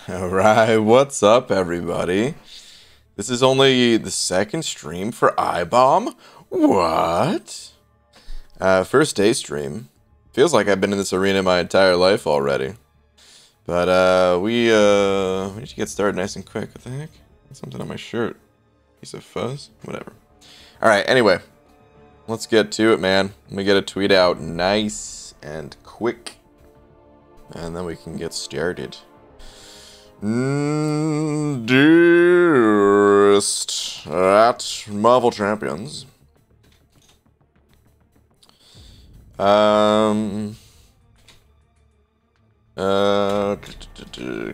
Alright, what's up everybody? This is only the second stream for iBomb? What? First day stream. Feels like I've been in this arena my entire life already. But we need to get started nice and quick, what the heck? Something on my shirt. Piece of fuzz? Whatever. Alright, anyway. Let's get to it, man. Let me get a tweet out nice and quick. And then we can get started. Dearest at Marvel Champions.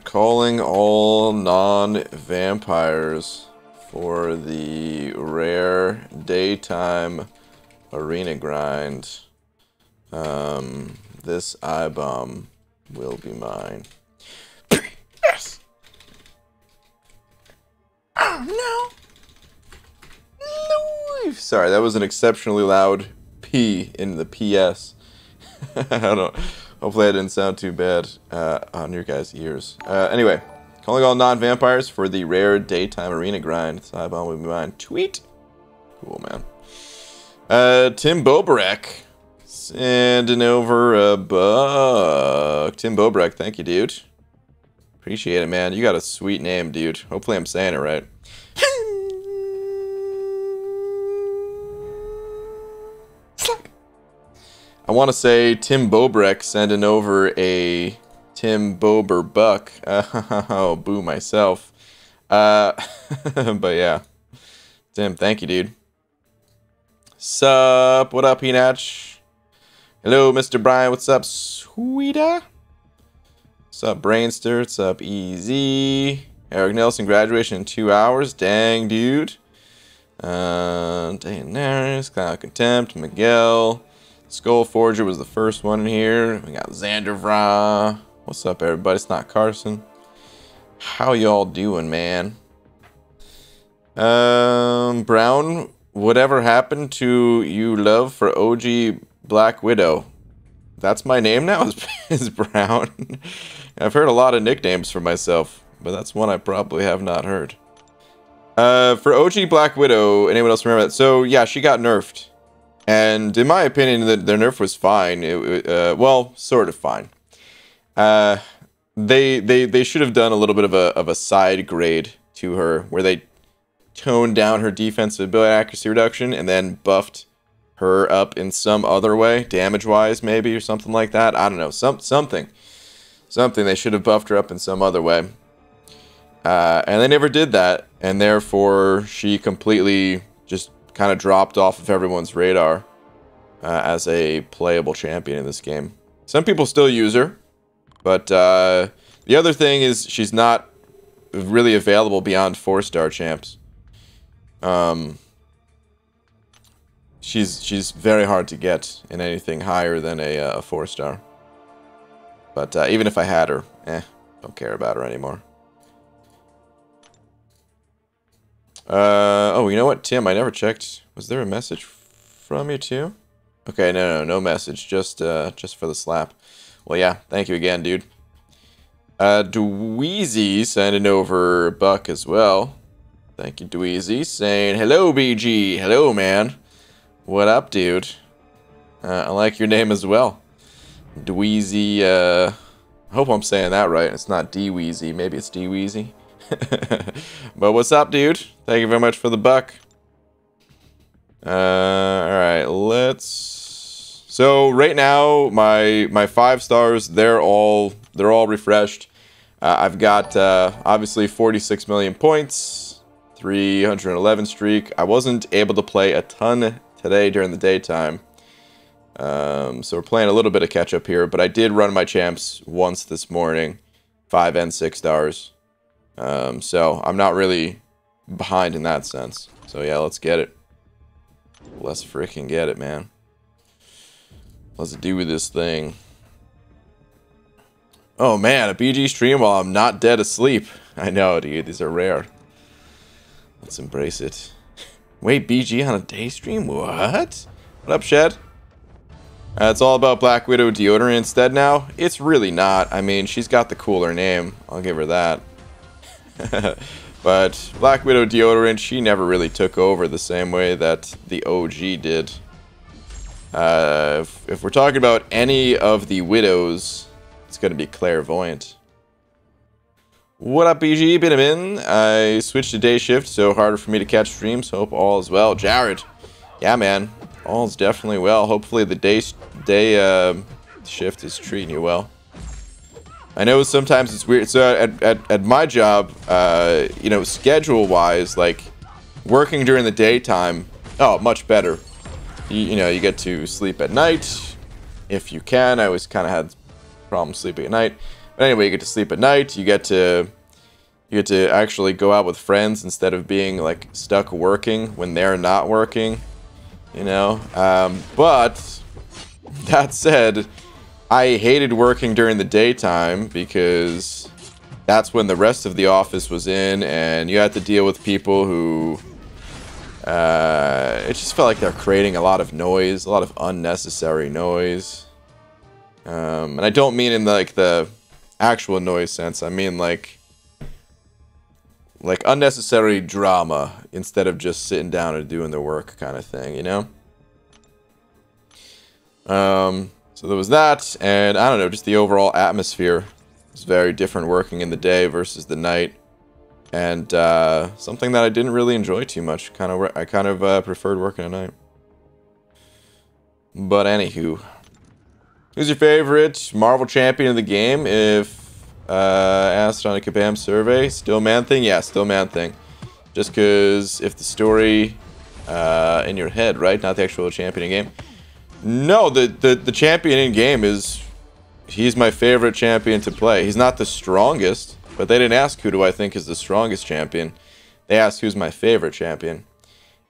Calling all non-vampires for the rare daytime arena grind. This iBomb will be mine. Yes! Oh no! Sorry, that was an exceptionally loud P in the PS. I don't know. Hopefully that didn't sound too bad on your guys' ears. Anyway, calling all non-vampires for the rare daytime arena grind. This iBomb will be mine. Tweet! Cool, man. Tim Bobrek. Sending over a buck. Tim Bobrek, thank you, dude. Appreciate it, man. You got a sweet name, dude. Hopefully I'm saying it right. I want to say Tim Bobrek sending over a Tim Bober buck. Oh, boo myself. But yeah. Tim, thank you, dude. Sup? What up, Peanach? Hello, Mr. Brian. What's up, Sweeta? What's up, Brainster? What's up, Easy? Eric Nelson, graduation in 2 hours. Dang, dude. Daenerys, Cloud Contempt, Miguel. Skull Forger was the first one in here. We got Xander Vra. What's up, everybody? It's not Carson. How y'all doing, man? Brown, whatever happened to you love for OG Black Widow? That's my name now, is Brown. I've heard a lot of nicknames for myself, but that's one I probably have not heard. For OG Black Widow, anyone else remember that? So yeah, she got nerfed. And in my opinion, their nerf was fine. Well, sort of fine. They should have done a little bit of a side grade to her, where they toned down her defensive ability accuracy reduction and then buffed her up in some other way, damage-wise maybe, or something like that. I don't know, something. They should have buffed her up in some other way. And they never did that, and therefore she completely just kind of dropped off of everyone's radar as a playable champion in this game. Some people still use her, but the other thing is she's not really available beyond 4-star champs. She's very hard to get in anything higher than a 4-star. But even if I had her, don't care about her anymore. Oh, you know what, Tim? I never checked. Was there a message from you too? Okay, no message. Just for the slap. Well, yeah. Thank you again, dude. Dweezy sending over Buck as well. Thank you, Dweezy. Saying hello, BG. Hello, man. What up, dude? I like your name as well. Dweezy, I hope I'm saying that right. It's not D-Weezy. Maybe it's D-Weezy. But what's up, dude? Thank you very much for the buck. Alright, let's... So, right now, my 5 stars, they're all refreshed. I've got, obviously, 46 million points. 311 streak. I wasn't able to play a ton today during the daytime. So we're playing a little bit of catch up here, but I did run my champs once this morning, 5 and 6 stars. So I'm not really behind in that sense. So yeah, let's get it. Let's freaking get it, man. Let's do this thing. Oh man, a BG stream while I'm not dead asleep. I know, dude, these are rare. Let's embrace it. Wait, BG on a day stream? What? What up, Shed? It's all about Black Widow deodorant instead now. It's really not. I mean, she's got the cooler name. I'll give her that. But Black Widow deodorant, she never really took over the same way that the OG did. If we're talking about any of the Widows, it's going to be Clairvoyant. What up, BG? Been a min. I switched to day shift, so harder for me to catch streams. Hope all is well. Jared. Yeah, man. All's definitely well. Hopefully the day shift is treating you well. I know sometimes it's weird. So at my job, you know, schedule-wise, like, working during the daytime, oh, much better. You know, you get to sleep at night, if you can. I always kind of had problems sleeping at night. But anyway, you get to sleep at night. You get to actually go out with friends instead of being, like, stuck working when they're not working. You know? But, that said, I hated working during the daytime because that's when the rest of the office was in, and you had to deal with people who... it just felt like they're creating a lot of noise, a lot of unnecessary noise. And I don't mean in the actual noise sense. I mean like unnecessary drama instead of just sitting down and doing the work kind of thing, you know? So there was that, and I don't know, just the overall atmosphere was very different working in the day versus the night. And something that I didn't really enjoy too much. I kind of preferred working at night. But anywho, who's your favorite Marvel champion of the game? If asked on a Kabam survey, still Man-Thing? Yeah, still Man-Thing. Just because if the story in your head, right? Not the actual champion in game. No, the champion in game he's my favorite champion to play. He's not the strongest. But they didn't ask who do I think is the strongest champion. They asked who's my favorite champion.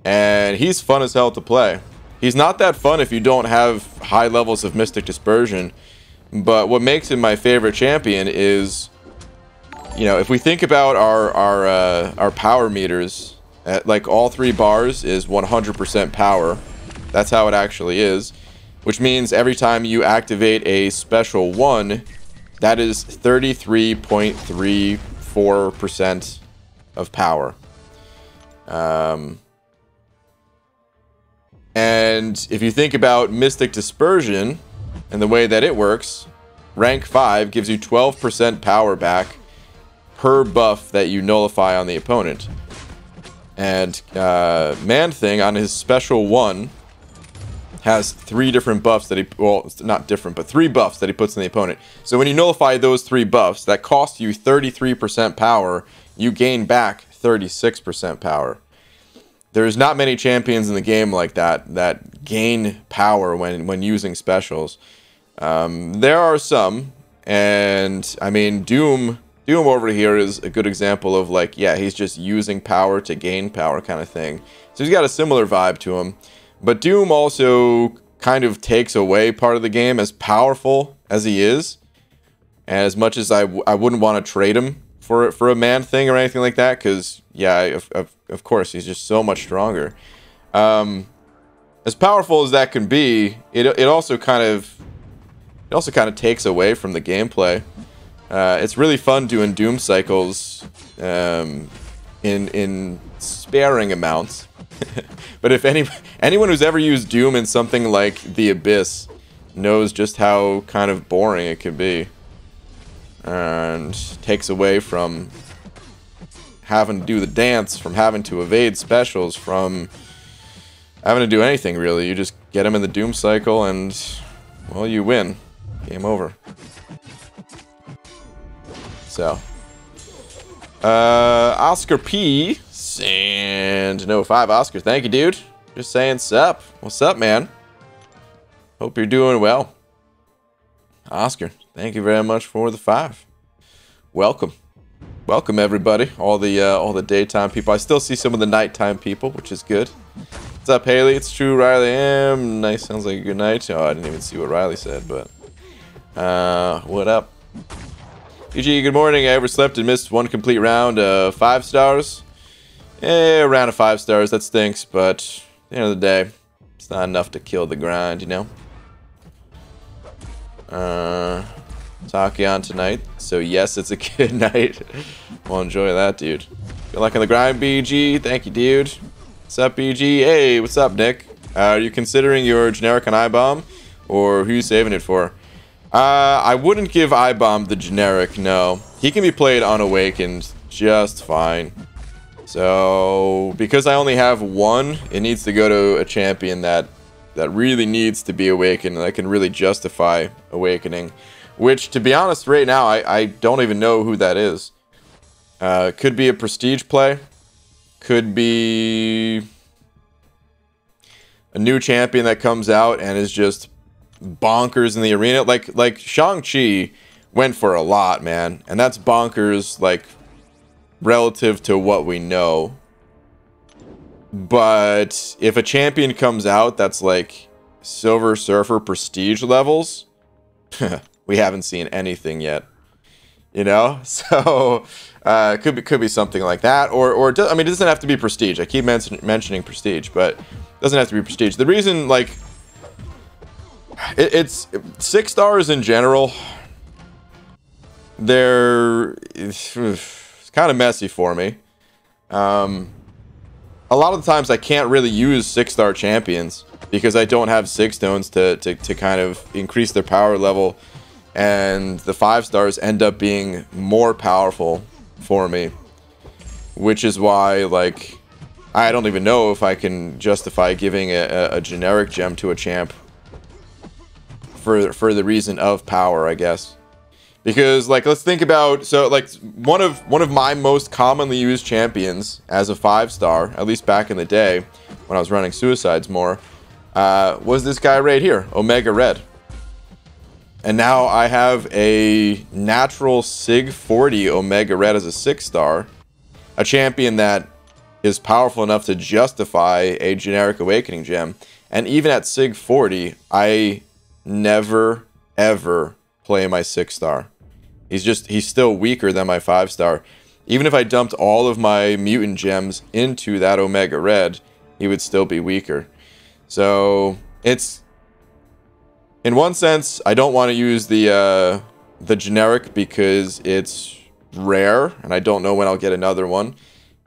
And he's fun as hell to play. He's not that fun if you don't have high levels of Mystic Dispersion. But what makes him my favorite champion is, you know, if we think about our power meters, like all 3 bars is 100% power. That's how it actually is. Which means every time you activate a special 1... that is 33.34% of power. And if you think about Mystic Dispersion and the way that it works, rank 5 gives you 12% power back per buff that you nullify on the opponent. And Man-Thing on his special 1 has 3 different buffs that he... well, it's not different, but 3 buffs that he puts on the opponent. So when you nullify those 3 buffs, that cost you 33% power, you gain back 36% power. There's not many champions in the game like that gain power when using specials. There are some, and I mean, Doom over here is a good example of like, yeah, he's just using power to gain power kind of thing. So he's got a similar vibe to him. But Doom also kind of takes away part of the game, as powerful as he is. And as much as I wouldn't want to trade him for a Man-Thing or anything like that, because, yeah, of course, he's just so much stronger. As powerful as that can be, it also kind of takes away from the gameplay. It's really fun doing Doom cycles in sparing amounts. But if anyone who's ever used Doom in something like The Abyss knows just how kind of boring it can be. And takes away from having to do the dance, from having to evade specials, from having to do anything really. You just get them in the Doom cycle and, well, you win. Game over. So. Oscar P. And no 5 Oscar. Thank you, dude. Just saying sup. What's up, man? Hope you're doing well. Oscar, thank you very much for the 5. Welcome. Welcome everybody. All the daytime people. I still see some of the nighttime people, which is good. What's up, Haley? It's true, Riley. Nice. Sounds like a good night. Oh, I didn't even see what Riley said, but what up? GG, good morning. I overslept and missed 1 complete round of 5 stars. A round of 5 stars, that stinks, but at the end of the day, it's not enough to kill the grind, you know? Tachyon tonight. So yes, it's a good night. We'll enjoy that, dude. Good luck on the grind, BG. Thank you, dude. What's up, BG? Hey, what's up, Nick? Are you considering your generic on iBomb, or who you saving it for? I wouldn't give iBomb the generic, no. He can be played unawakened just fine. So, because I only have one, it needs to go to a champion that really needs to be awakened, and that can really justify awakening. Which, to be honest, right now, I don't even know who that is. Could be a prestige play. Could be a new champion that comes out and is just bonkers in the arena. Like Shang-Chi went for a lot, man. And that's bonkers, like, relative to what we know. But if a champion comes out that's like Silver Surfer prestige levels, we haven't seen anything yet. You know? So could be something like that, or I mean, it doesn't have to be prestige. I keep mentioning prestige, but it doesn't have to be prestige. The reason, like, it's 6 stars in general, it's kind of messy for me. A lot of the times I can't really use 6-star champions because I don't have 6 stones to kind of increase their power level, and the 5 stars end up being more powerful for me, which is why, like, I don't even know if I can justify giving a generic gem to a champ for the reason of power, I guess. Because, like, let's think about, so, like, one of my most commonly used champions as a 5-star, at least back in the day when I was running Suicides more, was this guy right here, Omega Red. And now I have a natural Sig 40 Omega Red as a 6-star, a champion that is powerful enough to justify a generic Awakening gem. And even at Sig 40, I never, ever play my 6-star. He's still weaker than my 5-star. Even if I dumped all of my mutant gems into that Omega Red, he would still be weaker. So it's, in one sense, I don't want to use the generic because it's rare and I don't know when I'll get another one.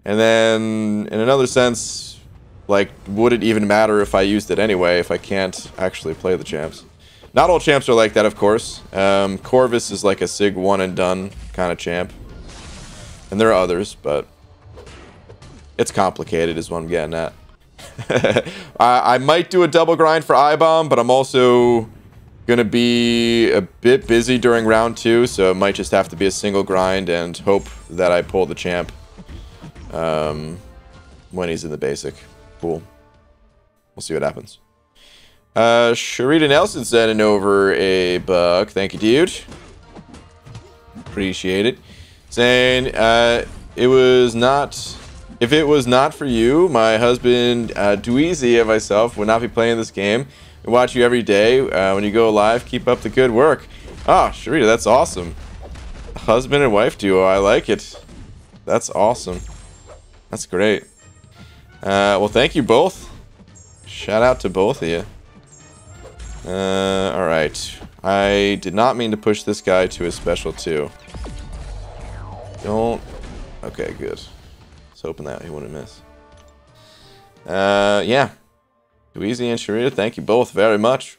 And then in another sense, like, would it even matter if I used it anyway if I can't actually play the champs? Not all champs are like that, of course. Corvus is like a Sig 1 and done kind of champ. And there are others, but it's complicated is what I'm getting at. I might do a double grind for iBomb, but I'm also going to be a bit busy during round 2, so it might just have to be a single grind and hope that I pull the champ when he's in the basic. Cool. We'll see what happens. Sharita Nelson sending over a buck. Thank you, dude. Appreciate it. Saying, if it was not for you, my husband, Dweezy, and myself would not be playing this game. We watch you every day when you go live. Keep up the good work. Ah, Sharita, that's awesome. Husband and wife duo. I like it. That's awesome. That's great. Well, thank you both. Shout out to both of you. Alright. I did not mean to push this guy to his special 2. Don't... Okay, good. I was hoping that he wouldn't miss. Yeah. Dweezy and Sharita, thank you both very much.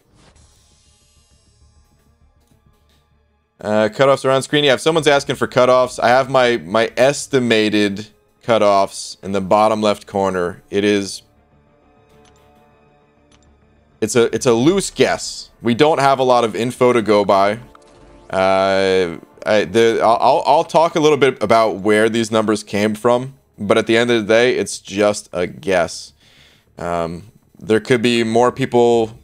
Cutoffs are on screen. Yeah, if someone's asking for cutoffs, I have my estimated cutoffs in the bottom left corner. It's a loose guess. We don't have a lot of info to go by. I'll talk a little bit about where these numbers came from, but at the end of the day, it's just a guess. There could be more people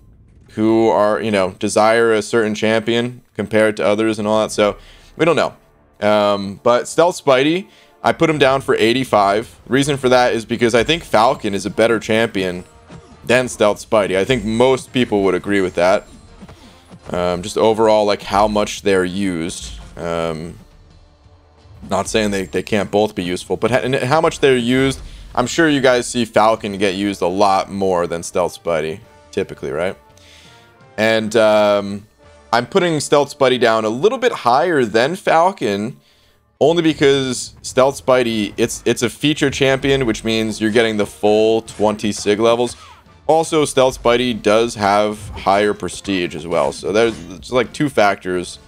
who are, desire a certain champion compared to others and all that, so we don't know. But Stealth Spidey, I put him down for 85. Reason for that is because I think Falcon is a better champion than Stealth Spidey. I think most people would agree with that. Just overall, like, how much they're used. Not saying they can't both be useful, but how much they're used. I'm sure you guys see Falcon get used a lot more than Stealth Spidey, typically, right? And I I'm putting Stealth Spidey down a little bit higher than Falcon, only because Stealth Spidey, it's a feature champion, which means you're getting the full 20 sig levels. Also, Stealth Spidey does have higher prestige as well. So there's like 2 factors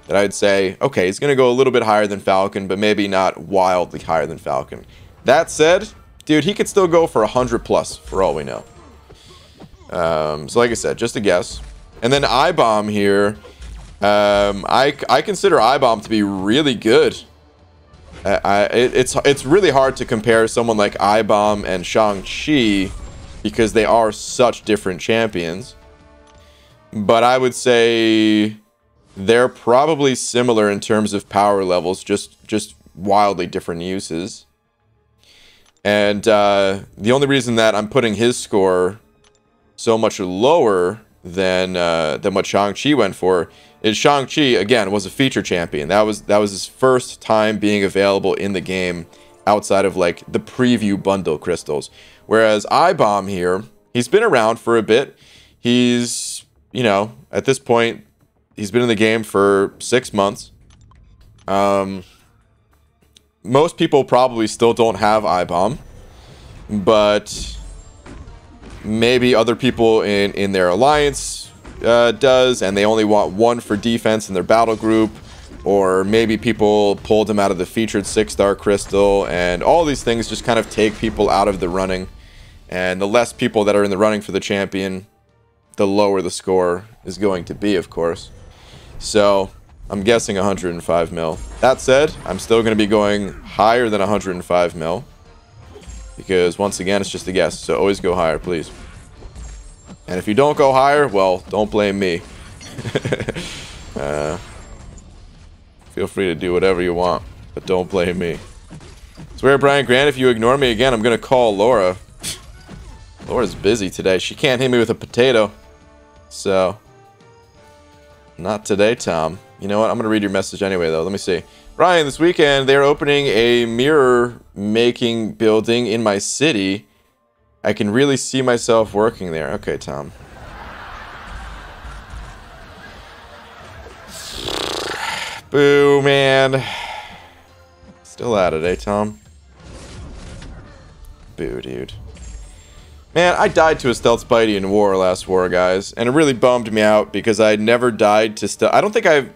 that I'd say, okay, he's going to go a little bit higher than Falcon, but maybe not wildly higher than Falcon. That said, dude, he could still go for 100 plus for all we know. So like I said, just a guess. And then I-Bomb here, I consider I-Bomb to be really good. It's really hard to compare someone like I-Bomb and Shang-Chi because they are such different champions. But I would say they're probably similar in terms of power levels, just wildly different uses. And the only reason that I'm putting his score so much lower than what Shang-Chi went for is Shang-Chi, again, was a feature champion. That was his first time being available in the game outside of like the preview bundle crystals. Whereas I-Bomb here, he's been around for a bit. He's, you know, at this point, he's been in the game for 6 months. Most people probably still don't have I-Bomb, but maybe other people in their alliance does, and they only want 1 for defense in their battle group, or maybe people pulled him out of the featured 6-star crystal, and all these things just kind of take people out of the running. And the less people that are in the running for the champion, the lower the score is going to be, of course. So I'm guessing 105 mil. That said, I'm still going to be going higher than 105 mil, because once again, it's just a guess. So always go higher, please. And if you don't go higher, well, don't blame me. Feel free to do whatever you want, but don't blame me. Swear, Brian Grant, if you ignore me again, I'm going to call Laura. Laura's busy today. She can't hit me with a potato. So, not today, Tom. You know what? I'm going to read your message anyway, though. Let me see. Brian, this weekend, they're opening a mirror-making building in my city. I can really see myself working there. Okay, Tom. Boo, man. Still at it, eh, Tom? Boo, dude. Man, I died to a Stealth Spidey in War last war, guys, and it really bummed me out because I never died to Stealth. I don't think I'm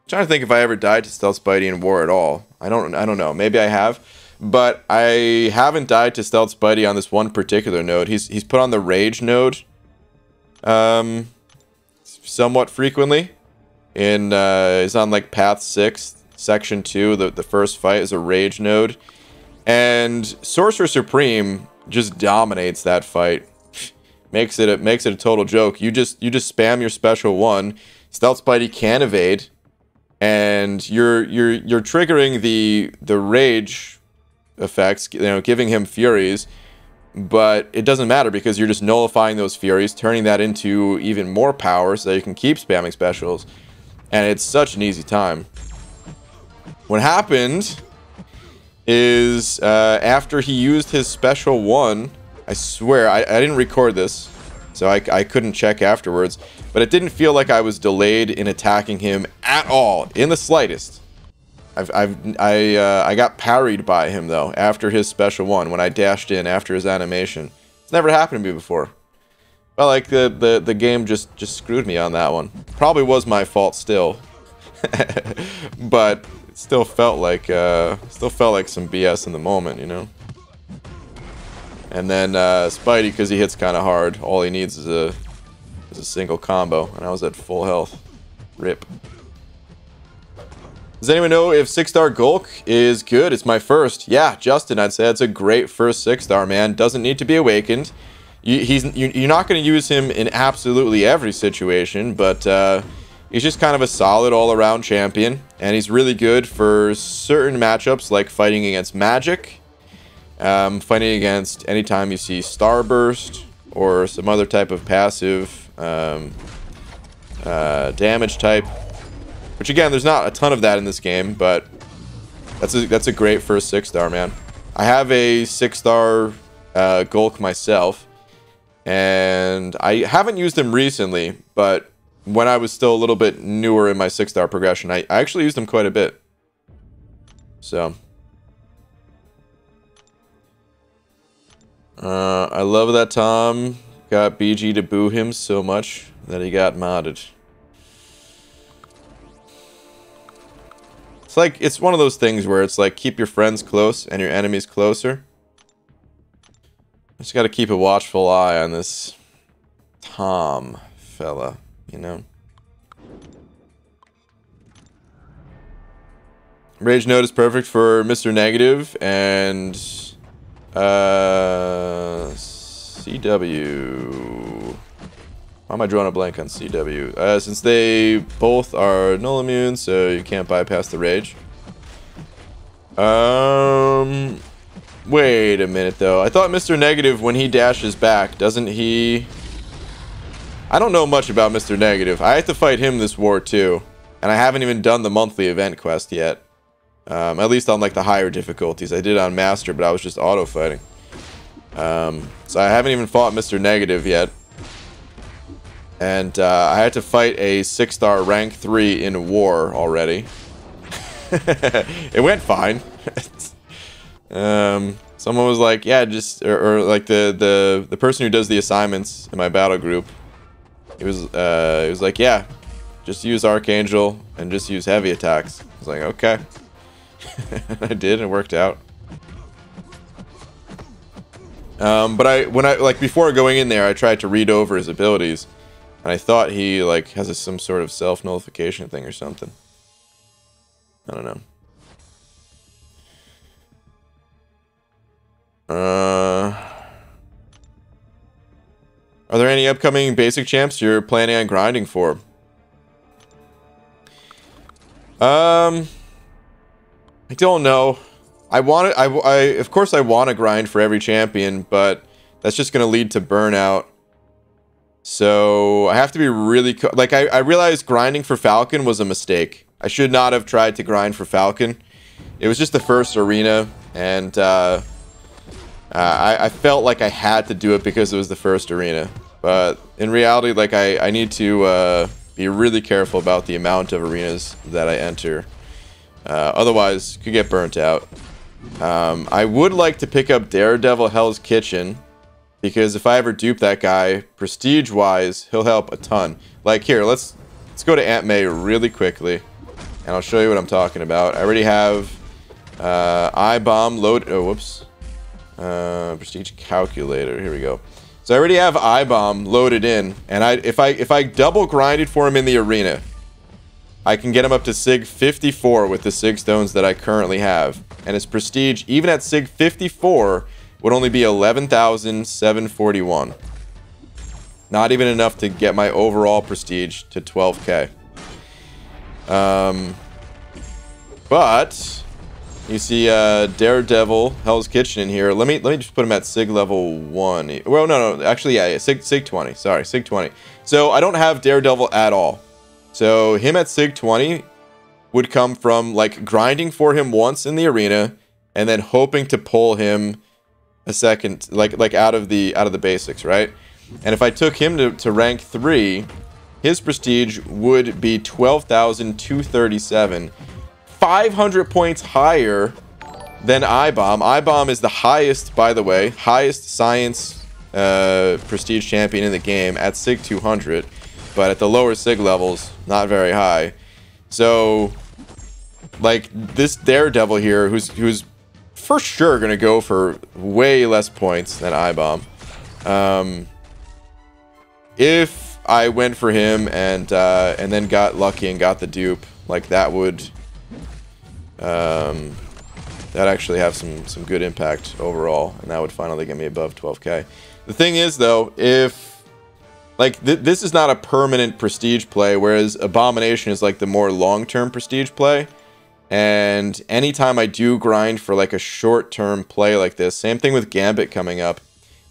trying to think if I ever died to Stealth Spidey in War at all. I don't know. Maybe I have, but I haven't died to Stealth Spidey on this one particular node. He's put on the Rage node, somewhat frequently. He's on like Path 6, Section 2. The first fight is a Rage node, and Sorcerer Supreme just dominates that fight. makes it a total joke. You just spam your special 1. Stealth Spidey can evade, and you're triggering the rage effects, you know, giving him furies, but it doesn't matter because you're just nullifying those furies, turning that into even more power so that you can keep spamming specials, and it's such an easy time. What happened is after he used his special 1, I swear I didn't record this, so I couldn't check afterwards, but it didn't feel like I was delayed in attacking him at all, in the slightest. I got parried by him though after his special 1 when I dashed in after his animation. It's never happened to me before. Well, like the game just screwed me on that one. Probably was my fault still, but it still felt like some BS in the moment, you know. And then Spidey, because he hits kind of hard, all he needs is a single combo, and I was at full health. Rip. Does anyone know if 6-star Gulk is good? It's my first. Yeah, Justin, I'd say it's a great first 6-star, man. Doesn't need to be awakened. You're not going to use him in absolutely every situation, but he's just kind of a solid all-around champion, and he's really good for certain matchups like fighting against magic, fighting against anytime you see Starburst or some other type of passive damage type. Which again, there's not a ton of that in this game, but that's a great first 6-star, man. I have a 6-star Gulk myself, and I haven't used him recently, but when I was still a little bit newer in my 6-star progression. I actually used him quite a bit. So I love that Tom got BG to boo him so much that he got modded. It's like, it's one of those things where it's like, keep your friends close and your enemies closer. Just got to keep a watchful eye on this Tom fella, you know. Rage Note is perfect for Mr. Negative and CW. Why am I drawing a blank on CW? Since they both are null immune, so you can't bypass the rage. Wait a minute though. I thought Mr. Negative, when he dashes back, doesn't he? I don't know much about Mr. Negative. I have to fight him this war too, and I haven't even done the monthly event quest yet. At least on like the higher difficulties. I did on Master, but I was just auto fighting. So I haven't even fought Mr. Negative yet. And I had to fight a 6-star rank 3 in war already. It went fine. Someone was like, yeah, just or like the person who does the assignments in my battle group. He was like, yeah, just use Archangel and just use heavy attacks. I was like, okay. I did, and it worked out. But when I like before going in there, I tried to read over his abilities, and I thought he like has some sort of self-nullification thing or something. I don't know. Are there any upcoming basic champs you're planning on grinding for? I don't know. I of course I want to grind for every champion, but that's just going to lead to burnout. So I have to be really like I realized grinding for Falcon was a mistake. I should not have tried to grind for Falcon. It was just the first arena, and I felt like I had to do it because it was the first arena. But in reality, like I need to be really careful about the amount of arenas that I enter. Otherwise, could get burnt out. I would like to pick up Daredevil Hell's Kitchen, because if I ever dupe that guy, prestige-wise, he'll help a ton. Like here, let's go to Aunt May really quickly, and I'll show you what I'm talking about. I already have I-Bomb load. Oh, whoops. Prestige calculator. Here we go. So I already have I-Bomb loaded in, and if I double grinded for him in the arena, I can get him up to Sig 54 with the Sig stones that I currently have. And his prestige, even at Sig 54, would only be 11,741. Not even enough to get my overall prestige to 12k. But you see Daredevil Hell's Kitchen in here. Let me just put him at Sig level 1. Well, no, actually, yeah, Sig 20. Sorry, Sig 20. So I don't have Daredevil at all. So him at Sig 20 would come from like grinding for him once in the arena and then hoping to pull him a second, like out of the basics, right? And if I took him to rank 3, his prestige would be 12,237, 500 points higher than I-Bomb. I-Bomb is the highest, by the way, highest science prestige champion in the game at Sig 200. But at the lower Sig levels, not very high. So, like, this Daredevil here, who's for sure going to go for way less points than I-Bomb. If I went for him and then got lucky and got the dupe, like, that would... that actually have some good impact overall. And that would finally get me above 12k. The thing is, though, if... Like, this is not a permanent prestige play, whereas Abomination is, like, the more long-term prestige play. And anytime I do grind for, like, a short-term play like this, same thing with Gambit coming up.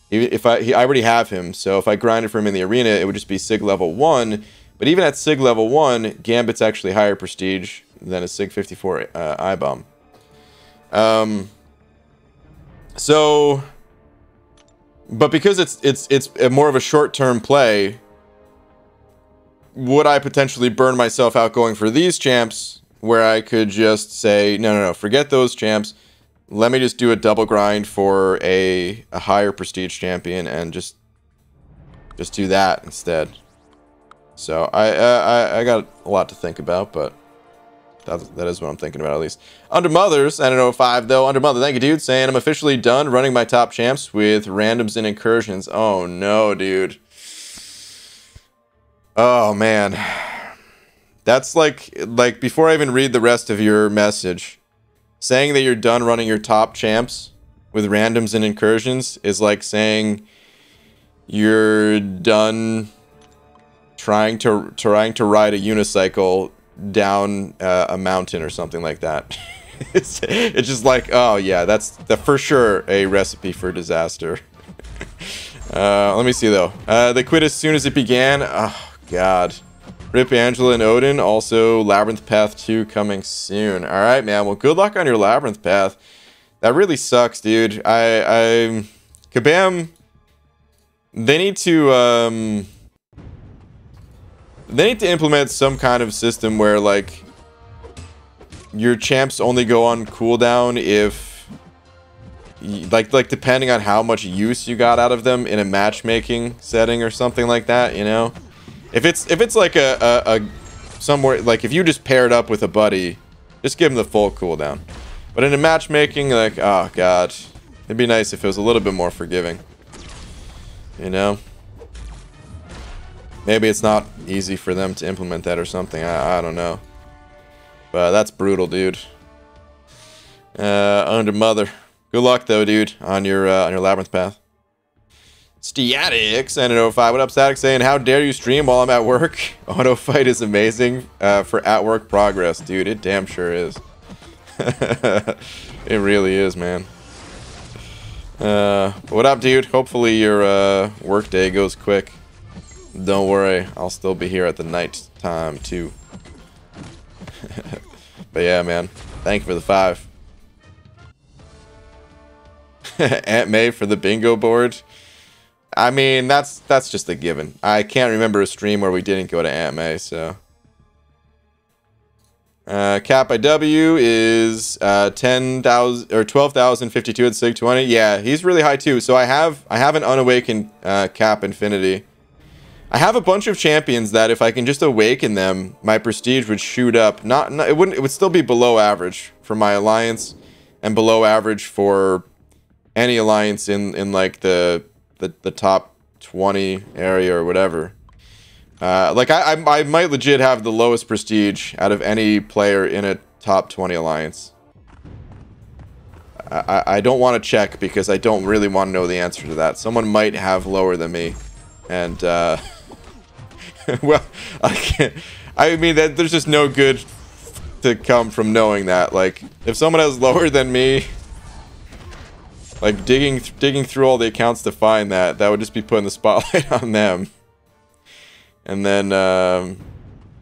If I already have him, so if I grinded for him in the arena, it would just be Sig level 1. But even at Sig level 1, Gambit's actually higher prestige than a Sig 54 I-Bomb. So... But because it's more of a short-term play, would I potentially burn myself out going for these champs where I could just say, no, forget those champs. Let me just do a double grind for a higher prestige champion and just do that instead. So I got a lot to think about, but that is what I'm thinking about, at least. Under Mothers, I don't know, 5 though. Under Mother, thank you, dude. Saying I'm officially done running my top champs with randoms and incursions. Oh no, dude. Oh man. That's like before I even read the rest of your message, saying that you're done running your top champs with randoms and incursions is like saying you're done trying to ride a unicycle down a mountain or something like that. it's just like, oh yeah, that's for sure a recipe for disaster. Let me see though. They quit as soon as it began. Oh god. Rip Angela and Odin. Also Labyrinth Path 2 coming soon. All right, man. Well, good luck on your Labyrinth Path. That really sucks, dude. Kabam, they need to implement some kind of system where like your champs only go on cooldown if like depending on how much use you got out of them in a matchmaking setting or something like that, you know? If it's like a somewhere like if you just paired up with a buddy, just give him the full cooldown. But in a matchmaking, like, oh god, it'd be nice if it was a little bit more forgiving. You know? Maybe it's not easy for them to implement that or something. I don't know. But that's brutal, dude. Under Mother. Good luck though, dude, on your Labyrinth Path. Stiatics, N05. What up, Static? Saying, how dare you stream while I'm at work? Auto fight is amazing for at work progress, dude. It damn sure is. It really is, man. What up, dude? Hopefully your work day goes quick. Don't worry, I'll still be here at the night time too. But yeah, man. Thank you for the 5. Aunt May for the bingo board. I mean, that's just a given. I can't remember a stream where we didn't go to Aunt May, so. Cap IW is 10,000 or 12,052 at Sig 20. Yeah, he's really high too. So I have an unawakened Cap Infinity. I have a bunch of champions that if I can just awaken them, my prestige would shoot up. It would still be below average for my alliance, and below average for any alliance in like the top 20 area or whatever. Like I might legit have the lowest prestige out of any player in a top 20 alliance. I don't want to check because I don't really want to know the answer to that. Someone might have lower than me, and well, I mean that there's just no good to come from knowing that. Like if someone has lower than me, like digging through all the accounts to find that would just be putting the spotlight on them. And then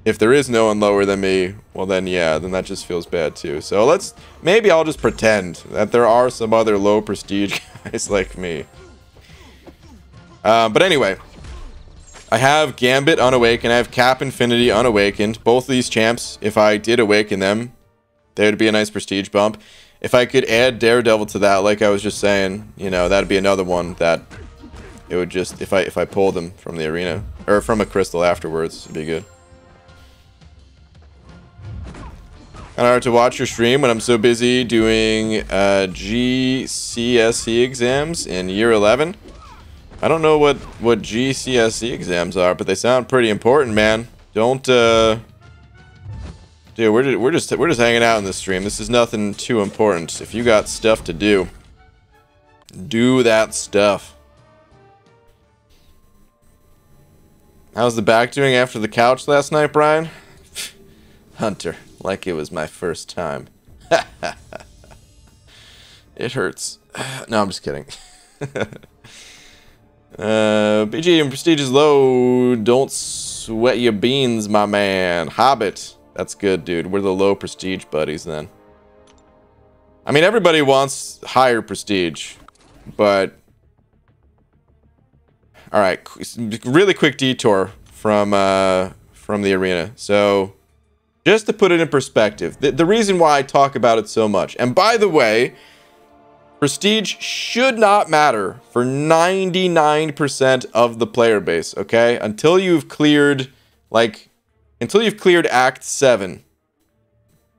if there is no one lower than me, well then yeah, then that just feels bad too. So maybe I'll just pretend that there are some other low prestige guys like me. But anyway, I have Gambit unawakened, I have Cap Infinity unawakened. Both of these champs, if I did awaken them, they would be a nice prestige bump. If I could add Daredevil to that, like I was just saying, you know, that'd be another one that it would just, if I pulled them from the arena, or from a crystal afterwards, it'd be good. Kind of hard to watch your stream when I'm so busy doing GCSE exams in year 11. I don't know what GCSE exams are, but they sound pretty important, man. Don't dude, we're just hanging out in this stream. This is nothing too important. If you got stuff to do, do that stuff. How's the back doing after the couch last night, Brian? Hunter, like it was my first time. It hurts. No, I'm just kidding. BG and prestige is low. Don't sweat your beans, my man. Hobbit. That's good, dude. We're the low prestige buddies then. I mean, everybody wants higher prestige, but all right, really quick detour from from the arena. So, just to put it in perspective, the reason why I talk about it so much, and by the way, prestige should not matter for 99% of the player base, okay? Until you've cleared, Act 7,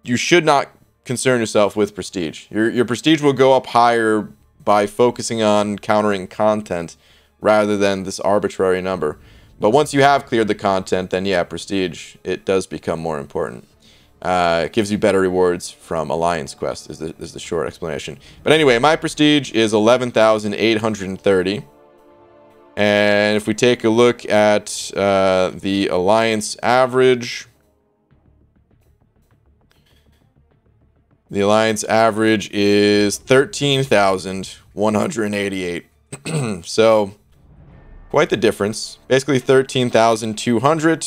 you should not concern yourself with prestige. Your prestige will go up higher by focusing on countering content rather than this arbitrary number. But once you have cleared the content, then yeah, prestige, it does become more important. It gives you better rewards from Alliance Quest, is the short explanation. But anyway, my prestige is 11,830. And if we take a look at the Alliance average, the Alliance average is 13,188. So, quite the difference. Basically 13,200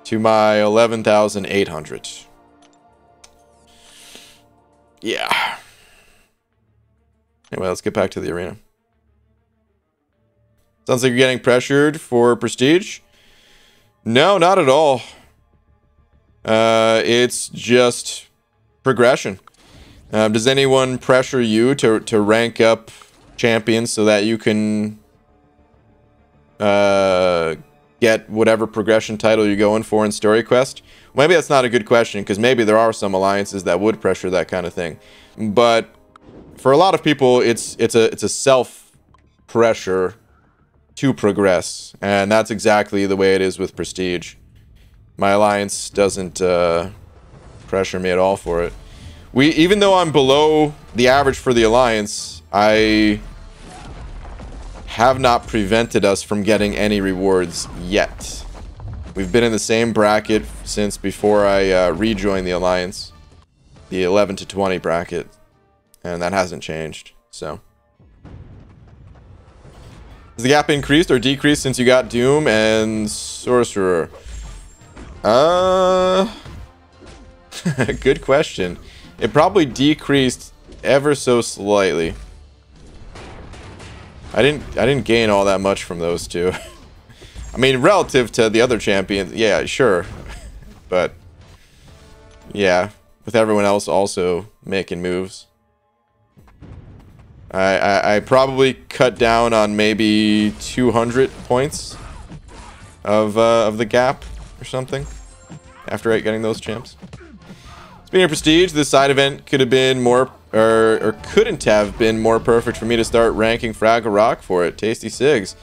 to my 11,800. Yeah. Anyway, let's get back to the arena. Sounds like you're getting pressured for prestige. No, not at all. It's just progression. Does anyone pressure you to rank up champions so that you can get whatever progression title you're going for in Story Quest? Maybe that's not a good question, because maybe there are some alliances that would pressure that kind of thing. But for a lot of people, it's a self-pressure to progress, and that's exactly the way it is with prestige. My alliance doesn't pressure me at all for it. Even though I'm below the average for the alliance, I have not prevented us from getting any rewards yet. We've been in the same bracket since before I rejoined the alliance, the 11 to 20 bracket, and that hasn't changed. So, has the gap increased or decreased since you got Doom and Sorcerer? Good question. It probably decreased ever so slightly. I didn't gain all that much from those two. I mean, relative to the other champions, yeah, sure. But yeah, with everyone else also making moves, I probably cut down on maybe 200 points of the gap or something after getting those champs. Speaking of prestige, this side event could have been more, or couldn't have been more perfect for me to start ranking Fraggle Rock for it. Tasty Sigs.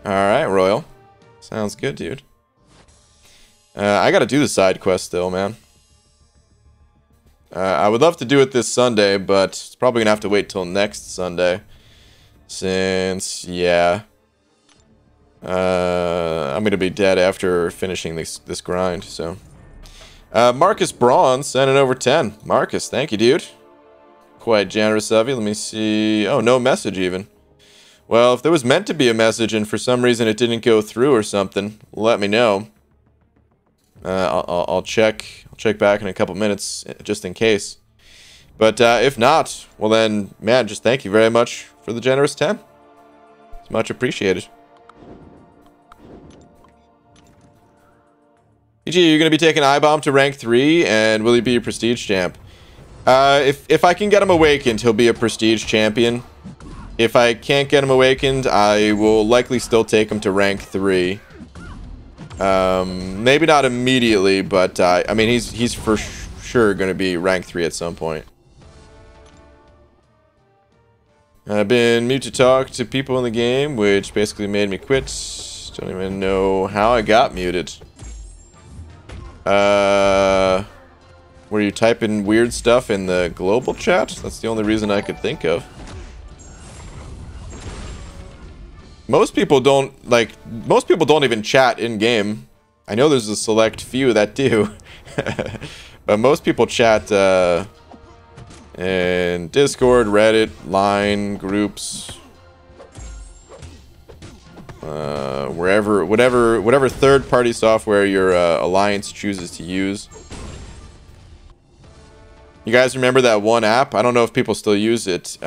Alright, Royal. Sounds good, dude. I gotta do the side quest still, man. I would love to do it this Sunday, but it's probably gonna have to wait till next Sunday. Since, yeah. I'm gonna be dead after finishing this grind, so. Marcus Braun sending over 10. Marcus, thank you, dude. Quite generous of you. Let me see. Oh, no message even. Well, if there was meant to be a message and for some reason it didn't go through or something, let me know. I'll check back in a couple minutes just in case. But if not, well then, man, just thank you very much for the generous 10. It's much appreciated. EG, you're going to be taking I-Bomb to rank 3, and will he be a prestige champ? If I can get him awakened, he'll be a prestige champion. If I can't get him awakened, I will likely still take him to rank 3. Maybe not immediately, but I mean, he's for sure going to be rank 3 at some point. I've been mute to talk to people in the game, which basically made me quit. Don't even know how I got muted. Were you typing weird stuff in the global chat? That's the only reason I could think of. Most people don't even chat in game. I know there's a select few that do. But most people chat in Discord, Reddit, Line, groups, whatever third-party software your alliance chooses to use. You guys remember that one app? I don't know if people still use it.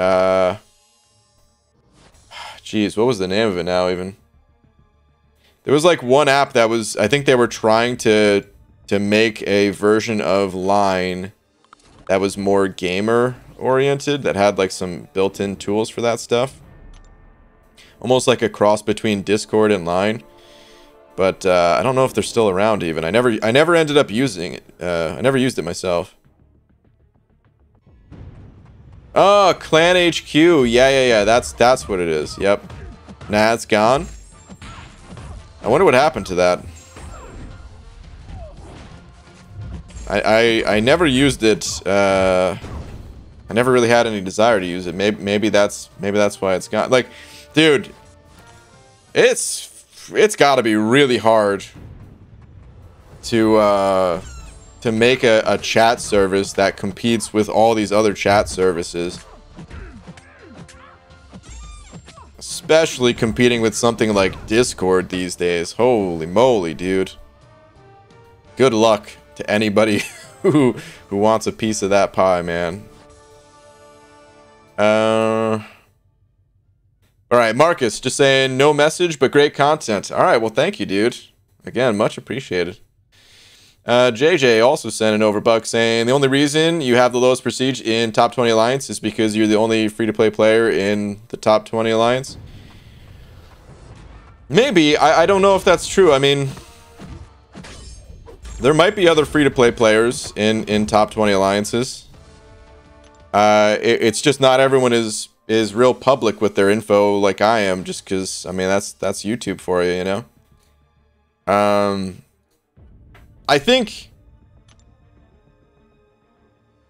Jeez, what was the name of it now even? There was like one app that was, I think they were trying to make a version of Line that was more gamer oriented, that had like some built-in tools for that stuff. Almost like a cross between Discord and Line. But I don't know if they're still around even. I never ended up using it. I never used it myself. Oh, Clan HQ. Yeah. That's what it is. Yep. Nah, it's gone. I wonder what happened to that. I never used it. I never really had any desire to use it. Maybe that's why it's gone. Like, dude, it's got to be really hard to make a chat service that competes with all these other chat services. Especially competing with something like Discord these days. Holy moly, dude. Good luck to anybody who wants a piece of that pie, man. Alright, Marcus, just saying no message, but great content. Alright, well, thank you, dude. Again, much appreciated. JJ also sent an overbuck saying the only reason you have the lowest prestige in top 20 alliance is because you're the only free-to-play player in the top 20 alliance. Maybe. I don't know if that's true. I mean, there might be other free-to-play players in top 20 alliances. It's just not everyone is real public with their info like I am, just because, I mean, that's YouTube for you, you know? I think,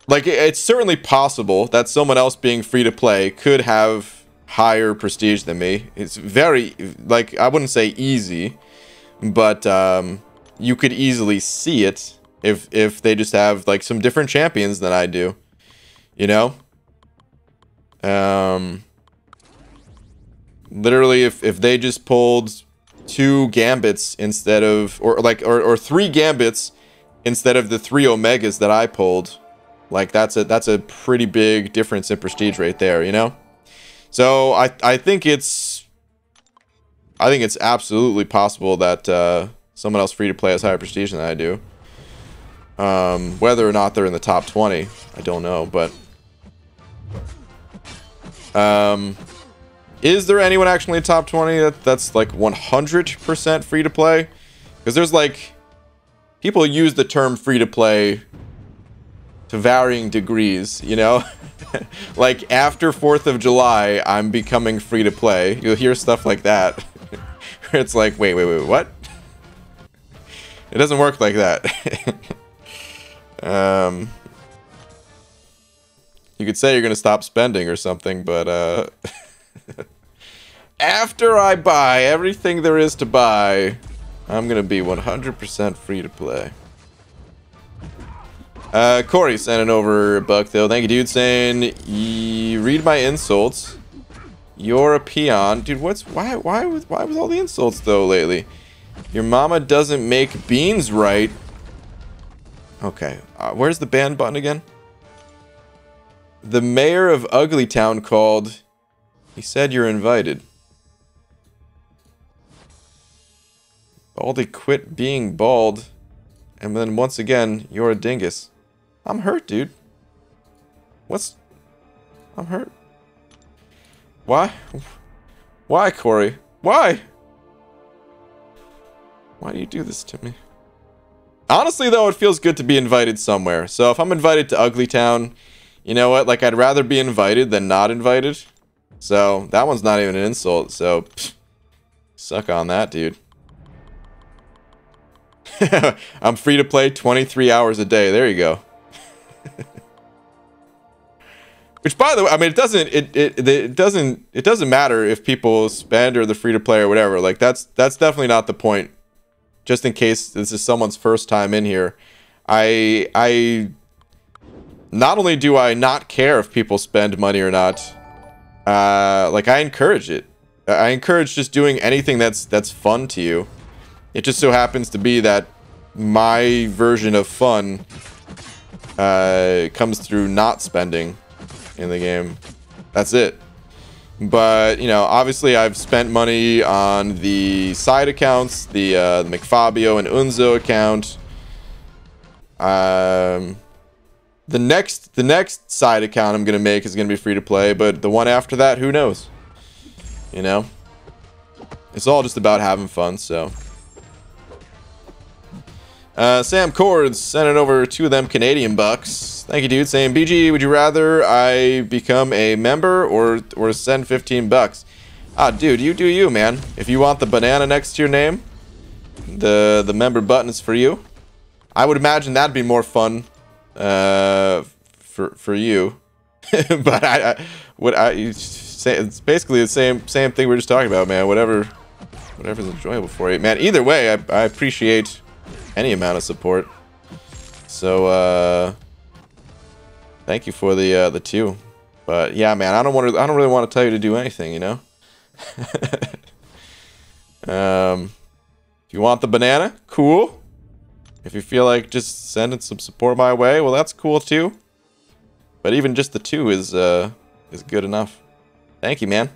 like, it's certainly possible that someone else being free to play could have higher prestige than me. It's very, like, I wouldn't say easy, but you could easily see it if they just have like some different champions than I do, you know? Literally, if they just pulled 2 gambits instead of, or 3 gambits instead of the 3 omegas that I pulled, like that's a pretty big difference in prestige right there, you know? So I think it's absolutely possible that someone else free to play has higher prestige than I do. Whether or not they're in the top 20, I don't know, but is there anyone actually in top 20 that's like 100% free to play? Because there's like, people use the term free to play to varying degrees, you know? Like, after 4th of July, I'm becoming free to play. You'll hear stuff like that. It's like, wait, what? It doesn't work like that. You could say you're gonna stop spending or something, but after I buy everything there is to buy, I'm gonna be 100% free to play. Corey sent it over a buck though. Thank you, dude. Saying, read my insults. You're a peon, dude. Why with all the insults though lately? Your mama doesn't make beans right. Okay, where's the ban button again? The mayor of Uglytown called. He said you're invited. Baldy quit being bald. And then once again, you're a dingus. I'm hurt, dude. I'm hurt. Why? Why, Corey? Why? Why do you do this to me? Honestly, though, it feels good to be invited somewhere. So if I'm invited to Uglytown, you know what? Like, I'd rather be invited than not invited. So that one's not even an insult. So, pff, suck on that, dude. I'm free to play 23 hours a day. There you go. Which, by the way, I mean, it doesn't matter if people spend or the free to play or whatever. Like, that's definitely not the point. Just in case this is someone's first time in here, I not only do I not care if people spend money or not, like, I encourage it. I encourage just doing anything that's fun to you. It just so happens to be that my version of fun comes through not spending in the game. That's it. But, you know, obviously I've spent money on the side accounts, the McFabio and Unzo account. The next side account I'm going to make is going to be free to play, but the one after that, who knows? You know? It's all just about having fun, so. Sam Cords sending over 2 of them Canadian bucks. Thank you, dude. Saying, BG, would you rather I become a member or send 15 bucks? Ah, dude, you do you, man. If you want the banana next to your name, the member button is for you. I would imagine that'd be more fun for you. But it's basically the same thing we were just talking about, man. Whatever's enjoyable for you, man. Either way, I appreciate any amount of support. So thank you for the 2. But yeah, man, I don't really want to tell you to do anything, you know. If you want the banana, cool. If you feel like just sending some support my way, well, that's cool too. But even just the 2 is good enough. Thank you, man.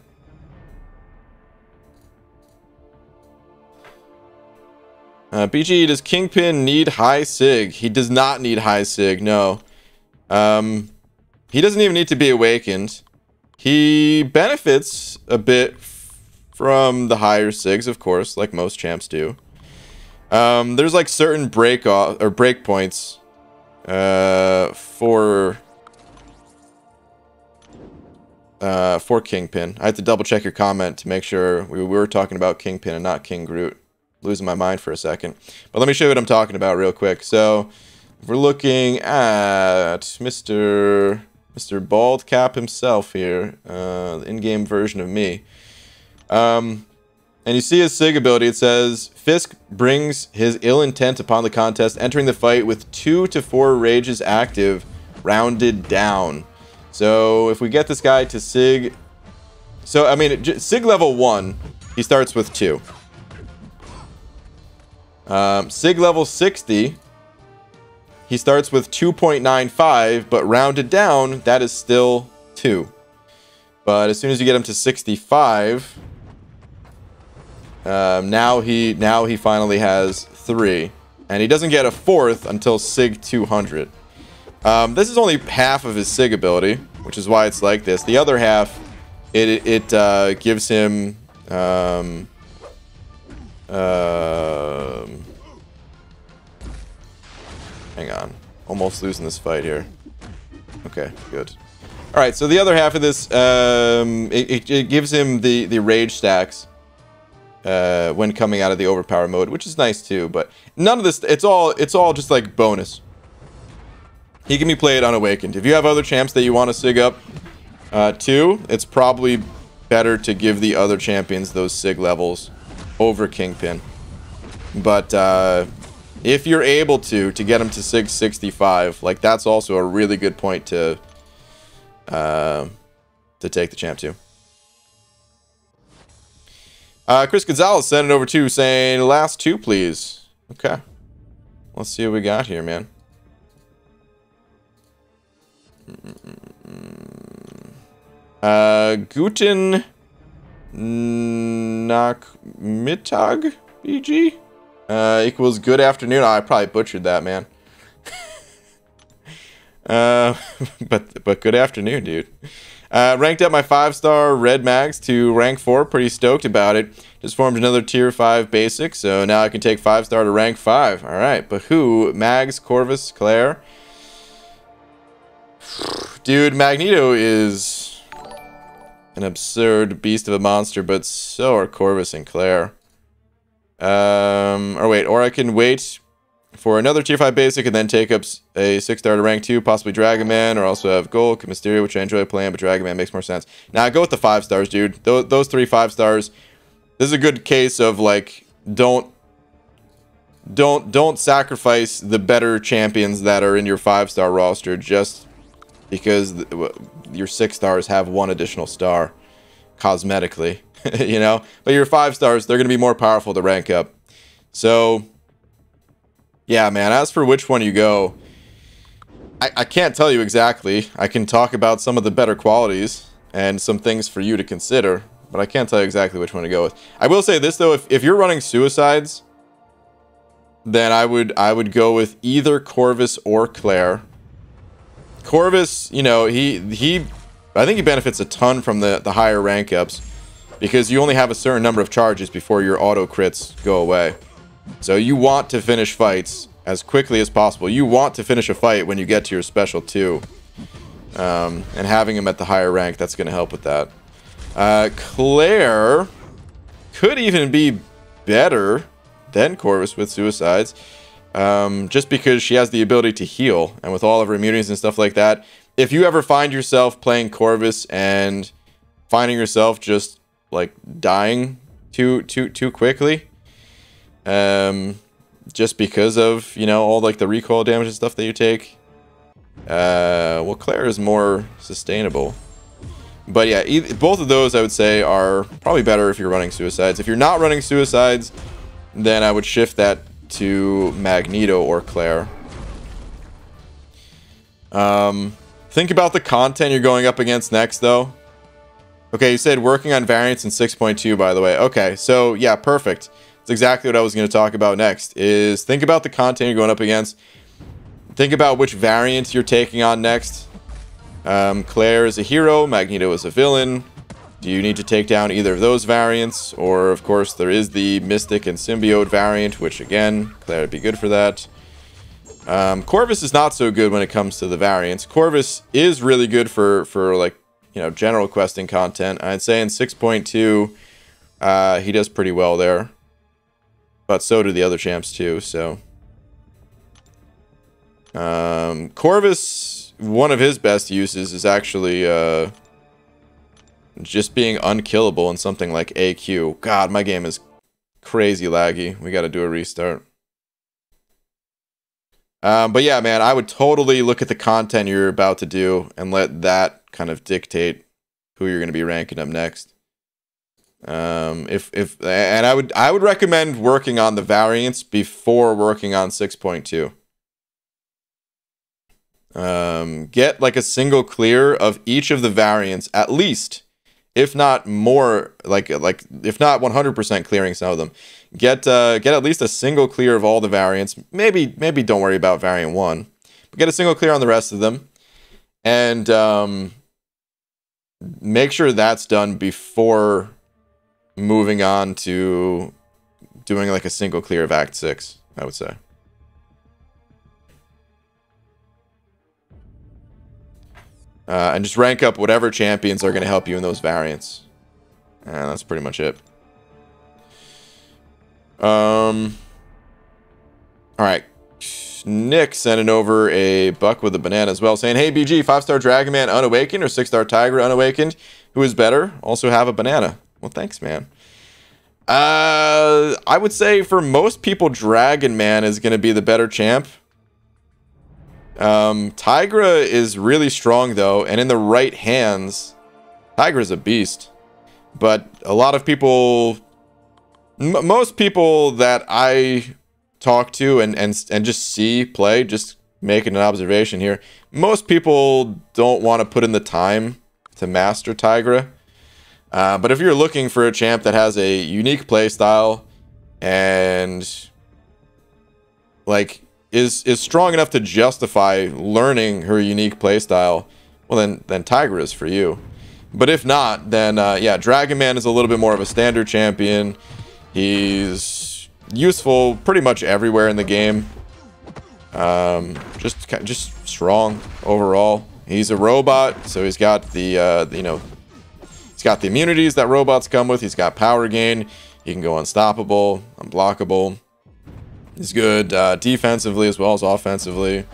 BG, does Kingpin need high sig? He does not need high sig, no. He doesn't even need to be awakened. He benefits a bit from the higher sigs, of course, like most champs do. There's like certain break points for Kingpin. I have to double check your comment to make sure we were talking about Kingpin and not King Groot. Losing my mind for a second, but let me show you what I'm talking about real quick. So if we're looking at Mr. Bald Cap himself here, the in-game version of me, and you see his sig ability. It says Fisk brings his ill intent upon the contest, entering the fight with 2 to 4 rages active, rounded down. So if we get this guy to sig, so I mean sig level 1, he starts with 2. Sig level 60, he starts with 2.95, but rounded down, that is still 2. But as soon as you get him to 65, now he finally has 3, and he doesn't get a 4th until Sig 200. This is only half of his Sig ability, which is why it's like this. The other half, it gives him hang on, almost losing this fight here. Okay, good. All right, so the other half of this, it gives him the rage stacks when coming out of the overpower mode, which is nice too. But none of this, it's all just like bonus. He can be played unawakened. If you have other champs that you want to sig up to, it's probably better to give the other champions those sig levels over Kingpin. But if you're able to get him to sig 65, like that's also a really good point to take the champ to. Chris Gonzalez sent it over too, saying last 2 please. Okay, let's see what we got here, man. Guten Nachmittag, BG? Equals good afternoon. Oh, I probably butchered that, man. But good afternoon, dude. Ranked up my 5-star red mags to rank 4. Pretty stoked about it. Just formed another tier 5 basic, so now I can take 5-star to rank 5. All right, but who? Mags, Corvus, Claire. Dude, Magneto is an absurd beast of a monster, but so are Corvus and Claire. Or I can wait for another tier 5 basic and then take up a 6-star to rank 2, possibly Dragon Man, or also have Gold, Mysterio, which I enjoy playing, but Dragon Man makes more sense. Now, go with the 5 stars, dude. Those 3 5-stars. This is a good case of, like, don't sacrifice the better champions that are in your 5-star roster just because your 6 stars have 1 additional star cosmetically, you know? But your 5 stars, they're going to be more powerful to rank up. So, yeah, man, as for which one you go, I can't tell you exactly. I can talk about some of the better qualities and some things for you to consider, but I can't tell you exactly which one to go with. I will say this though, if you're running Suicides, then I would go with either Corvus or Claire. Corvus, you know, I think he benefits a ton from the higher rank ups, because you only have a certain number of charges before your auto crits go away. So you want to finish fights as quickly as possible. You want to finish a fight when you get to your special 2. And having him at the higher rank, that's going to help with that. Claire could even be better than Corvus with Suicides. Just because she has the ability to heal. And with all of her immunities and stuff like that. If you ever find yourself playing Corvus and finding yourself just, like, dying too quickly. Just because of, you know, all like the recoil damage and stuff that you take. Well, Claire is more sustainable. But yeah, both of those I would say are probably better if you're running Suicides. If you're not running Suicides, then I would shift that to Magneto or Claire. Think about the content you're going up against next, though. Okay, you said working on variants in 6.2, by the way. Okay, so yeah, perfect. That's exactly what I was going to talk about next, is think about the content you're going up against. Think about which variant you're taking on next. Claire is a hero, Magneto is a villain. Do you need to take down either of those variants? Or, of course, there is the Mystic and Symbiote variant, which, again, Claire would be good for that. Corvus is not so good when it comes to the variants. Corvus is really good for like, you know, general questing content. I'd say in 6.2, he does pretty well there. But so do the other champs too, so. Corvus, one of his best uses is actually just being unkillable in something like AQ. God, my game is crazy laggy. We gotta do a restart. But yeah, man, I would totally look at the content you're about to do and let that kind of dictate who you're going to be ranking up next. And I would recommend working on the variants before working on 6.2. Get like a single clear of each of the variants at least, if not more, like if not 100% clearing some of them. Get at least a single clear of all the variants. Maybe don't worry about variant 1, but get a single clear on the rest of them, and make sure that's done before moving on to doing like a single clear of Act 6, I would say. And just rank up whatever champions are going to help you in those variants. And that's pretty much it. Alright. Nick sending over a buck with a banana as well, saying, hey BG, 5-star Dragon Man unawakened or 6-star Tiger unawakened? Who is better? Also have a banana. Well, thanks, man. I would say for most people, Dragon Man is going to be the better champ. Tigra is really strong though, and in the right hands, Tigra's a beast. But a lot of people, most people that I talk to and just see play, just making an observation here, most people don't want to put in the time to master Tigra. But if you're looking for a champ that has a unique play style and like is strong enough to justify learning her unique playstyle, well then Tigra is for you. But if not, then yeah, Dragon Man is a little bit more of a standard champion. He's useful pretty much everywhere in the game. Just strong overall. He's a robot, so he's got the you know, he's got the immunities that robots come with. He's got power gain. He can go unstoppable, unblockable. He's good defensively as well as offensively.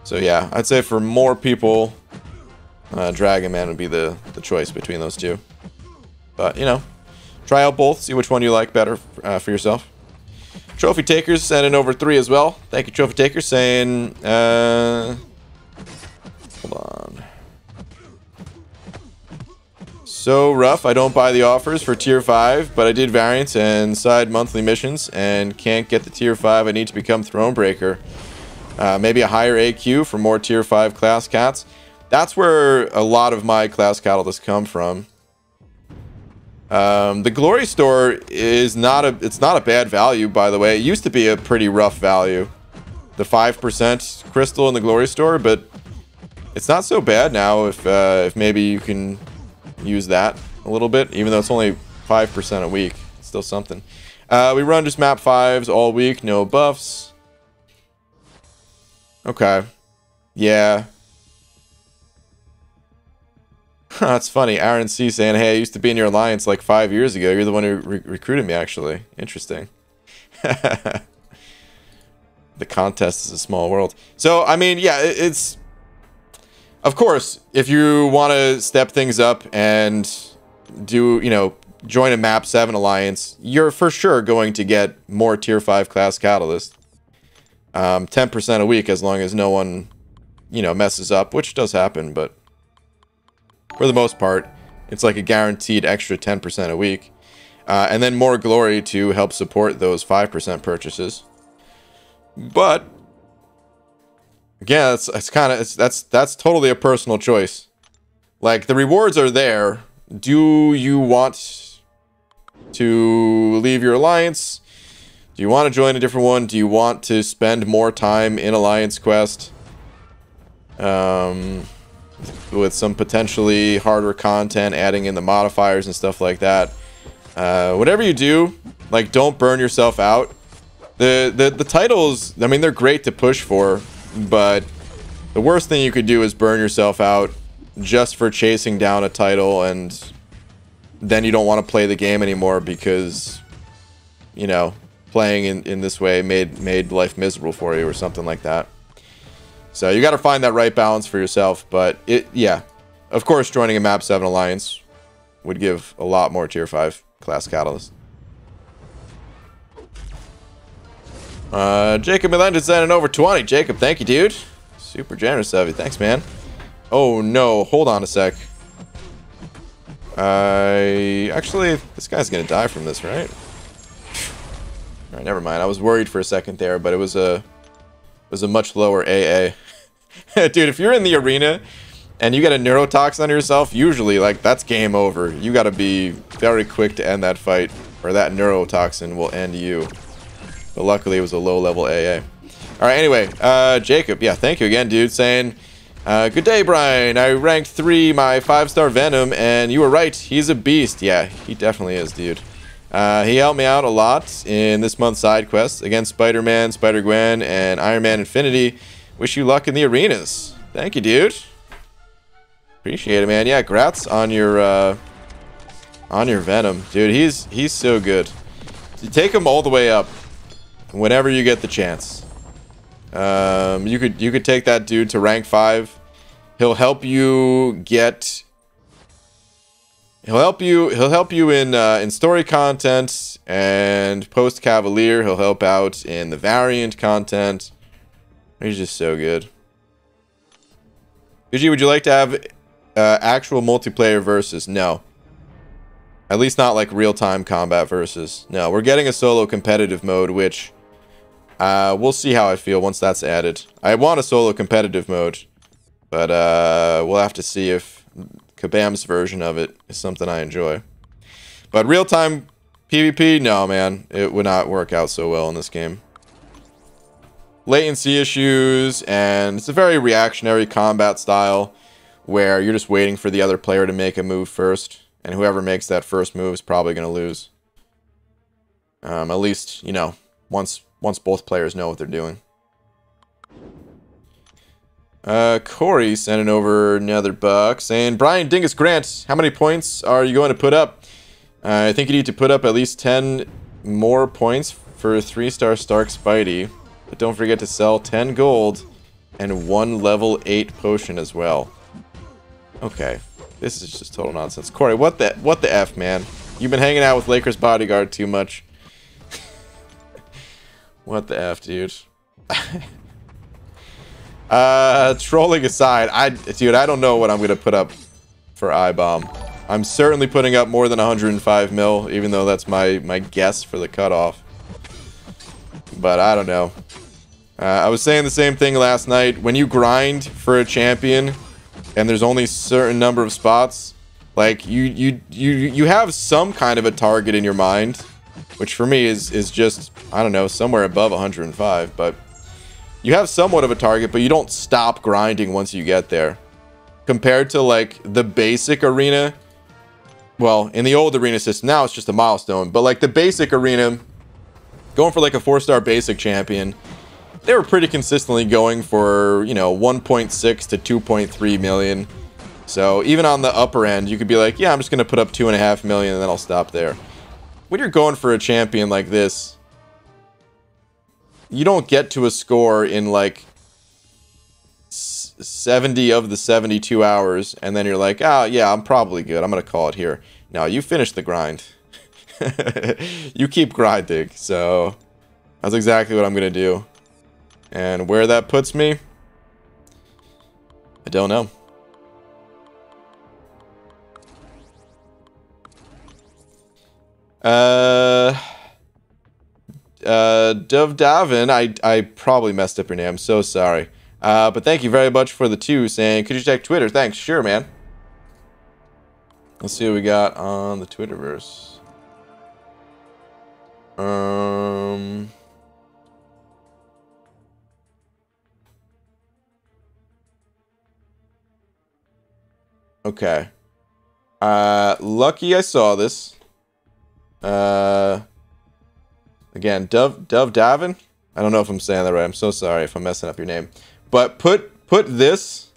So yeah, I'd say for more people, Dragon Man would be the choice between those two. But, you know, try out both, see which one you like better for yourself. Trophy Takers sending over 3 as well. Thank you, Trophy Takers, saying, hold on. So rough, I don't buy the offers for tier 5, but I did variants and side monthly missions and can't get the tier 5. I need to become Thronebreaker. Maybe a higher AQ for more tier 5 class cats. That's where a lot of my class catalysts come from. The Glory Store is not a bad value, by the way. It used to be a pretty rough value, the 5% crystal in the Glory Store, but it's not so bad now if maybe you can use that a little bit, even though it's only 5% a week. It's still something. We run just map 5s all week, no buffs. Okay. Yeah. That's funny. Aaron C saying, hey, I used to be in your alliance like 5 years ago. You're the one who recruited me, actually. Interesting. The contest is a small world. So, I mean, yeah, it's... Of course, if you want to step things up and do, you know, join a map 7 alliance, you're for sure going to get more tier 5 class catalyst. 10% a week as long as no one, you know, messes up, which does happen, but for the most part, it's like a guaranteed extra 10% a week. And then more glory to help support those 5% purchases. But again, that's totally a personal choice. Like, the rewards are there. Do you want to leave your alliance? Do you want to join a different one? Do you want to spend more time in Alliance Quest? With some potentially harder content, adding in the modifiers and stuff like that. Whatever you do, like, don't burn yourself out. The titles, I mean, they're great to push for, but the worst thing you could do is burn yourself out just for chasing down a title, and then you don't want to play the game anymore because, you know, playing in this way made life miserable for you or something like that. So you got to find that right balance for yourself. But yeah, of course, joining a map 7 alliance would give a lot more tier 5 class catalyst. Jacob Melendez sent an over 20. Jacob, thank you, dude. Super generous of you. Thanks, man. Oh no, hold on a sec. Actually, this guy's gonna die from this, right? Alright, never mind. I was worried for a second there, but it was a much lower AA. Dude, if you're in the arena and you get a neurotoxin on yourself, usually, like, that's game over. You gotta be very quick to end that fight, or that neurotoxin will end you. But luckily, it was a low-level AA. Alright, anyway, Jacob, yeah, thank you again, dude, saying, good day, Brian. I ranked 3 my 5-star Venom, and you were right. He's a beast. Yeah, he definitely is, dude. He helped me out a lot in this month's side quest against Spider-Man, Spider-Gwen, and Iron Man Infinity. Wish you luck in the arenas. Thank you, dude. Appreciate it, man. Yeah, grats on your Venom, dude. He's so good. You take him all the way up whenever you get the chance. You could take that dude to rank 5. He'll help you get. He'll help you in story content and post Cavalier. He'll help out in the variant content. He's just so good. Vigi, would you like to have actual multiplayer versus? No. At least not like real-time combat versus. No, we're getting a solo competitive mode, which we'll see how I feel once that's added. I want a solo competitive mode, but we'll have to see if Kabam's version of it is something I enjoy. But real-time PvP, no, man. It would not work out so well in this game. Latency issues, and it's a very reactionary combat style where you're just waiting for the other player to make a move first, and whoever makes that first move is probably going to lose. At least, you know, once both players know what they're doing. Corey sending over another buck saying, Brian Dingus Grant, how many points are you going to put up? I think you need to put up at least 10 more points for 3-star Stark Spidey. But don't forget to sell 10 gold and 1 level 8 potion as well. Okay. This is just total nonsense. Corey, what the F, man? You've been hanging out with Lakers bodyguard too much. What the F, dude? Trolling aside, dude, I don't know what I'm gonna put up for iBomb. I'm certainly putting up more than 105 mil, even though that's my guess for the cutoff. But I don't know. I was saying the same thing last night. When you grind for a champion, and there's only a certain number of spots, like you have some kind of a target in your mind, which for me is just, I don't know, somewhere above 105, but you have somewhat of a target, but you don't stop grinding once you get there. Compared to like the basic arena, well, in the old arena system, now it's just a milestone, but like the basic arena, going for like a 4-star basic champion, they were pretty consistently going for, you know, 1.6 to 2.3 million. So even on the upper end, you could be like, yeah, I'm just going to put up 2.5 million and then I'll stop there. When you're going for a champion like this, you don't get to a score in like 70 of the 72 hours and then you're like, oh yeah, I'm probably good, I'm going to call it here. No, you finish the grind. You keep grinding. So that's exactly what I'm going to do. And where that puts me, I don't know. Dove Davin, I probably messed up your name. I'm so sorry. But thank you very much for the 2 saying, could you check Twitter? Thanks. Sure, man. Let's see what we got on the Twitterverse. Okay. Lucky I saw this. Again, Dove Davin? I don't know if I'm saying that right. I'm so sorry if I'm messing up your name. But put this,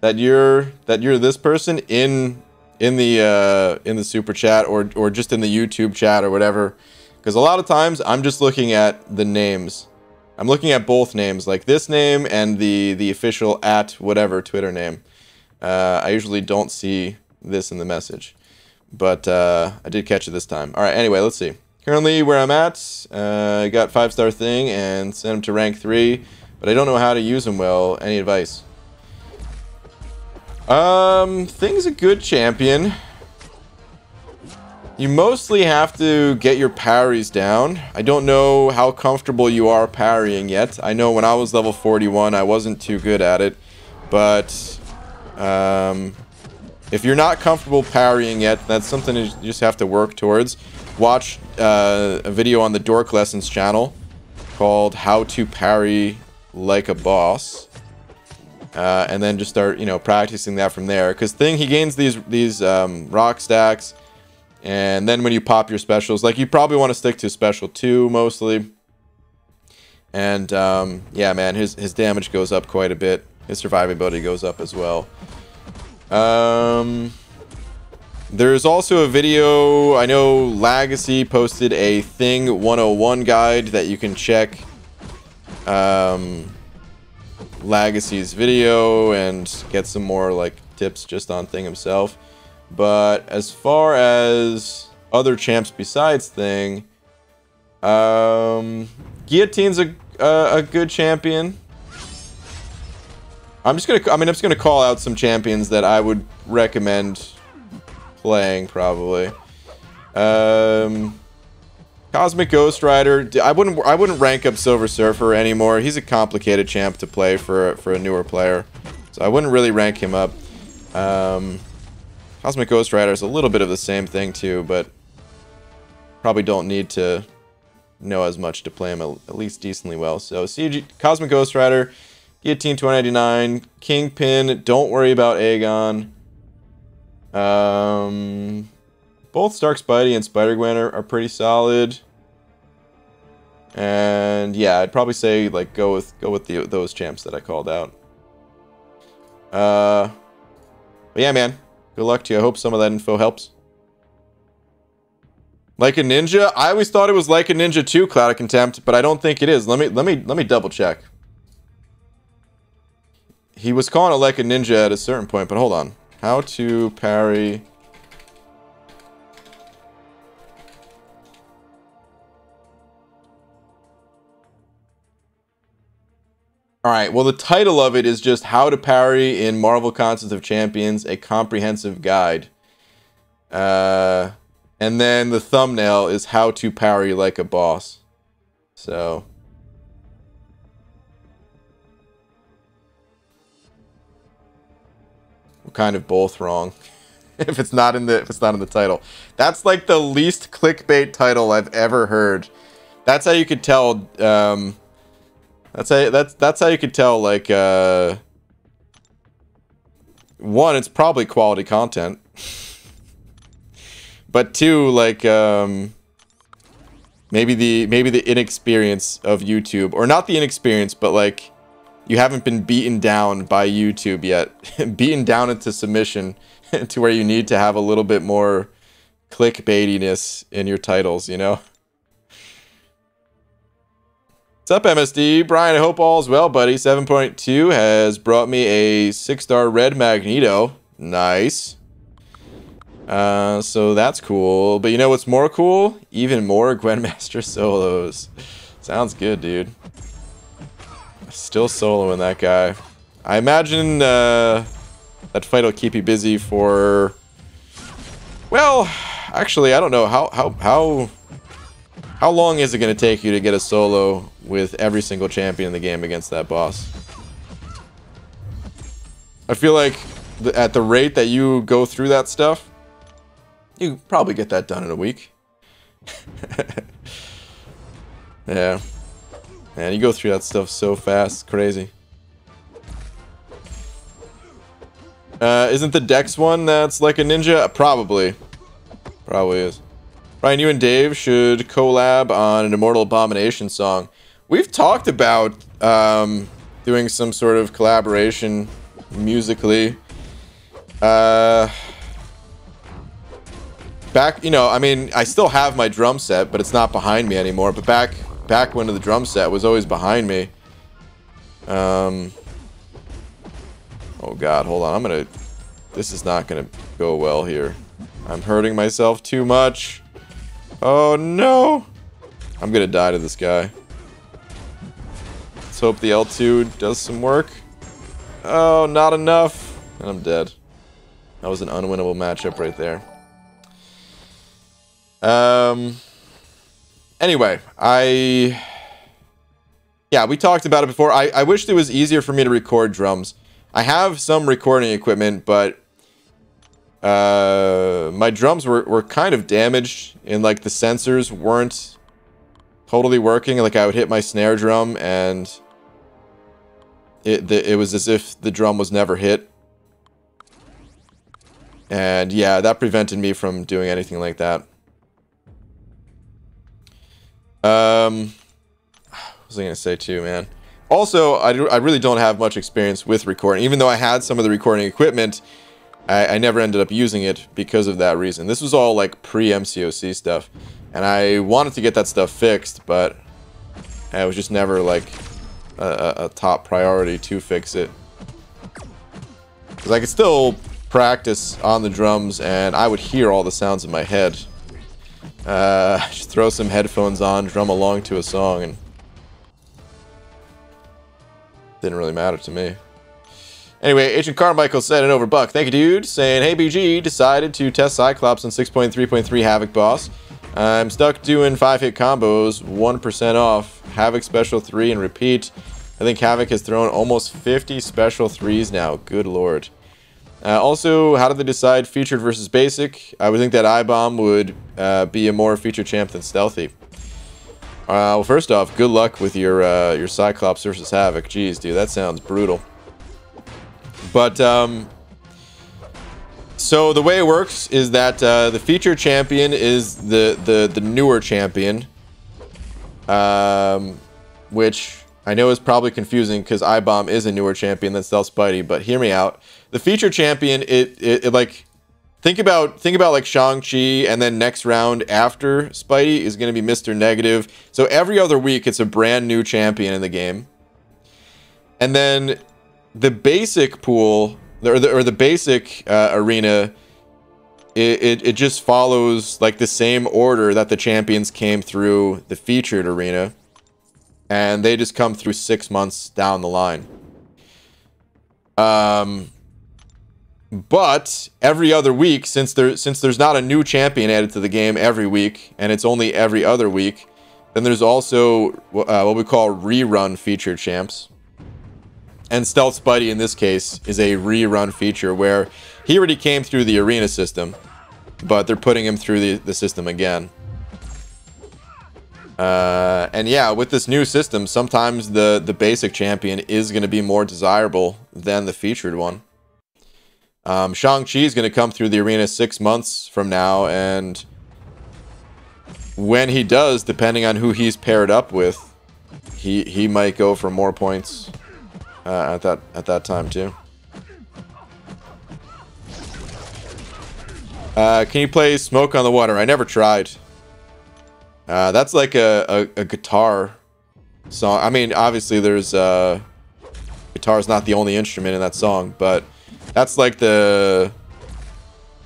that you're this person in the super chat or just in the YouTube chat or whatever. Because a lot of times I'm just looking at the names. I'm looking at both names, like this name and the official @ whatever Twitter name. I usually don't see this in the message, but I did catch it this time. All right, anyway, let's see. Currently where I'm at, I got 5-star thing and sent him to rank 3, but I don't know how to use him well. Any advice? Thing's a good champion. You mostly have to get your parries down. I don't know how comfortable you are parrying yet. I know when I was level 41, I wasn't too good at it, but if you're not comfortable parrying yet, that's something you just have to work towards. Watch a video on the Dork Lessons channel called How to Parry Like a Boss. And then just start, you know, practicing that from there. Because Thing, he gains these rock stacks. And then when you pop your specials, like you probably want to stick to special 2 mostly. And yeah, man, his damage goes up quite a bit. His survivability goes up as well. There's also a video, I know Legacy posted a Thing 101 guide that you can check Legacy's video and get some more like tips just on Thing himself. But as far as other champs besides Thing, Guillotine's a good champion. I'm just gonna call out some champions that I would recommend playing probably. Cosmic Ghost Rider. I wouldn't rank up Silver Surfer anymore. He's a complicated champ to play for a newer player, so I wouldn't really rank him up. Cosmic Ghost Rider is a little bit of the same thing too, but probably don't need to know as much to play him at least decently well. So CG, Cosmic Ghost Rider, Guillotine 299, Kingpin. Don't worry about Aegon. Both Stark Spidey and Spider-Gwen are pretty solid. And yeah, I'd probably say like go with those champs that I called out. But yeah, man. Good luck to you. I hope some of that info helps. Like a Ninja? I always thought it was Like a Ninja 2 Cloud of Contempt, but I don't think it is. Let me double check. He was calling it Like a Ninja at a certain point, but hold on. How to parry. Alright, well the title of it is just How to Parry in Marvel Contest of Champions, a comprehensive guide. And then the thumbnail is How to Parry Like a Boss. So kind of both wrong. if it's not in the title. That's like the least clickbait title I've ever heard. That's how you could tell. That's how you could tell. Like, one, it's probably quality content, but two, like, maybe the inexperience of YouTube, or not the inexperience, but like, you haven't been beaten down by YouTube yet, beaten down into submission to where you need to have a little bit more clickbaitiness in your titles, you know? What's up, MSD? Brian, I hope all is well, buddy. 7.2 has brought me a 6-star red Magneto. Nice. So that's cool. But you know what's more cool? Even more Gwynmaster solos. Sounds good, dude. Still soloing that guy. I imagine that fight will keep you busy for... Well, actually, I don't know. How long is it going to take you to get a solo with every single champion in the game against that boss? I feel like at the rate that you go through that stuff, you probably get that done in a week. Yeah. Man, you go through that stuff so fast. Crazy. Isn't the Dex one that's like a ninja? Probably. Probably is. Ryan, you and Dave should collab on an Immortal Abomination song. We've talked about doing some sort of collaboration musically. Back, you know, I mean, I still have my drum set, but it's not behind me anymore. But back when the drum set was always behind me. Oh God, hold on. This is not gonna go well here. I'm hurting myself too much. Oh no! I'm gonna die to this guy. Let's hope the L2 does some work. Oh, not enough. And I'm dead. That was an unwinnable matchup right there. Anyway, yeah, we talked about it before. I wished it was easier for me to record drums. I have some recording equipment, but my drums were kind of damaged, and like the sensors weren't totally working. Like I would hit my snare drum and it was as if the drum was never hit. And yeah, that prevented me from doing anything like that. What was I gonna say too, man? Also, I really don't have much experience with recording. Even though I had some of the recording equipment, I never ended up using it because of that reason. This was all like pre-MCOC stuff, and I wanted to get that stuff fixed, but it was just never like a top priority to fix it. Because I could still practice on the drums, and I would hear all the sounds in my head. Just throw some headphones on, drum along to a song, and didn't really matter to me. Anyway, Agent Carmichael said it over Buck. Thank you, dude. Saying, hey, BG, decided to test Cyclops on 6.3.3 Havoc boss. I'm stuck doing 5-hit combos, 1% off. Havoc special 3 and repeat. I think Havoc has thrown almost 50 special 3s now. Good lord. Also, how did they decide featured versus basic? I would think that I-Bomb would be a more featured champ than Stealthy. Well, first off, good luck with your Cyclops versus Havoc. Jeez, dude, that sounds brutal. But, so the way it works is that the featured champion is the newer champion. Which I know is probably confusing because I-Bomb is a newer champion than Stealth Spidey, but hear me out. The featured champion, it like, think about like Shang-Chi, and then next round after Spidey is going to be Mr. Negative. So every other week it's a brand new champion in the game. And then the basic pool, or the basic arena, it just follows like the same order that the champions came through the featured arena. And they just come through 6 months down the line. But every other week, since there's not a new champion added to the game every week, and it's only every other week, then there's also what we call rerun featured champs. And Stealth Spidey in this case is a rerun feature where he already came through the arena system, but they're putting him through the system again. And yeah, with this new system, sometimes the basic champion is going to be more desirable than the featured one. Shang-Chi is going to come through the arena 6 months from now, and when he does, depending on who he's paired up with, he might go for more points at that time too. Can you play Smoke on the Water? I never tried. That's like a guitar song. I mean, obviously there's guitar is not the only instrument in that song, but that's like the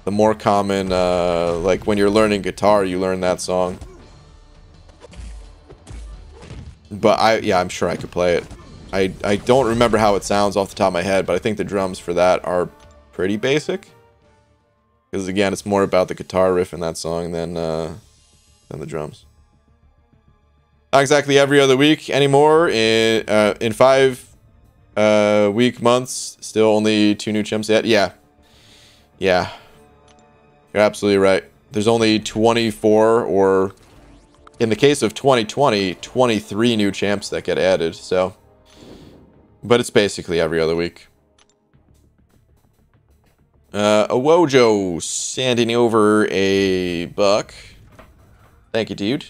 more common, like when you're learning guitar, you learn that song. But yeah, I'm sure I could play it. I don't remember how it sounds off the top of my head, but I think the drums for that are pretty basic. Because again, it's more about the guitar riff in that song than the drums. Not exactly every other week anymore. In 5 week months, still only 2 new chimps yet. Yeah, you're absolutely right. There's only 24, or in the case of 2020, 23 new champs that get added. So, but it's basically every other week. Awojo sending over a buck. Thank you, dude.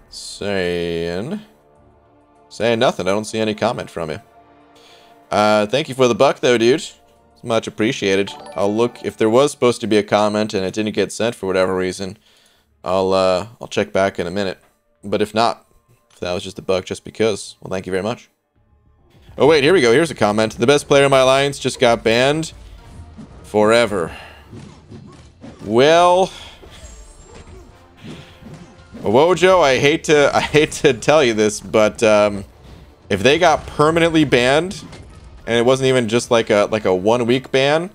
Saying nothing. I don't see any comment from you. Thank you for the buck, though, dude. It's much appreciated. I'll look if there was supposed to be a comment and it didn't get sent for whatever reason. I'll check back in a minute. But if not, if that was just a buck, just because, well, thank you very much. Oh wait, here we go. Here's a comment. The best player in my alliance just got banned forever. Well, Wojo, I hate to tell you this, but if they got permanently banned, and it wasn't even just like a 1 week ban,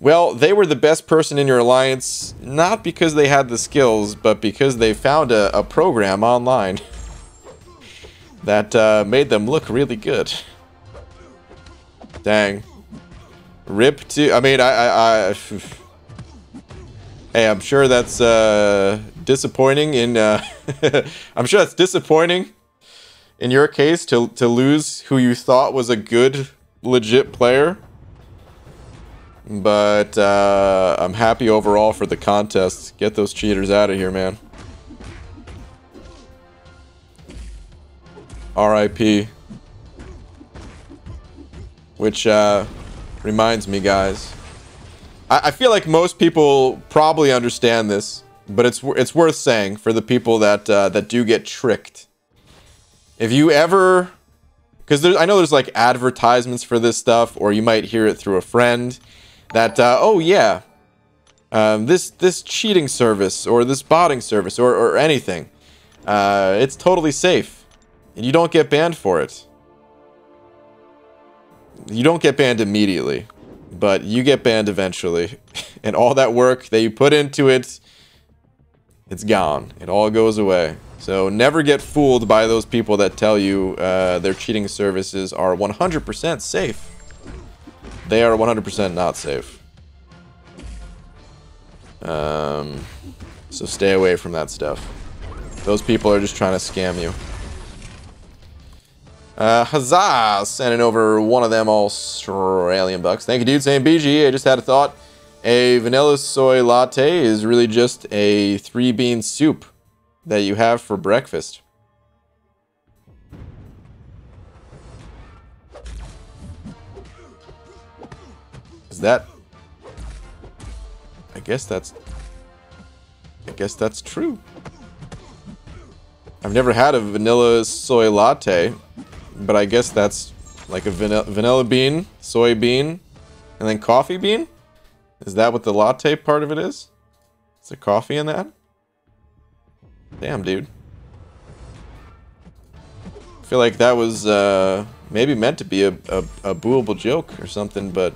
well, they were the best person in your alliance, not because they had the skills, but because they found a program online that made them look really good. Dang. Rip to... I mean, hey, I'm sure that's disappointing in... I'm sure that's disappointing in your case to lose who you thought was a good, legit player. But I'm happy overall for the contest. Get those cheaters out of here, man. RIP. Which reminds me, guys. I feel like most people probably understand this, but it's worth saying for the people that that do get tricked. If you ever, because I know there's like advertisements for this stuff, or you might hear it through a friend that oh yeah, this cheating service or this botting service or anything, it's totally safe. And you don't get banned for it. You don't get banned immediately, but you get banned eventually. And all that work that you put into it, it's gone. It all goes away. So never get fooled by those people that tell you their cheating services are 100% safe. They are 100% not safe. So stay away from that stuff. Those people are just trying to scam you. Huzzah! Sending over one of them Australian bucks. Thank you, dude. Saying BG, I just had a thought. A vanilla soy latte is really just a 3-bean soup that you have for breakfast. Is that... I guess that's true. I've never had a vanilla soy latte, but I guess that's like a vanilla bean, soy bean, and then coffee bean? Is that what the latte part of it is? Is there coffee in that? Damn, dude. I feel like that was maybe meant to be a booable joke or something, but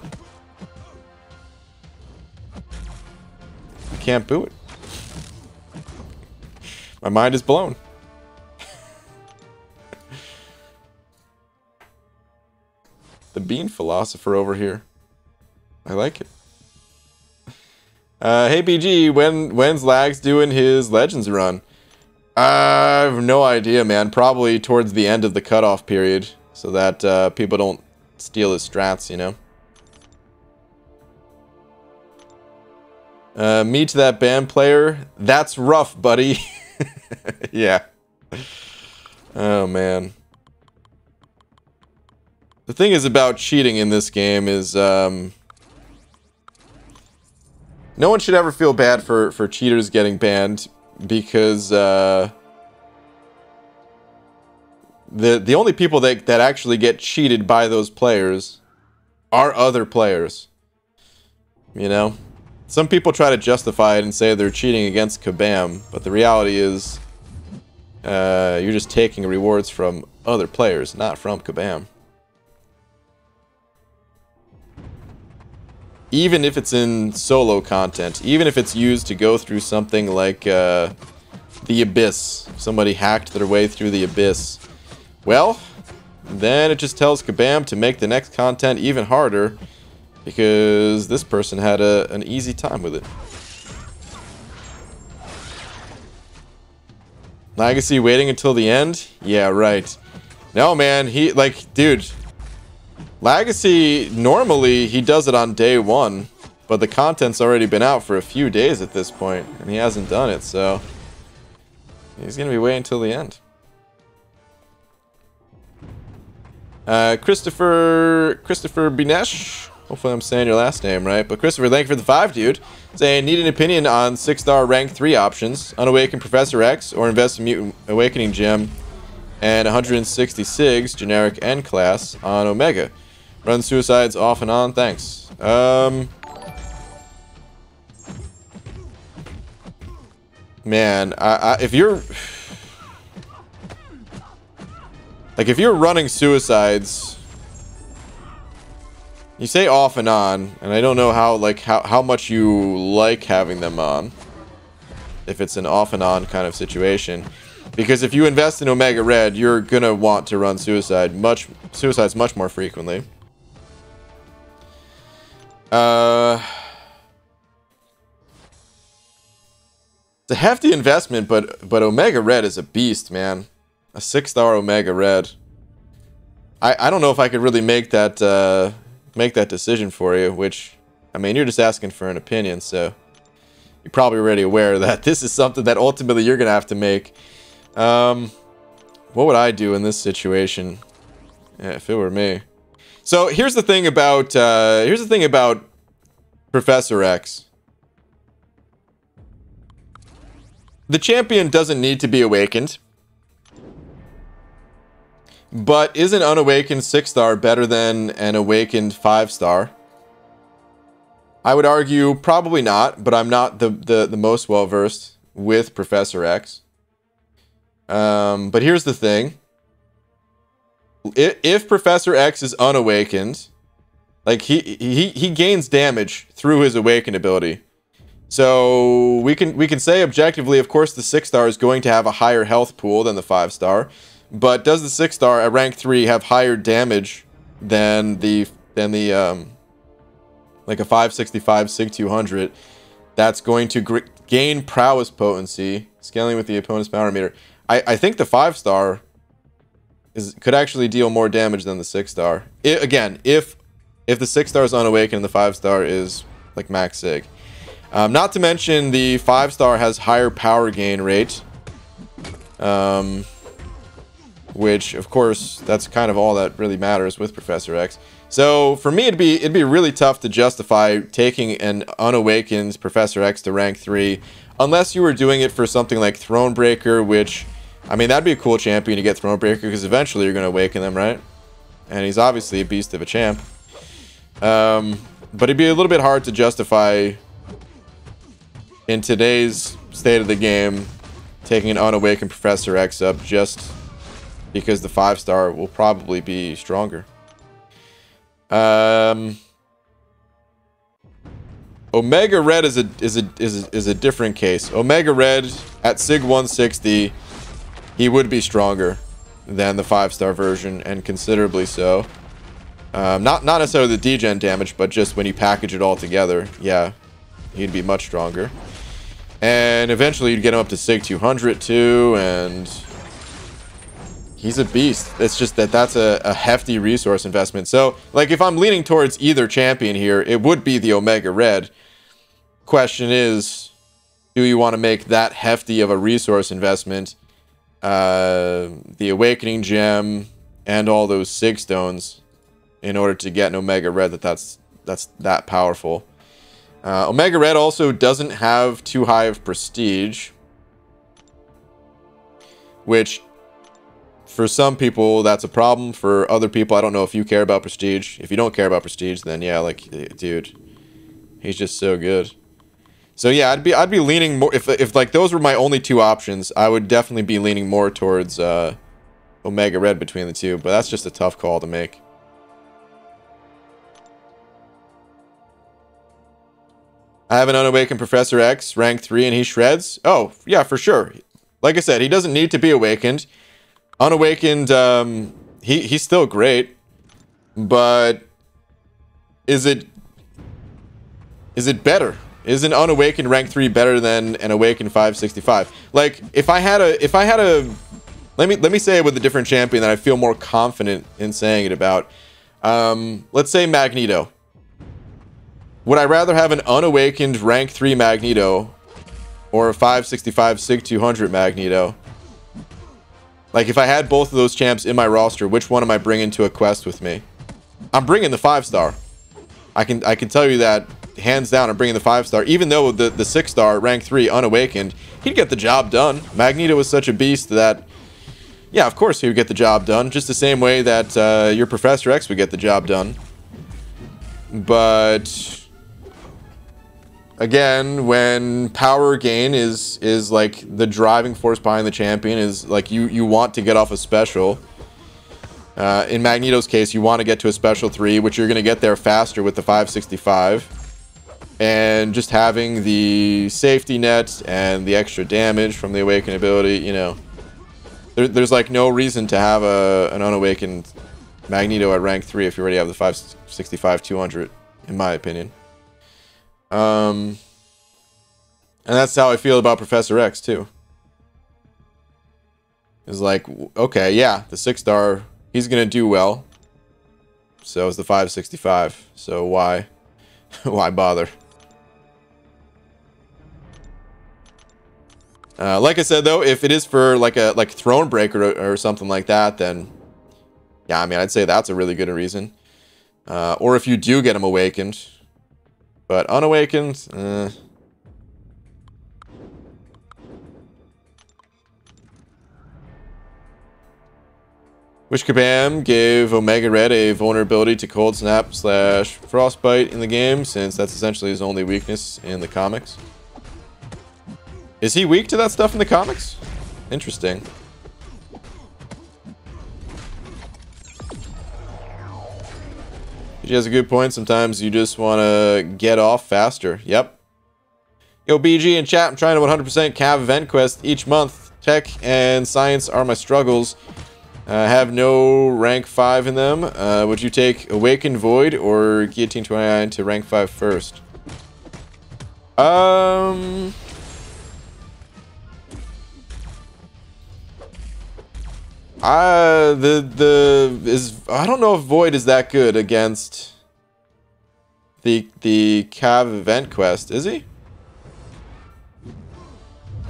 you can't boo it. My mind is blown. the bean philosopher over here. I like it. Hey BG, when's Lags doing his Legends run? I have no idea, man. Probably towards the end of the cutoff period, so that people don't steal his strats, you know. Me to that band player. That's rough, buddy. Yeah. Oh, man. The thing is about cheating in this game is, no one should ever feel bad for cheaters getting banned, because, the only people that actually get cheated by those players are other players. You know? Some people try to justify it and say they're cheating against Kabam, but the reality is, you're just taking rewards from other players, not from Kabam. Even if it's in solo content, even if it's used to go through something like the Abyss, somebody hacked their way through the Abyss, well, then it just tells Kabam to make the next content even harder, because this person had an easy time with it. Legacy waiting until the end? Yeah, right. No, man, dude, Legacy, normally he does it on day 1, but the content's already been out for a few days at this point, and he hasn't done it, so he's gonna be waiting until the end. Christopher Binesh. Hopefully I'm saying your last name right. But Christopher, thank you for the 5, dude. Saying, need an opinion on 6-star rank 3 options. Unawakened Professor X or Invest in Mutant Awakening Gem. And 166 generic N class on Omega. Run suicides off and on, thanks. Man, if you're... Like, if you're running suicides... You say off and on, and I don't know how much you like having them on. If it's an off and on kind of situation. Because if you invest in Omega Red, you're gonna want to run suicides much more frequently. It's a hefty investment, but Omega Red is a beast, man. A 6-star Omega Red. I don't know if I could really make that decision for you, which, I mean, you're just asking for an opinion, so you're probably already aware that this is something that ultimately you're gonna have to make. What would I do in this situation? Yeah, if it were me. So here's the thing about Professor X. The champion doesn't need to be awakened. But is an unawakened 6-star better than an awakened 5-star? I would argue probably not, but I'm not the most well-versed with Professor X. But here's the thing. If Professor X is unawakened, like he gains damage through his awakened ability. So we can say objectively, of course, the 6-star is going to have a higher health pool than the 5-star. But does the 6-star at rank 3 have higher damage than like a 565 Sig 200? That's going to gain prowess potency, scaling with the opponent's power meter. I think the 5-star could actually deal more damage than the 6-star. Again, if the 6-star is unawakened and the 5-star is like max Sig. Not to mention the 5-star has higher power gain rate. Which, of course, that's kind of all that really matters with Professor X. So for me, it'd be really tough to justify taking an unawakened Professor X to rank 3, unless you were doing it for something like Thronebreaker, which, I mean, that'd be a cool champion to get Thronebreaker, because eventually you're going to awaken them, right? And he's obviously a beast of a champ. But it'd be a little bit hard to justify in today's state of the game taking an unawakened Professor X up just because the 5-star will probably be stronger. Omega Red is a different case. Omega Red at Sig 160, he would be stronger than the 5-star version, and considerably so. Not necessarily the degen damage, but just when you package it all together, yeah, he'd be much stronger. And eventually you'd get him up to Sig 200 too, and he's a beast. It's just that that's a hefty resource investment. So, like, if I'm leaning towards either champion here, it would be the Omega Red. Question is, do you want to make that hefty of a resource investment? The Awakening Gem and all those Sig Stones in order to get an Omega Red that's that powerful. Omega Red also doesn't have too high of prestige, which for some people that's a problem. For other people, I don't know if you care about prestige. If you don't care about prestige, then yeah, like, dude, he's just so good. So yeah, I'd be leaning more if like those were my only two options. I would definitely be leaning more towards Omega Red between the two, but that's just a tough call to make. I have an unawakened Professor X, rank 3, and he shreds. Oh, yeah, for sure. Like I said, he doesn't need to be awakened. Unawakened, he's still great, but is it better? Is an unawakened rank 3 better than an awakened 565? Like, if I had a let me say it with a different champion that I feel more confident in saying it about. Let's say Magneto. Would I rather have an unawakened rank 3 Magneto or a 565 Sig 200 Magneto? Like, if I had both of those champs in my roster, which one am I bringing to a quest with me? I'm bringing the 5-star. I can tell you that hands down. I'm bringing the 5-star, even though the 6-star rank 3 unawakened, he'd get the job done. Magneto was such a beast that, yeah, of course he would get the job done, just the same way that your Professor X would get the job done. But again, when power gain is like the driving force behind the champion, is like you want to get off a special. In Magneto's case, you want to get to a special 3, which you're going to get there faster with the 565. And just having the safety net and the extra damage from the awakened ability, you know, there's like no reason to have an unawakened Magneto at rank 3 if you already have the 565 200, in my opinion. And that's how I feel about Professor X too. It's like, okay, yeah, the 6-star, he's gonna do well. So is the 565. So why bother? Like I said though, if it is for like a Throne Breaker or something like that, then yeah, I mean, I'd say that's a really good reason. Or if you do get him awakened. But unawakened, Wish Kabam gave Omega Red a vulnerability to Cold Snap / Frostbite in the game, since that's essentially his only weakness in the comics. Is he weak to that stuff in the comics? Interesting. He has a good point. Sometimes you just want to get off faster. Yep. Yo, BG in chat. I'm trying to 100% Cav event quest each month. Tech and science are my struggles. I have no rank 5 in them. Would you take Awakened Void or Guillotine 29 to rank 5 first? I don't know if Void is that good against the Cav event quest, is he?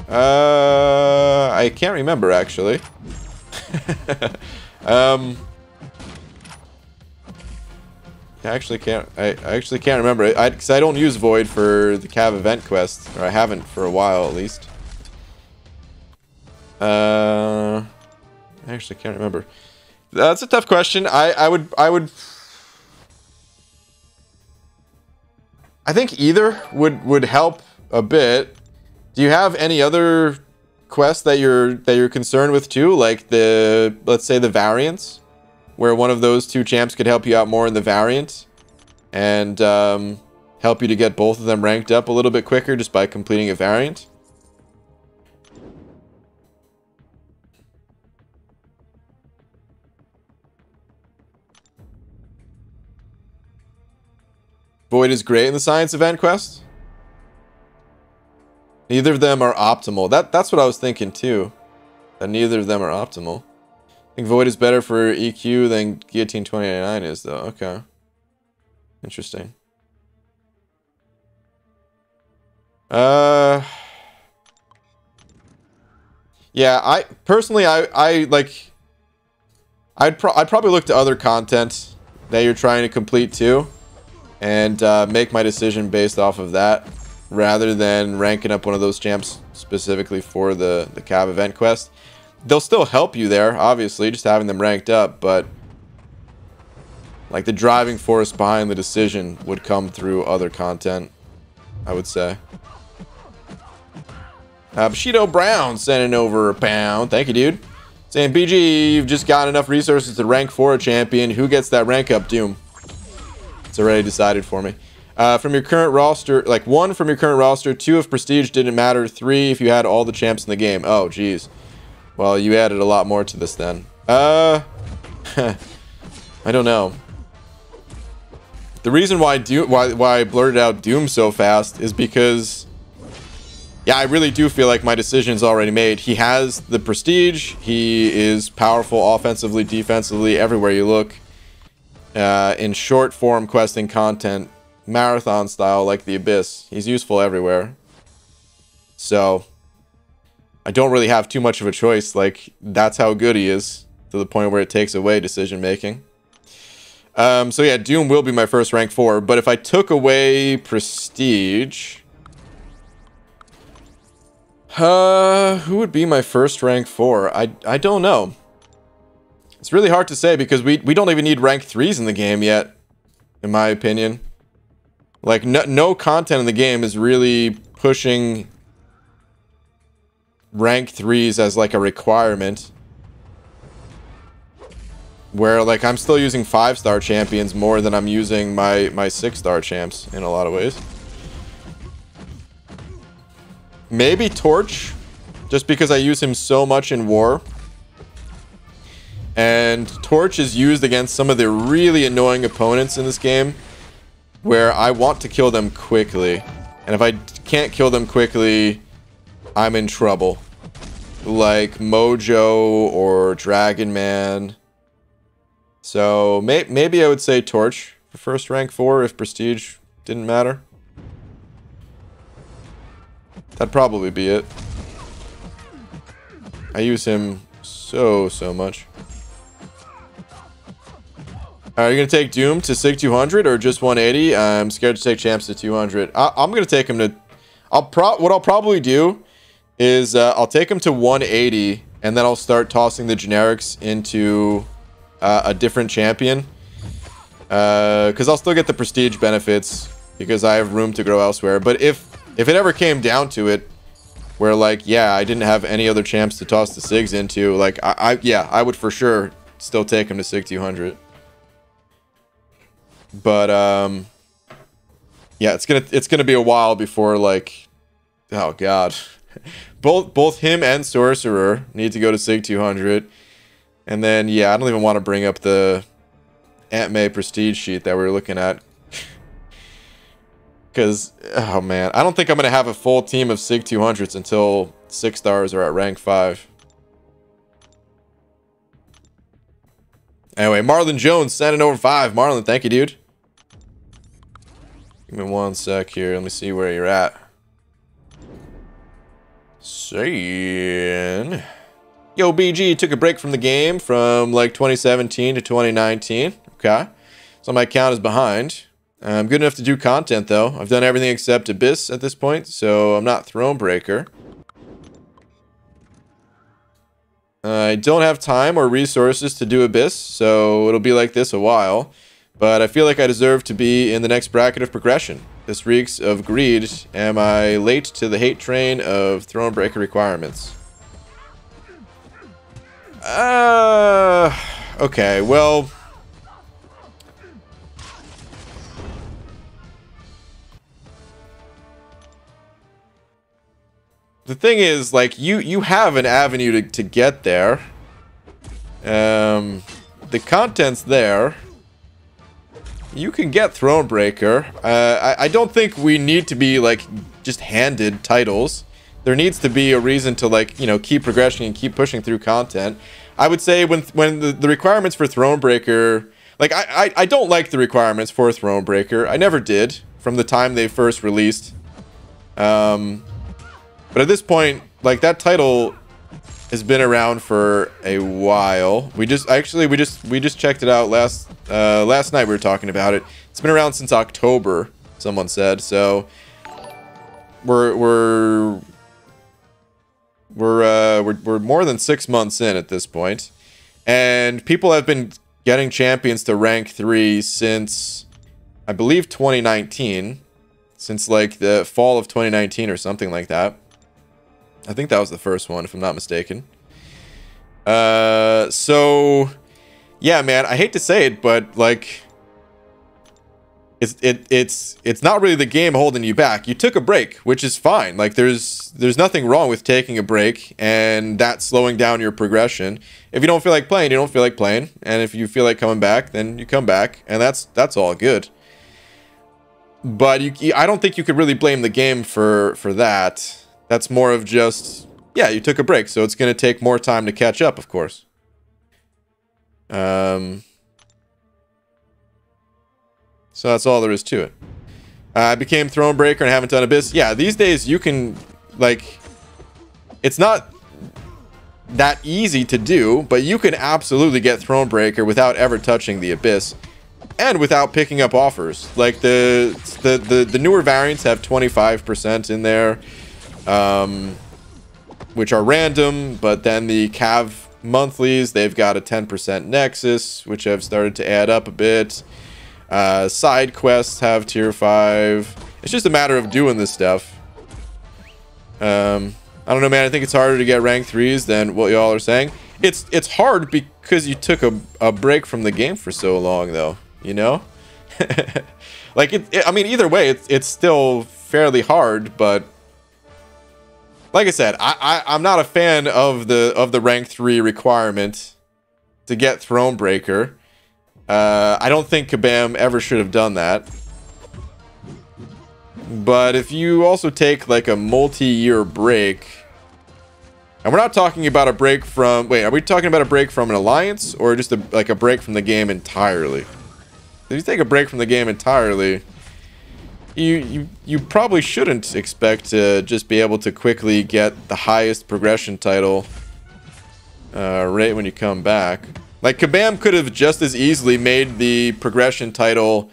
I can't remember actually. I actually can't remember. Because I don't use Void for the Cav event quest, or I haven't for a while at least. I actually can't remember. That's a tough question. I think either would help a bit. Do you have any other quests that you're concerned with too, like let's say the variants, where one of those two champs could help you out more in the variant and help you to get both of them ranked up a little bit quicker just by completing a variant? Void is great in the science event quest. Neither of them are optimal. That's what I was thinking too. That neither of them are optimal. I think Void is better for EQ than Guillotine 2099 is, though. Okay. Interesting. Yeah, I personally like I'd probably look to other content that you're trying to complete too, and make my decision based off of that, rather than ranking up one of those champs specifically for the Cav event quest. They'll still help you there, obviously, just having them ranked up, but like the driving force behind the decision would come through other content, I would say. Bushido Brown sending over £1. Thank you, dude. Saying, BG, you've just got enough resources to rank 4 a champion. Who gets that rank up, Doom? It's already decided for me. From your current roster, like 1 from your current roster, 2 if prestige didn't matter, 3 if you had all the champs in the game. Oh, geez. Well, you added a lot more to this then. I don't know. The reason why I blurted out Doom so fast is because, yeah, I really do feel like my decision's already made. He has the prestige. He is powerful offensively, defensively, everywhere you look. In short form questing content, marathon style like the Abyss. He's useful everywhere. So I don't really have too much of a choice. Like, that's how good he is, to the point where it takes away decision making. So yeah, Doom will be my first rank 4, but if I took away prestige, who would be my first rank 4? I don't know. It's really hard to say because we don't even need rank 3s in the game yet, in my opinion. Like, no content in the game is really pushing rank 3s as like a requirement. Where like I'm still using 5-star champions more than I'm using my 6-star champs in a lot of ways. Maybe Torch, just because I use him so much in war. And Torch is used against some of the really annoying opponents in this game, where I want to kill them quickly. And if I can't kill them quickly, I'm in trouble. Like Mojo or Dragon Man. So maybe I would say Torch for first rank 4 if prestige didn't matter. That'd probably be it. I use him so much. Are you gonna take Doom to Sig 200 or just 180? I'm scared to take champs to 200. I'm gonna take him to. What I'll probably do is I'll take him to 180 and then I'll start tossing the generics into a different champion. Because I'll still get the prestige benefits because I have room to grow elsewhere. But if it ever came down to it, where like, yeah, I didn't have any other champs to toss the Sigs into, like I would for sure still take him to Sig 200. But yeah, it's gonna be a while before, like, oh god, both him and Sorcerer need to go to Sig 200, and then yeah, I don't even want to bring up the Aunt May prestige sheet that we were looking at, because oh man, I don't think I'm gonna have a full team of Sig 200s until 6 stars are at rank 5. Anyway, Marlon Jones sending over 5. Marlon, thank you, dude. Give me 1 sec here. Let me see where you're at. Saying, yo, BG took a break from the game from like 2017 to 2019. Okay, so my count is behind. I'm good enough to do content though. I've done everything except Abyss at this point, so I'm not Thronebreaker. I don't have time or resources to do Abyss, so it'll be like this a while. But I feel like I deserve to be in the next bracket of progression. This reeks of greed. Am I late to the hate train of Thronebreaker requirements? Okay, well, the thing is, like, you have an avenue to get there. The content's there. you can get Thronebreaker. I don't think we need to be like just handed titles. There needs to be a reason to, like, you know, keep progressing and keep pushing through content. I would say when the requirements for Thronebreaker, like, I don't like the requirements for Thronebreaker. I never did from the time they first released. But at this point, like, that title has been around for a while. We just checked it out last night. We were talking about it. It's been around since October, someone said. So we're more than 6 months in at this point, and people have been getting champions to rank 3 since, I believe, 2019, since like the fall of 2019 or something like that. I think that was the first one, if I'm not mistaken. So yeah, man, I hate to say it, but like, it's not really the game holding you back. You took a break, which is fine. Like, there's nothing wrong with taking a break and that slowing down your progression. If you don't feel like playing, you don't feel like playing, and if you feel like coming back, then you come back, and that's all good. But I don't think you could really blame the game for that. That's more of just, yeah, you took a break, so it's going to take more time to catch up, of course. So that's all there is to it. I became Thronebreaker and haven't done Abyss. Yeah, these days you can, like, it's not that easy to do, but you can absolutely get Thronebreaker without ever touching the Abyss, and without picking up offers. Like, the newer variants have 25% in there, which are random, but then the Cav monthlies, they've got a 10% Nexus, which have started to add up a bit. Side quests have tier 5. It's just a matter of doing this stuff. I don't know, man. I think it's harder to get rank 3s than what y'all are saying. It's hard because you took a break from the game for so long, though, you know? Like, I mean, either way, it's still fairly hard, but like I said, I'm not a fan of the rank 3 requirement to get Thronebreaker. I don't think Kabam ever should have done that. But if you also take like a multi-year break, and we're not talking about a break from, wait, are we talking about a break from an alliance, or just like a break from the game entirely? If you take a break from the game entirely, you probably shouldn't expect to just be able to quickly get the highest progression title right when you come back. Like, Kabam could have just as easily made the progression title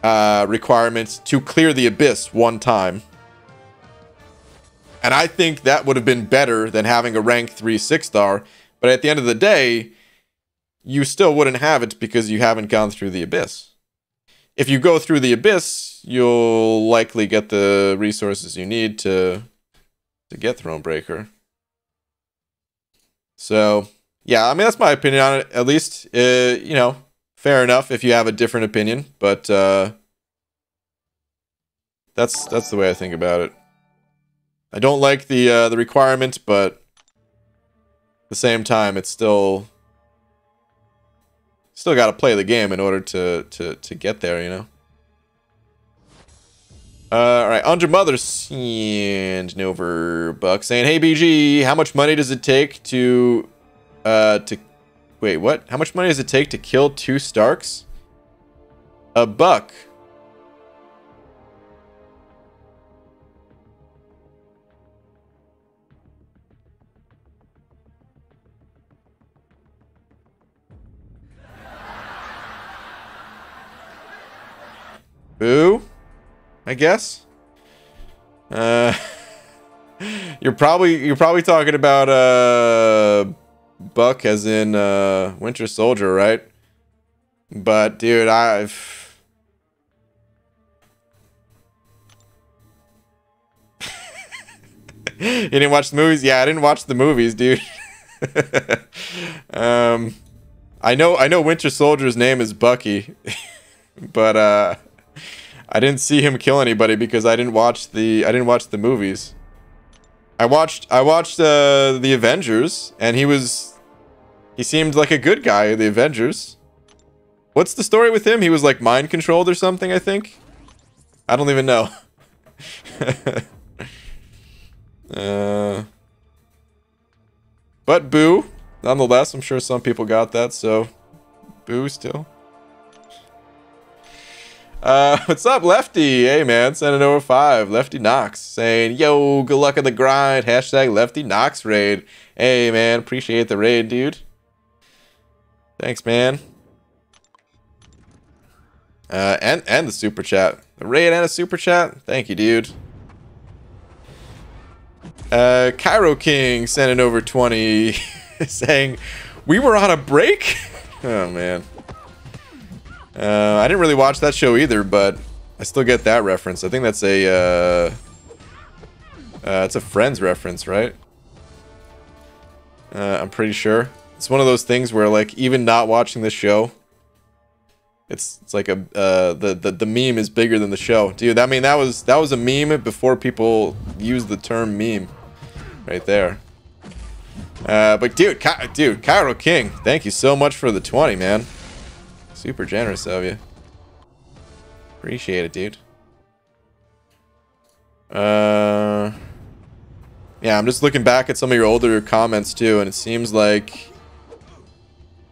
requirements to clear the Abyss one time. And I think that would have been better than having a rank 3 6-star. But at the end of the day, you still wouldn't have it because you haven't gone through the Abyss. If you go through the Abyss, you'll likely get the resources you need to get Thronebreaker. So, yeah, I mean, that's my opinion on it, at least. You know, fair enough if you have a different opinion, but that's the way I think about it. I don't like the requirement, but at the same time, it's still got to play the game in order to get there, you know. All right, Under Mother and Noverbuck saying, "Hey BG, how much money does it take to wait, what? How much money does it take to kill 2 Starks? $1." Boo, I guess. You're probably talking about Buck as in Winter Soldier, right? But dude, You didn't watch the movies? Yeah, I didn't watch the movies, dude. I know Winter Soldier's name is Bucky, but I didn't see him kill anybody because I didn't watch the movies. I watched the Avengers, and he seemed like a good guy in the Avengers. What's the story with him? He was like mind controlled or something, I think. I don't even know. But boo. Nonetheless, I'm sure some people got that, so boo still. What's up, Lefty? Hey, man, sending over 5. Lefty Knox saying, yo, good luck on the grind. Hashtag Lefty Knox raid. Hey, man, appreciate the raid, dude. Thanks, man. And the super chat. The raid and a super chat. Thank you, dude. Cairo King sending over 20 saying, we were on a break? Oh, man. I didn't really watch that show either, but I still get that reference. I think that's a, it's a Friends reference, right? I'm pretty sure. It's one of those things where, like, even not watching the show, it's like a, the meme is bigger than the show. Dude, I mean, that was a meme before people used the term meme. Right there. But dude, Cairo King, thank you so much for the 20, man. Super generous of you. Appreciate it, dude. Yeah, I'm just looking back at some of your older comments too, and it seems like,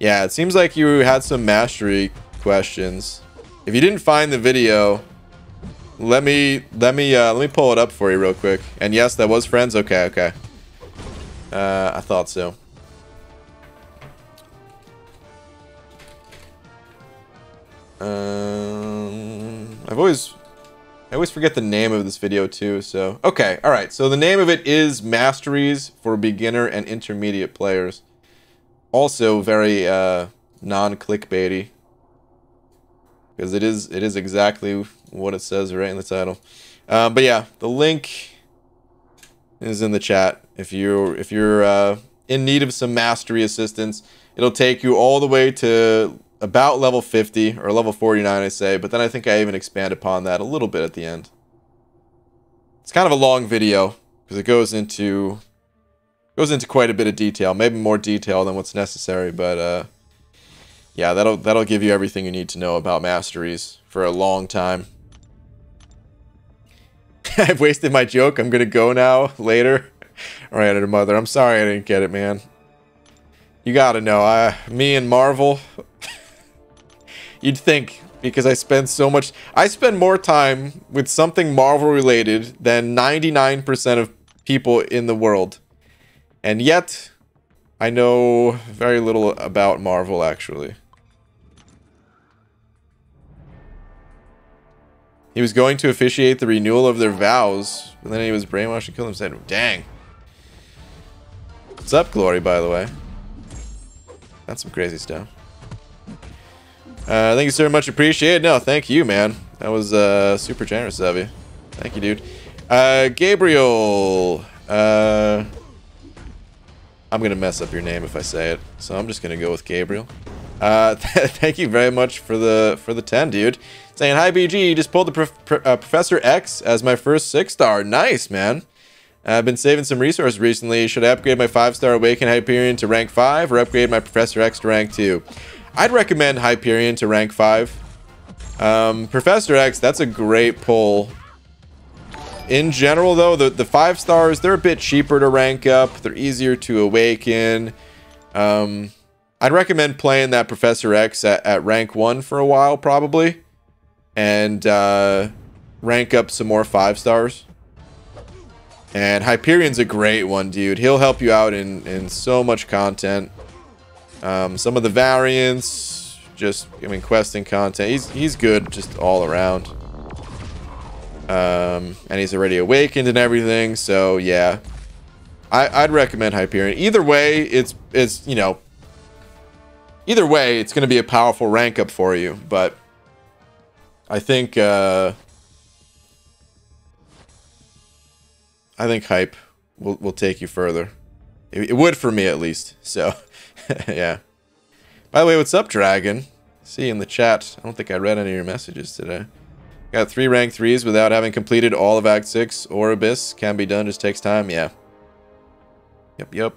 yeah, it seems like you had some mastery questions. If you didn't find the video, let me pull it up for you real quick. And yes, that was Friends. Okay, okay. I thought so. I always forget the name of this video too, so okay, all right, so the name of it is Masteries for Beginner and Intermediate Players. Also very non-clickbaity, because it is exactly what it says right in the title. But yeah, the link is in the chat. If you're in need of some mastery assistance, it'll take you all the way to about level 50 or level 49, I say, but then I think I even expand upon that a little bit at the end. It's kind of a long video because it goes into quite a bit of detail, maybe more detail than what's necessary, but yeah, that'll give you everything you need to know about masteries for a long time. I've wasted my joke. I'm gonna go now later. All right, mother. I'm sorry I didn't get it, man. You gotta know, me and Marvel. You'd think, because I spend more time with something Marvel related than 99% of people in the world. And yet, I know very little about Marvel, actually. He was going to officiate the renewal of their vows, but then he was brainwashed and killed himself. Dang. What's up, Glory, by the way? That's some crazy stuff. Thank you so much, appreciated. No, thank you, man. That was super generous of you. Thank you, dude. Gabriel. I'm gonna mess up your name if I say it, so I'm just gonna go with Gabriel. Thank you very much for the 10, dude. Saying hi, BG. Just pulled the Professor X as my first 6-star. Nice, man. I've been saving some resources recently. Should I upgrade my 5-star Awakened Hyperion to rank 5 or upgrade my Professor X to rank 2? I'd recommend Hyperion to rank 5. Professor X, that's a great pull. In general, though, the 5-stars, they're a bit cheaper to rank up. They're easier to awaken. I'd recommend playing that Professor X at rank 1 for a while, probably. And rank up some more 5-stars. And Hyperion's a great one, dude. He'll help you out in so much content. Some of the variants, just, I mean, questing content. He's good just all around. And he's already awakened and everything, so yeah. I'd recommend Hyperion. Either way, it's you know, either way, it's going to be a powerful rank up for you, but I think Hype will take you further. It would for me, at least. So, yeah. By the way, what's up, Dragon? See you in the chat. I don't think I read any of your messages today. Got 3 rank 3s without having completed all of Act 6 or Abyss. Can be done, just takes time. Yeah. Yep.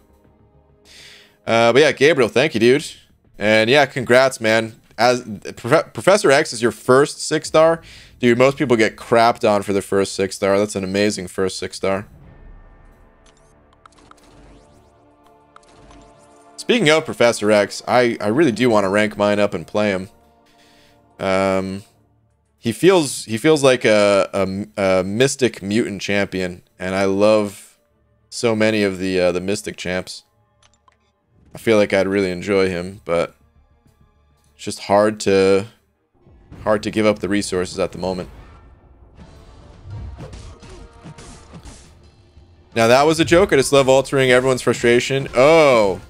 But yeah, Gabriel, thank you, dude. And yeah, congrats, man. as Professor X is your first 6-star, dude, most people get crapped on for their first 6-star. That's an amazing first 6-star. Speaking of Professor X, I really do want to rank mine up and play him. He feels like a Mystic Mutant champion, and I love so many of the Mystic champs. I feel like I'd really enjoy him, but it's just hard to give up the resources at the moment. Now that was a joke. I just love altering everyone's frustration. Oh,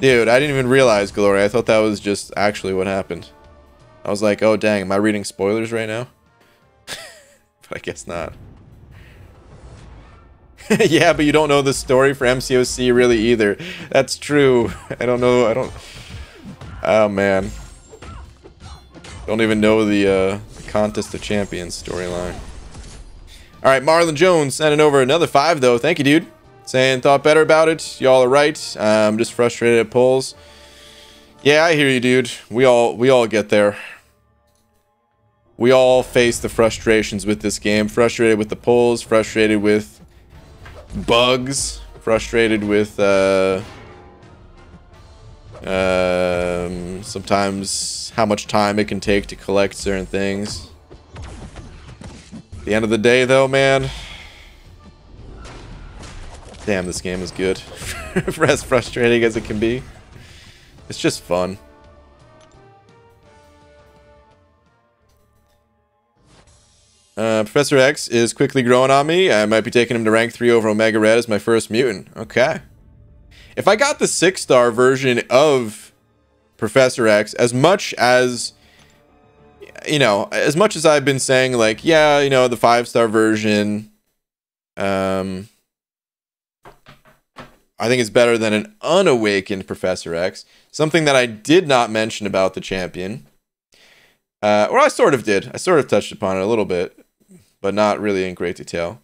dude, I didn't even realize, Glory. I thought that was just actually what happened. I was like, oh dang, am I reading spoilers right now? But I guess not. Yeah, but you don't know the story for MCOC really either. That's true. I don't know. Oh man. Don't even know the Contest of Champions storyline. Alright, Marlon Jones sending over another 5 though. Thank you, dude. Saying thought better about it. Y'all are right. I'm just frustrated at pulls. Yeah, I hear you, dude. We all get there. We all face the frustrations with this game. Frustrated with the pulls, frustrated with bugs, frustrated with sometimes how much time it can take to collect certain things. At the end of the day though, man, damn, this game is good. For as frustrating as it can be, it's just fun. Professor X is quickly growing on me. I might be taking him to rank 3 over Omega Red as my first mutant. Okay. If I got the 6-star version of Professor X, as much as, you know, as much as I've been saying, like, yeah, you know, the 5-star version, I think it's better than an unawakened Professor X. Something that I did not mention about the champion, or I sort of did. I sort of touched upon it a little bit, but not really in great detail,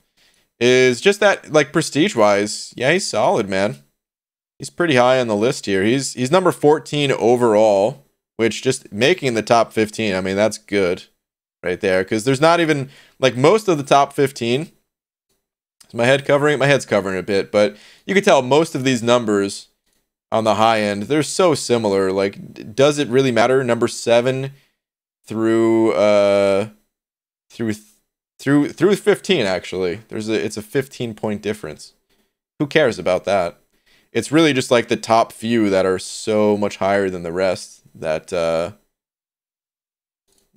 is just that, like, prestige-wise, yeah, he's solid, man. He's pretty high on the list here. He's number 14 overall, which just making the top 15, I mean, that's good right there, because there's not even, like, most of the top 15, is my head covering it? My head's covering it a bit, but you can tell most of these numbers on the high end, they're so similar. Like, does it really matter? Number 7 through 15, actually. It's a 15-point difference. Who cares about that? It's really just like the top few that are so much higher than the rest that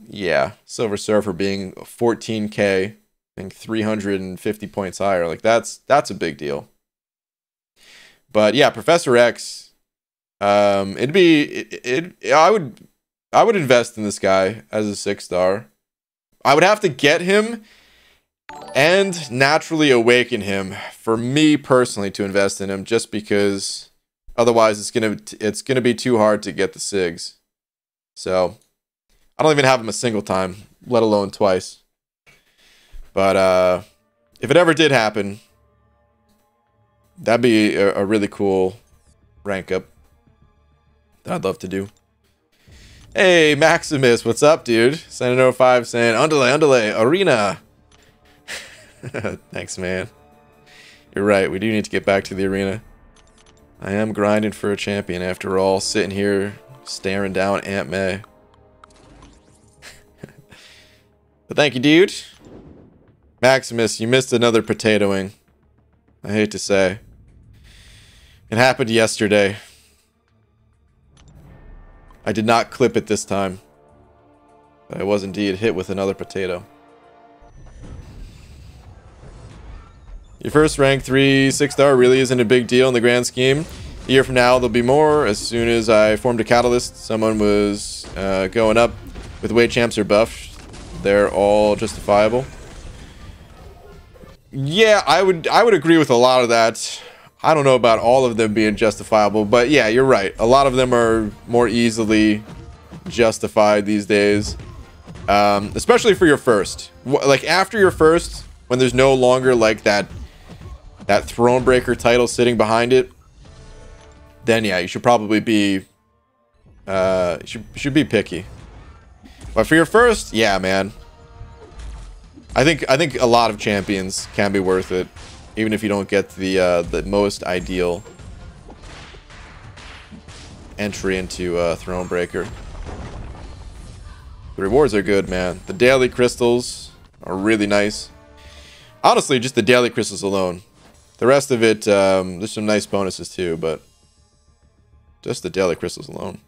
yeah, Silver Surfer being 14k, I think 350 points higher, like that's a big deal. But yeah, Professor X, I would invest in this guy as a 6-star. I would have to get him and naturally awaken him for me personally to invest in him, just because otherwise it's gonna be too hard to get the SIGs. So I don't even have him a single time, let alone twice. But if it ever did happen, that'd be a really cool rank up that I'd love to do. Hey, Maximus, what's up, dude? Senator 05 saying, underlay, arena. Thanks, man. You're right, we do need to get back to the arena. I am grinding for a champion after all, sitting here staring down Aunt May. But thank you, dude. Maximus, you missed another potatoing. I hate to say. It happened yesterday. I did not clip it this time, but I was indeed hit with another potato. Your first rank 3 6-star really isn't a big deal in the grand scheme. A year from now, there'll be more. As soon as I formed a catalyst, someone was going up with weight champs or buffs. They're all justifiable. Yeah, I would agree with a lot of that. I don't know about all of them being justifiable, but yeah, you're right. A lot of them are more easily justified these days, especially for your first. Like after your first, when there's no longer like that Thronebreaker title sitting behind it, then yeah, you should probably be Should be picky. But for your first, yeah, man. I think a lot of champions can be worth it, even if you don't get the most ideal entry into Thronebreaker. The rewards are good, man. The daily crystals are really nice. Honestly, just the daily crystals alone. The rest of it, there's some nice bonuses too, but just the daily crystals alone.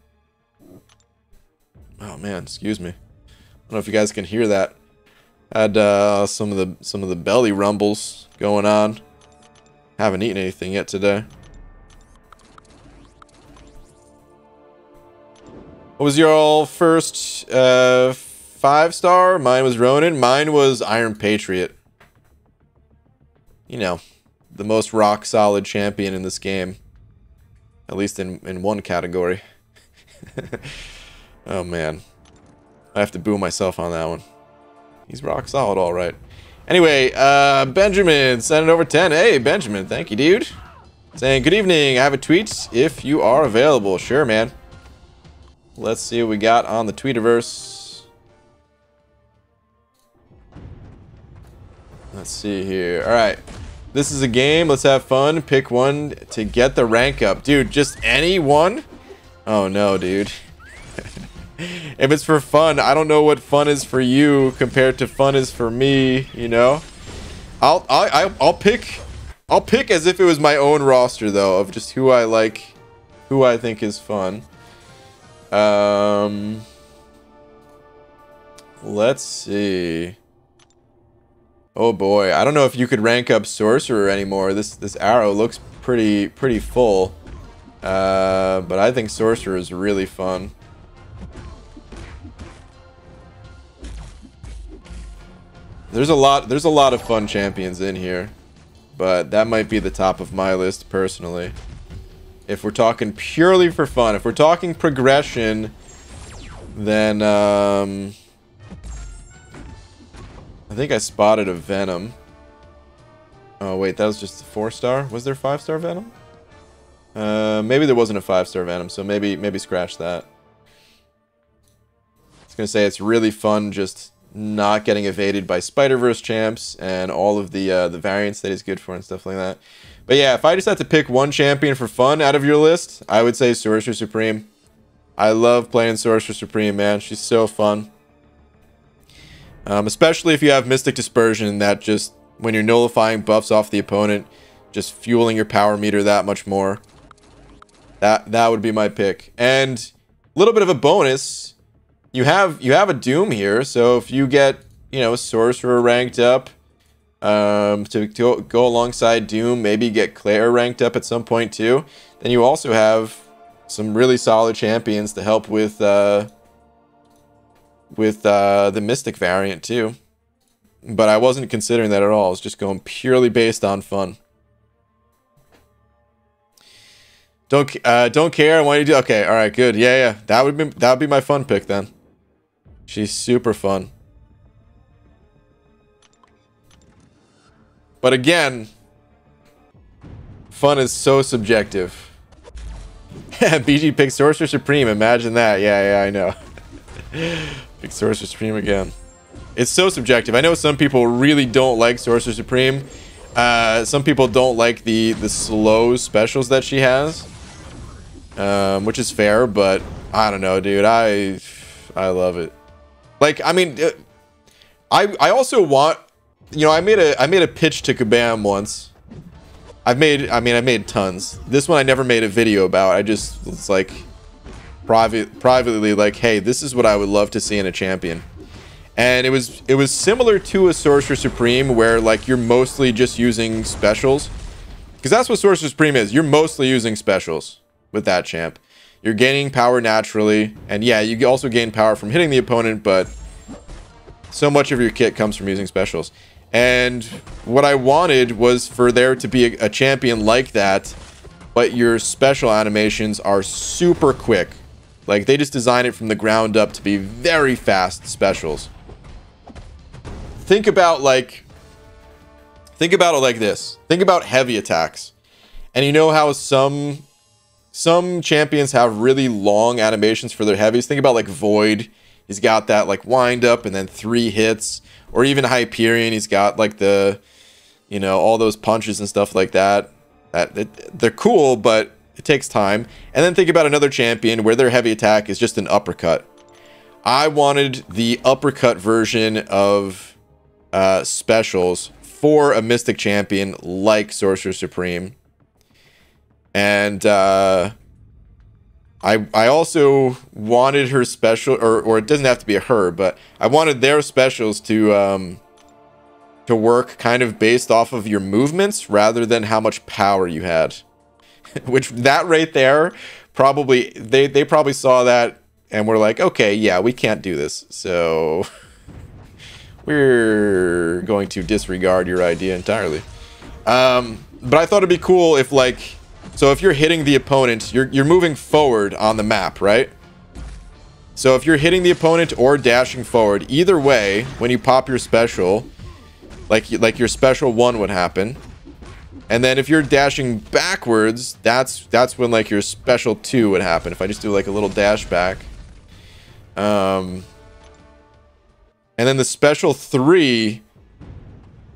Oh man, excuse me. I don't know if you guys can hear that. Had some of the belly rumbles going on. Haven't eaten anything yet today. What was your first 5-star? Mine was Ronin. Mine was Iron Patriot. You know, the most rock solid champion in this game. At least in one category. Oh man. I have to boo myself on that one. He's rock solid, all right. Anyway, Benjamin sending over 10. Hey, Benjamin, thank you, dude. Saying, good evening. I have a tweet if you are available. Sure, man. Let's see what we got on the Tweetiverse. Let's see here. All right. This is a game. Let's have fun. Pick one to get the rank up. Dude, just any one? Oh, no, dude. If it's for fun, I don't know what fun is for you compared to fun is for me, you know? I'll pick as if it was my own roster though, of just who I like, who I think is fun. Let's see. Oh boy, I don't know if you could rank up Sorcerer anymore. This arrow looks pretty full. But I think Sorcerer is really fun. There's a lot of fun champions in here, but that might be the top of my list personally. If we're talking purely for fun, if we're talking progression, then I think I spotted a Venom. Oh wait, that was just a 4-star. Was there 5-star Venom? Maybe there wasn't a 5-star Venom, so maybe scratch that. I was gonna say it's really fun just not getting evaded by Spider-Verse champs and all of the variants that he's good for and stuff like that. But yeah, if I just had to pick one champion for fun out of your list, I would say Sorcerer Supreme. I love playing Sorcerer Supreme, man. She's so fun. Especially if you have Mystic Dispersion, that just, when you're nullifying buffs off the opponent, just fueling your power meter that much more. That would be my pick. And a little bit of a bonus, you have a Doom here, so if you get, you know, a Sorcerer ranked up, to go alongside Doom, maybe get Claire ranked up at some point too, then you also have some really solid champions to help with the Mystic variant too. But I wasn't considering that at all. I was just going purely based on fun. Don't care. I want you to do. Okay, all right, good. Yeah. That would be my fun pick then. She's super fun. But again, fun is so subjective. BG picked Sorcerer Supreme. Imagine that. Yeah, I know. Pick Sorcerer Supreme again. It's so subjective. I know some people really don't like Sorcerer Supreme. Some people don't like the slow specials that she has, which is fair. But I don't know, dude. I love it. Like, I mean, I also want, you know, I made a pitch to Kabam once. I made tons. This one I never made a video about. I just was like privately like, hey, this is what I would love to see in a champion. And it was similar to a Sorcerer Supreme where like you're mostly just using specials. Because that's what Sorcerer Supreme is. You're mostly using specials with that champ. You're gaining power naturally, and yeah, you also gain power from hitting the opponent, but so much of your kit comes from using specials. And what I wanted was for there to be a champion like that, but your special animations are super quick. Like, they just design it from the ground up to be very fast specials. Think about it like this. Think about heavy attacks. And you know how some some champions have really long animations for their heavies. Think about like Void. He's got that like wind up and then 3 hits. Or even Hyperion, he's got like the, you know, all those punches and stuff like that. They're cool, but it takes time. And then think about another champion where their heavy attack is just an uppercut. I wanted the uppercut version of specials for a Mystic champion like Sorcerer Supreme. And I also wanted her special, or it doesn't have to be a her, but I wanted their specials to work kind of based off of your movements rather than how much power you had. Which, that right there, probably, they probably saw that and were like, okay, yeah, we can't do this. So we're going to disregard your idea entirely. But I thought it'd be cool if, like, so if you're hitting the opponent, you're moving forward on the map, right? So if you're hitting the opponent or dashing forward, either way, when you pop your special, like your special 1 would happen. And then if you're dashing backwards, that's when like your special 2 would happen. If I just do like a little dash back. And then the special 3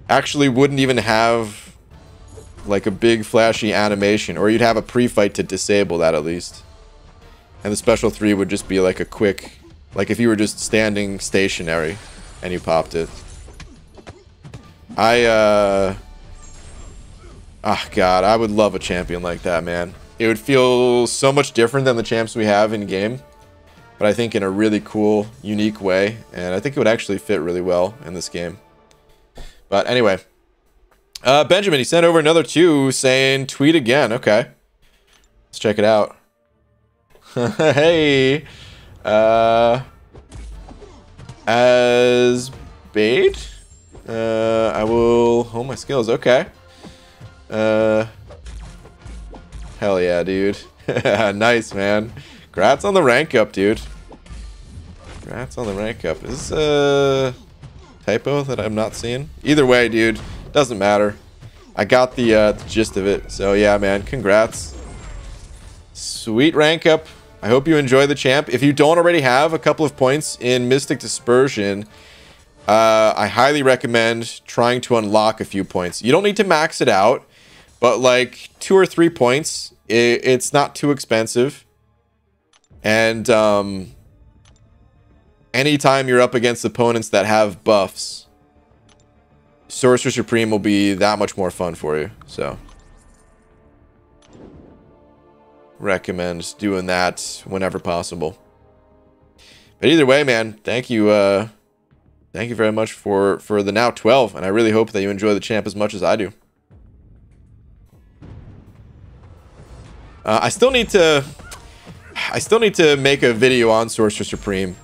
actually wouldn't even have like a big flashy animation, or you'd have a pre-fight to disable that at least. And the special 3 would just be like a quick, like if you were just standing stationary and you popped it. Oh god, I would love a champion like that, man. It would feel so much different than the champs we have in game, but I think in a really cool, unique way, and I think it would actually fit really well in this game. But anyway, Benjamin, he sent over another 2 saying tweet again. Okay, let's check it out. Hey, as bait, I will hone my skills. Okay. Hell yeah, dude. Nice, man. Congrats on the rank up, dude. Congrats on the rank up. Is this a typo that I'm not seeing? Either way, dude, doesn't matter. I got the gist of it. So yeah, man, congrats. Sweet rank up. I hope you enjoy the champ. If you don't already have a couple of points in Mystic Dispersion, I highly recommend trying to unlock a few points. You don't need to max it out, but like 2 or 3 points, it's not too expensive. And anytime you're up against opponents that have buffs, Sorcerer Supreme will be that much more fun for you. So recommend doing that whenever possible. But either way, man, thank you very much for the now 12, and I really hope that you enjoy the champ as much as I do. I still need to make a video on Sorcerer Supreme.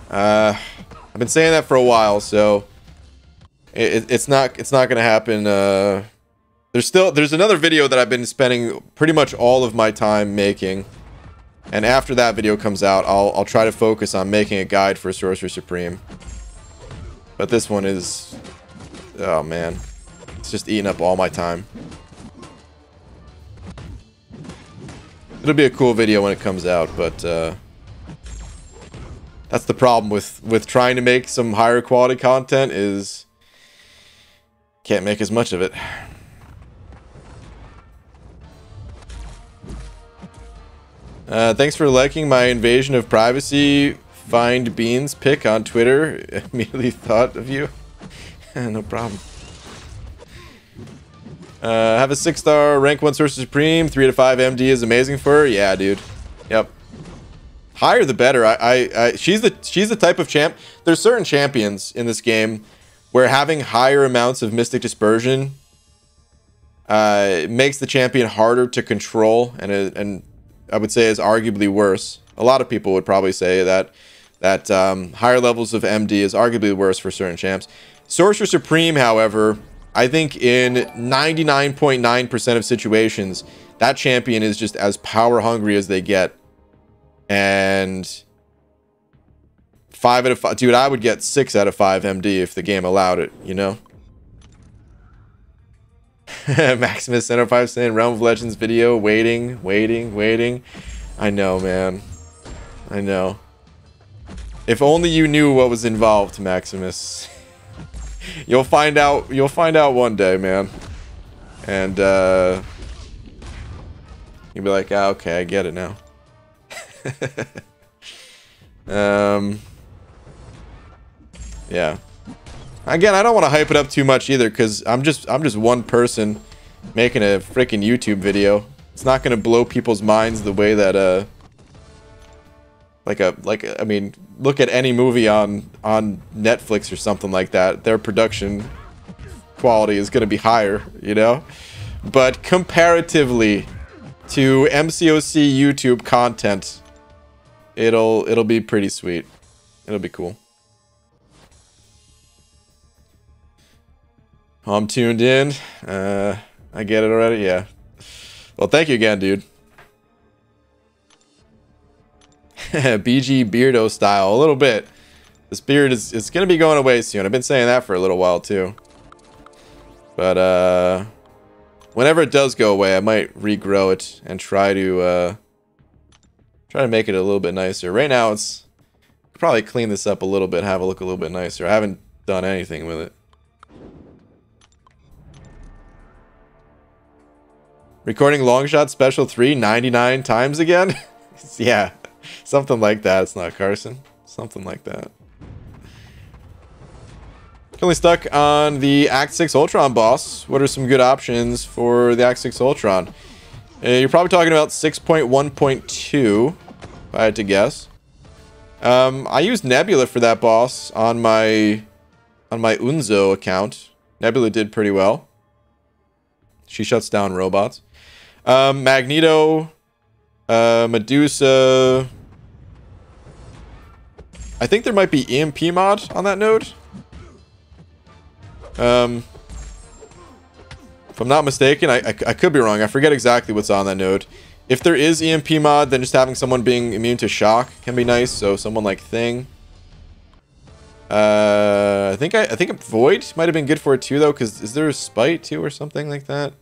I've been saying that for a while, so it's not gonna happen. There's another video that I've been spending pretty much all of my time making, and after that video comes out, I'll try to focus on making a guide for Sorcerer Supreme. But this one is, oh man, it's just eating up all my time. It'll be a cool video when it comes out, but that's the problem with trying to make some higher quality content, is can't make as much of it. Thanks for liking my Invasion of Privacy Find Beans pic on Twitter. Immediately thought of you. No problem. Have a 6-star rank 1 Sorcerer Supreme. 3 to 5 MD is amazing for her. Yeah, dude. Yep. Higher the better. She's the type of champ. There's certain champions in this game where having higher amounts of Mystic Dispersion makes the champion harder to control, and I would say is arguably worse. A lot of people would probably say that higher levels of MD is arguably worse for certain champs. Sorcerer Supreme, however, I think in 99.9% of situations, that champion is just as power hungry as they get. And 5 out of 5, dude, I would get 6 out of 5 MD if the game allowed it, you know? Maximus Center 5 saying Realm of Legends video. Waiting. I know, man. I know. If only you knew what was involved, Maximus. You'll find out one day, man. And you'll be like, ah, okay, I get it now. Yeah. Again, I don't want to hype it up too much either, because I'm just one person making a freaking YouTube video. It's not gonna blow people's minds the way that I mean, look at any movie on Netflix or something like that. Their production quality is gonna be higher, you know? But comparatively to MCOC YouTube content, it'll be pretty sweet. It'll be cool. I'm tuned in. I get it already. Yeah. Well, thank you again, dude. BG Beardo style, a little bit. This beard it's gonna be going away soon. I've been saying that for a little while too. But whenever it does go away, I might regrow it and try to make it a little bit nicer. Right now, it's probably clean this up a little bit, have it look a little bit nicer. I haven't done anything with it. Recording Longshot Special 3 99 times again? Yeah, something like that. It's not Carson. Something like that. Currently stuck on the Act 6 Ultron boss. What are some good options for the Act 6 Ultron? You're probably talking about 6.1.2, if I had to guess. I used Nebula for that boss on my Unzo account. Nebula did pretty well. She shuts down robots. Magneto, Medusa. I think there might be EMP mod on that node. If I'm not mistaken, I could be wrong. I forget exactly what's on that node. If there is EMP mod, then just having someone being immune to shock can be nice. So someone like Thing. I think Void might have been good for it too, though. Because is there a Spite too or something like that?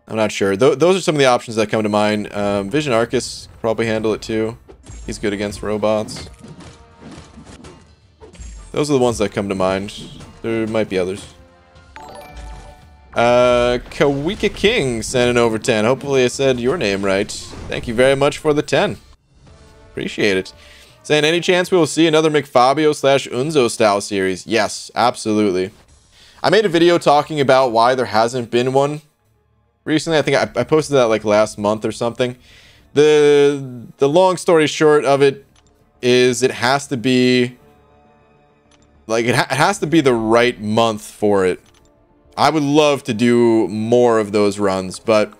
I'm not sure. Those are some of the options that come to mind. Vision Arcus probably handle it too. He's good against robots. Those are the ones that come to mind. There might be others. Kawika King sent an over 10. Hopefully I said your name right. Thank you very much for the 10. Appreciate it. Saying, any chance we will see another McFabio / Unzo style series? Yes, absolutely. I made a video talking about why there hasn't been one recently. I think I posted that like last month or something. The long story short of it is it has to be like it has to be the right month for it. I would love to do more of those runs, but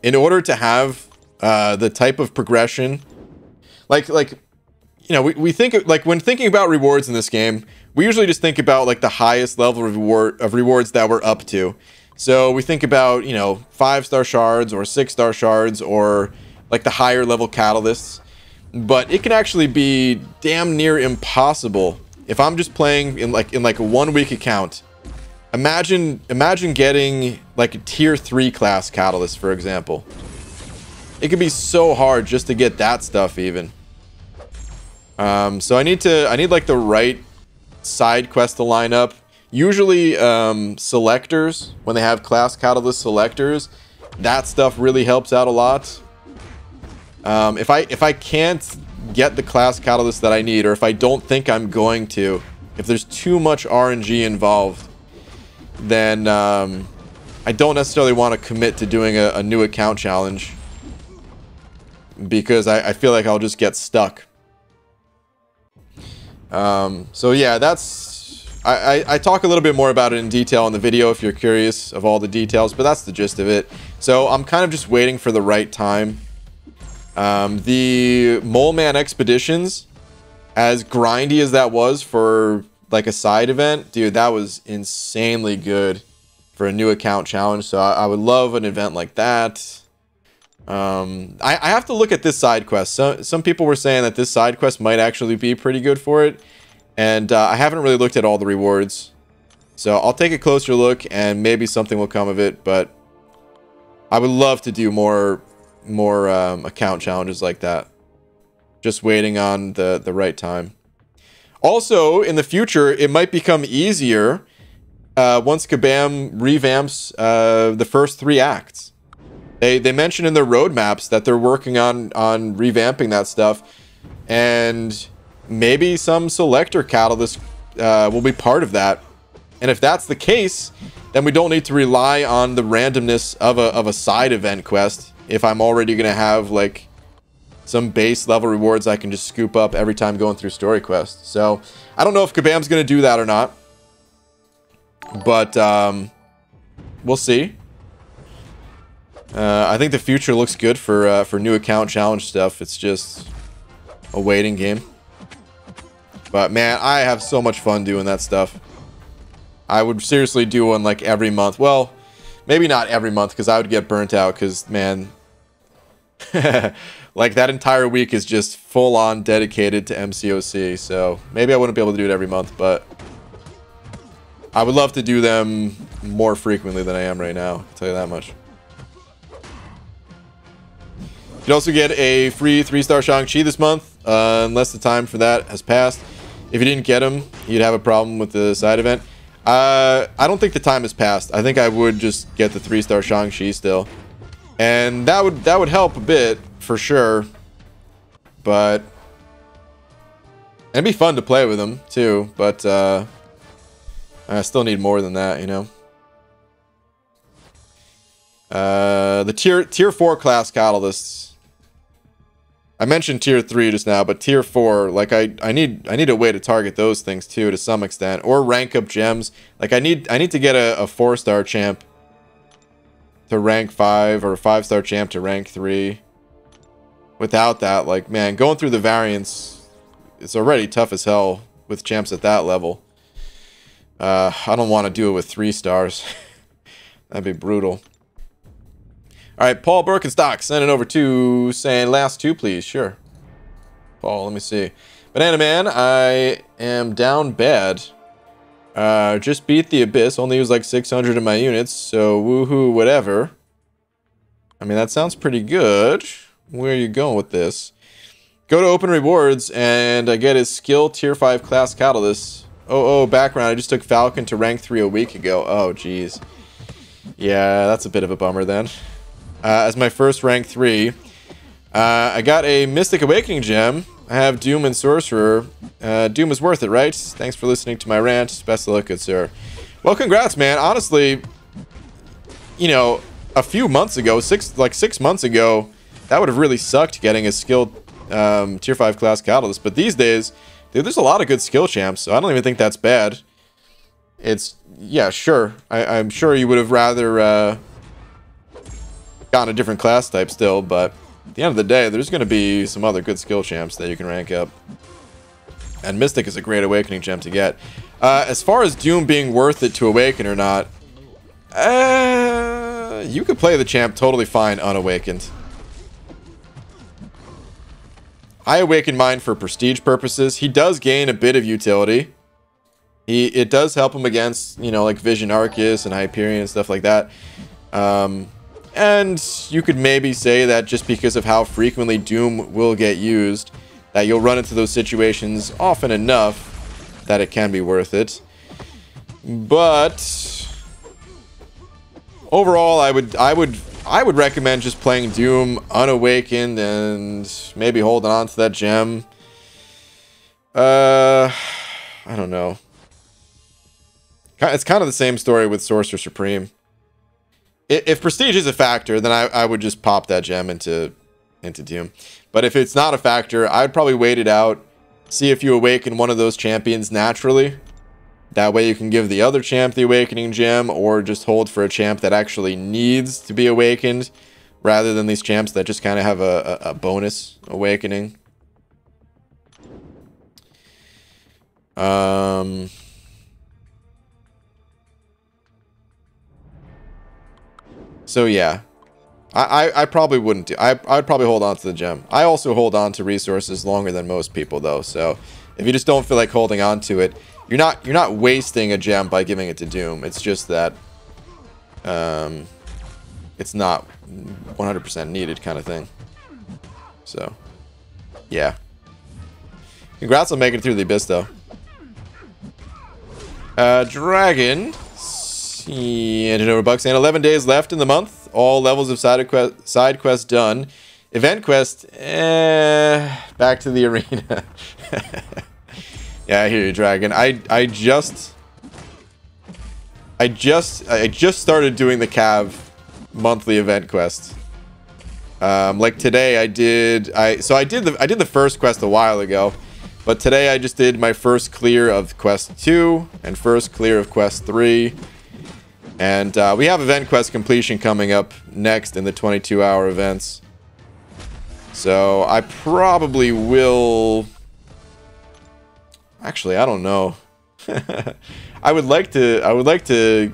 in order to have the type of progression, like you know, we think like when thinking about rewards in this game, we usually just think about like the highest level of rewards that we're up to. So we think about, you know, 5-star shards or 6-star shards or like the higher level catalysts, but it can actually be damn near impossible if I'm just playing in like a 1 week account. Imagine getting like a tier 3 class catalyst, for example. It could be so hard just to get that stuff even. So I need like the right side quest to line up. Usually selectors, when they have class catalyst selectors, that stuff really helps out a lot. If I can't get the class catalyst that I need, or if I don't think I'm going to, if there's too much RNG involved, then I don't necessarily want to commit to doing a new account challenge, because I feel like I'll just get stuck. So yeah, I talk a little bit more about it in detail in the video if you're curious of all the details, but that's the gist of it. So I'm kind of just waiting for the right time. The Mole Man Expeditions, as grindy as that was for like a side event, dude, that was insanely good for a new account challenge. So I would love an event like that. I have to look at this side quest. Some people were saying that this side quest might actually be pretty good for it, and I haven't really looked at all the rewards, So I'll take a closer look and maybe something will come of it, but I would love to do more account challenges like that. Just waiting on the right time. Also, in the future, it might become easier once Kabam revamps the first 3 acts. They mentioned in their roadmaps that they're working on revamping that stuff, and maybe some selector catalyst will be part of that. And if that's the case, then we don't need to rely on the randomness of a side event quest. If I'm already gonna have like some base level rewards I can just scoop up every time going through story quests. So I don't know if Kabam's gonna do that or not, but we'll see. I think the future looks good for new account challenge stuff. It's just a waiting game. But man, I have so much fun doing that stuff. I would seriously do one like every month. Well, maybe not every month because I would get burnt out because, man, like that entire week is just full on dedicated to MCOC. So maybe I wouldn't be able to do it every month, but I would love to do them more frequently than I am right now. I'll tell you that much. You can also get a free 3-star Shang-Chi this month, unless the time for that has passed. If you didn't get him, you'd have a problem with the side event. I don't think the time has passed. I think I would just get the 3-star Shang-Chi still. And that would help a bit, for sure. But it'd be fun to play with him, too. But I still need more than that, you know? The tier 4 class catalysts. I mentioned tier 3 just now, but tier 4, like I need a way to target those things too to some extent, or rank up gems. Like I need to get a 4-star champ to rank 5 or a 5-star champ to rank 3. Without that, like man, going through the variants, it's already tough as hell with champs at that level. I don't want to do it with 3 stars. That'd be brutal. All right, Paul Birkenstock sending over to saying last 2, please. Sure. Paul, let me see. Banana Man, I am down bad. Just beat the Abyss. Only used like 600 of my units, so woohoo, whatever. I mean, that sounds pretty good. Where are you going with this? Go to open rewards, and I get his skill tier 5 class catalyst. Oh, background. I just took Falcon to rank 3 a week ago. Oh, jeez. Yeah, that's a bit of a bummer then. As my first rank 3, I got a Mystic Awakening gem. I have Doom and Sorcerer. Doom is worth it, right? Thanks for listening to my rant. Best of luck, good sir. Well, congrats, man. Honestly, you know, a few months ago, 6 months ago, that would have really sucked getting a skilled tier 5 class catalyst. But these days, dude, there's a lot of good skill champs, so I don't even think that's bad. It's, yeah, sure. I'm sure you would have rather gotten a different class type still, but at the end of the day, there's going to be some other good skill champs that you can rank up. And Mystic is a great awakening gem to get. As far as Doom being worth it to awaken or not, you could play the champ totally fine unawakened. I awakened mine for prestige purposes. He does gain a bit of utility. It does help him against, you know, like Vision Arceus and Hyperion and stuff like that. And you could maybe say that just because of how frequently Doom will get used, that you'll run into those situations often enough that it can be worth it. But overall, I would recommend just playing Doom unawakened and maybe holding on to that gem. I don't know. It's kind of the same story with Sorcerer Supreme. If prestige is a factor, then I would just pop that gem into Doom. But if it's not a factor, I'd probably wait it out, see if you awaken one of those champions naturally. That way you can give the other champ the awakening gem, or just hold for a champ that actually needs to be awakened, rather than these champs that just kind of have a bonus awakening. So yeah, I probably wouldn't do. I'd probably hold on to the gem. I also hold on to resources longer than most people though, so if you just don't feel like holding on to it, you're not wasting a gem by giving it to Doom. It's just that it's not 100% needed kind of thing. So, yeah. Congrats on making it through the Abyss, though. Dragon. And over bucks and 11 days left in the month. All levels of side quest done. Event quest, back to the arena. Yeah, I hear you, Dragon. I just started doing the Cav monthly event quest. Like today I did the first quest a while ago, but today I just did my first clear of quest 2 and first clear of quest 3. And we have event quest completion coming up next in the 22-hour events. So I probably will... Actually, I don't know. I would like to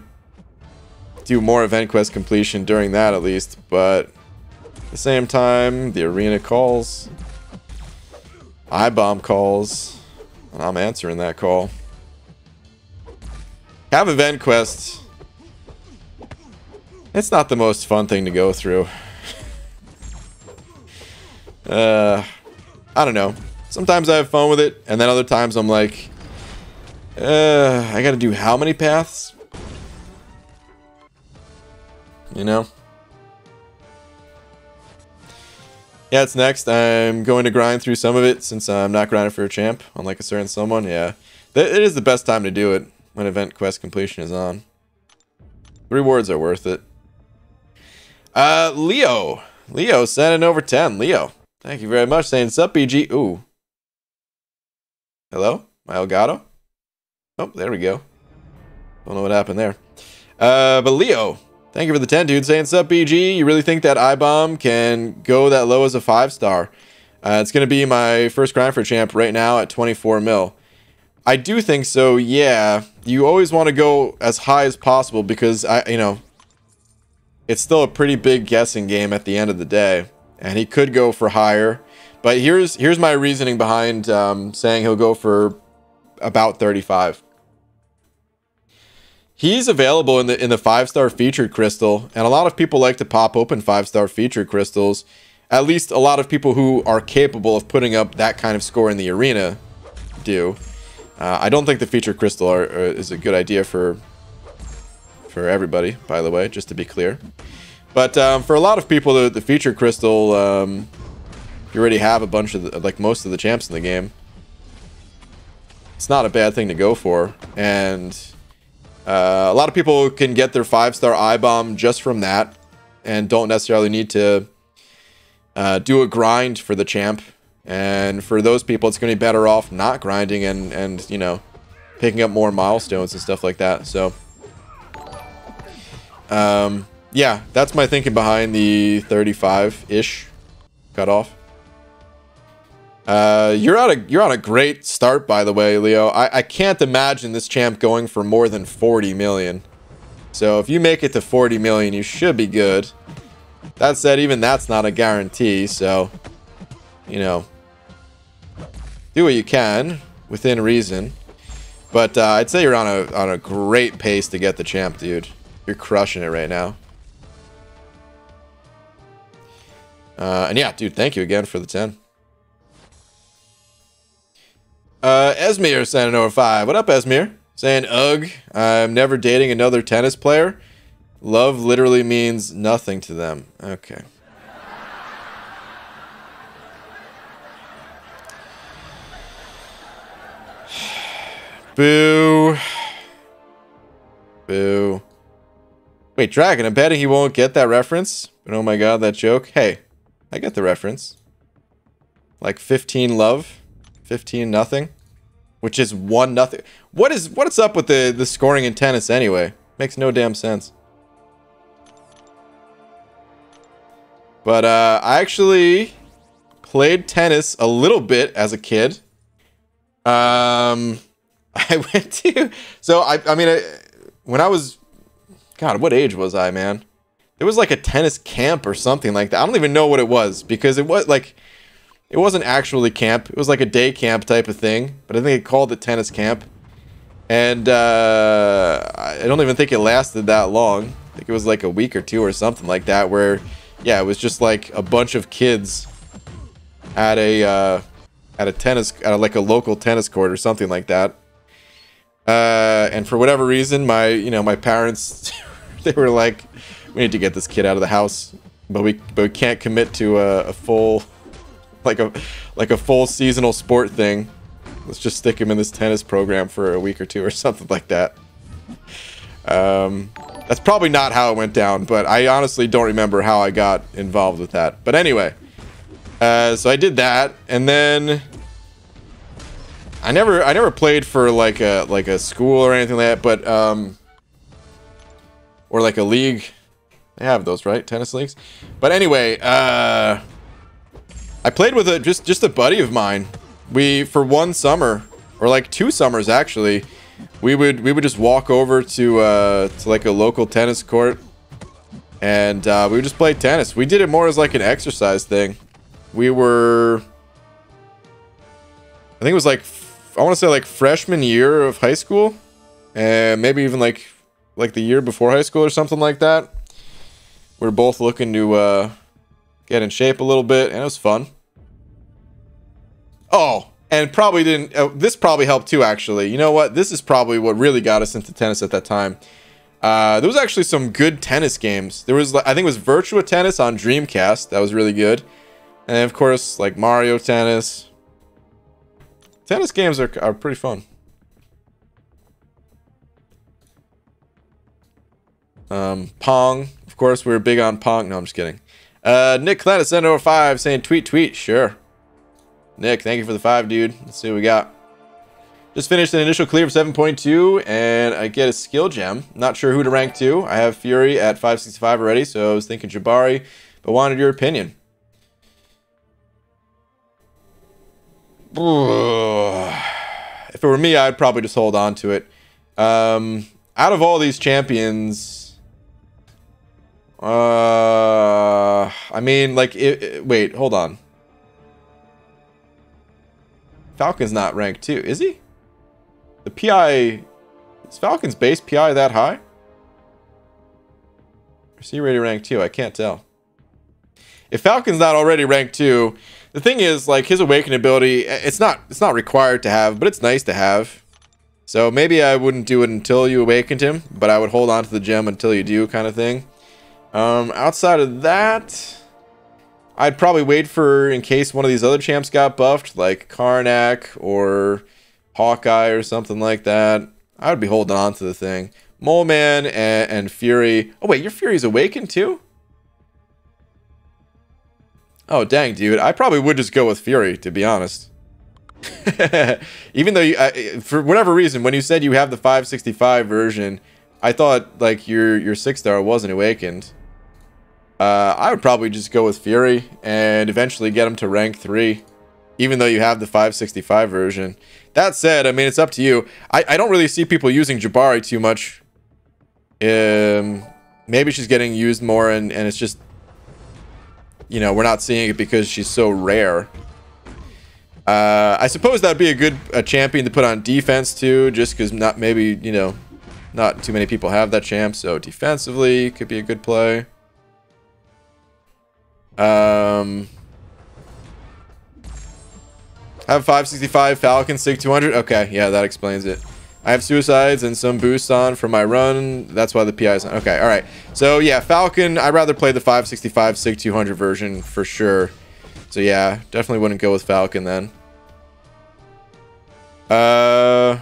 do more event quest completion during that at least, but at the same time, the arena calls. iBomb calls. And I'm answering that call. Have event quests. It's not the most fun thing to go through. I don't know. Sometimes I have fun with it, and then other times I'm like, I gotta do how many paths? You know? Yeah, it's next. I'm going to grind through some of it since I'm not grinding for a champ, unlike a certain someone. Yeah. It is the best time to do it when event quest completion is on. The rewards are worth it. Leo. Leo sending over 10. Leo. Thank you very much. Saying, sup, BG. Ooh. Hello? My Elgato? Oh, there we go. Don't know what happened there. But Leo, thank you for the 10, dude. Saying, sup, BG. You really think that iBomb can go that low as a 5-star? It's going to be my first grind for champ right now at 24 mil. I do think so, yeah. You always want to go as high as possible because, you know, it's still a pretty big guessing game at the end of the day. And he could go for higher. But here's my reasoning behind saying he'll go for about 35. He's available in the 5-star featured crystal, and a lot of people like to pop open 5-star featured crystals. At least a lot of people who are capable of putting up that kind of score in the arena do. I don't think the featured crystal is a good idea for everybody, by the way, just to be clear. But for a lot of people, the featured crystal, you already have a bunch of like most of the champs in the game. It's not a bad thing to go for, and a lot of people can get their 5-star iBomb just from that, and don't necessarily need to do a grind for the champ. And for those people, it's going to be better off not grinding and you know, picking up more milestones and stuff like that. So, yeah, that's my thinking behind the 35-ish cutoff. You're on a great start, by the way, Leo. I can't imagine this champ going for more than 40 million. So if you make it to 40 million, you should be good. That said, even that's not a guarantee, so, you know, do what you can within reason. But I'd say you're on a great pace to get the champ, dude. You're crushing it right now. And yeah, dude, thank you again for the 10. Esmir sending over 5. What up, Esmir? Saying, ugh, I'm never dating another tennis player. Love literally means nothing to them. Okay. Boo. Boo. Wait, Dragon, I'm betting he won't get that reference. But oh my god, that joke. Hey, I get the reference. Like 15 love, 15 nothing, which is 1 nothing. What's up with the scoring in tennis anyway? Makes no damn sense. But I actually played tennis a little bit as a kid. I went to, so I mean, when I was, God, what age was I, man? There was like a tennis camp or something like that. I don't even know what it was, because it was like, It wasn't actually camp. It was like a day camp type of thing, but I think they called it tennis camp. And I don't even think it lasted that long. I think it was like a week or two or something like that, where, yeah, it was just like a bunch of kids at a like a local tennis court or something like that. And for whatever reason, my parents, they were like, we need to get this kid out of the house, but we can't commit to a full, like a full seasonal sport thing. Let's just stick him in this tennis program for a week or two or something like that. That's probably not how it went down, but I honestly don't remember how I got involved with that. But anyway, so I did that, and then I never played for like a school or anything like that, but or like a league. They have those, right? Tennis leagues. But anyway, I played with just a buddy of mine. We, for one summer, or like 2 summers actually, we would just walk over to like a local tennis court, and we would just play tennis. We did it more as like an exercise thing. We were, I think it was like, I want to say like freshman year of high school, and maybe even like the year before high school or something like that. We were both looking to get in shape a little bit, and it was fun. Oh, and probably didn't. This probably helped too, actually. You know what? This is probably what really got us into tennis at that time. There was actually some good tennis games. There was, I think it was Virtua Tennis on Dreamcast. That was really good. And of course, like Mario Tennis. Tennis games are pretty fun. Pong. Of course, we were big on Pong. No, I'm just kidding. Nick Clennis, over 5, saying tweet. Sure. Nick, thank you for the 5, dude. Let's see what we got. Just finished an initial clear of 7.2, and I get a skill gem. Not sure who to rank to. I have Fury at 565 already, so I was thinking Jabari, but wanted your opinion. If it were me, I'd probably just hold on to it. Out of all these champions, I mean, like, wait, hold on. Falcon's not ranked 2, is he? The PI, is Falcon's base PI that high? Or is he already ranked 2? I can't tell. If Falcon's not already ranked 2, the thing is, like, his awakening ability, it's not required to have, but it's nice to have. So maybe I wouldn't do it until you awakened him, but I would hold on to the gem until you do, kind of thing. Outside of that, I'd probably wait for, in case one of these other champs got buffed, like Karnak or Hawkeye or something like that. I would be holding on to the thing. Mole Man and Fury. Oh wait, your Fury's awakened too? Oh dang, dude. I probably would just go with Fury, to be honest. Even though you, for whatever reason, when you said you have the 565 version, I thought like your 6-star wasn't awakened. I would probably just go with Fury and eventually get him to rank 3, even though you have the 565 version. That said, I mean, it's up to you. I don't really see people using Jabari too much. Maybe she's getting used more, and it's just, you know, we're not seeing it because she's so rare. I suppose that'd be a champion to put on defense too, just because not maybe, you know, not too many people have that champ, so defensively could be a good play. I have 565 Falcon, Sig 200. Okay, yeah, that explains it. I have suicides and some boosts on for my run. That's why the PI is on. Okay, all right. So yeah, Falcon, I'd rather play the 565 Sig 200 version for sure. So yeah, definitely wouldn't go with Falcon then. But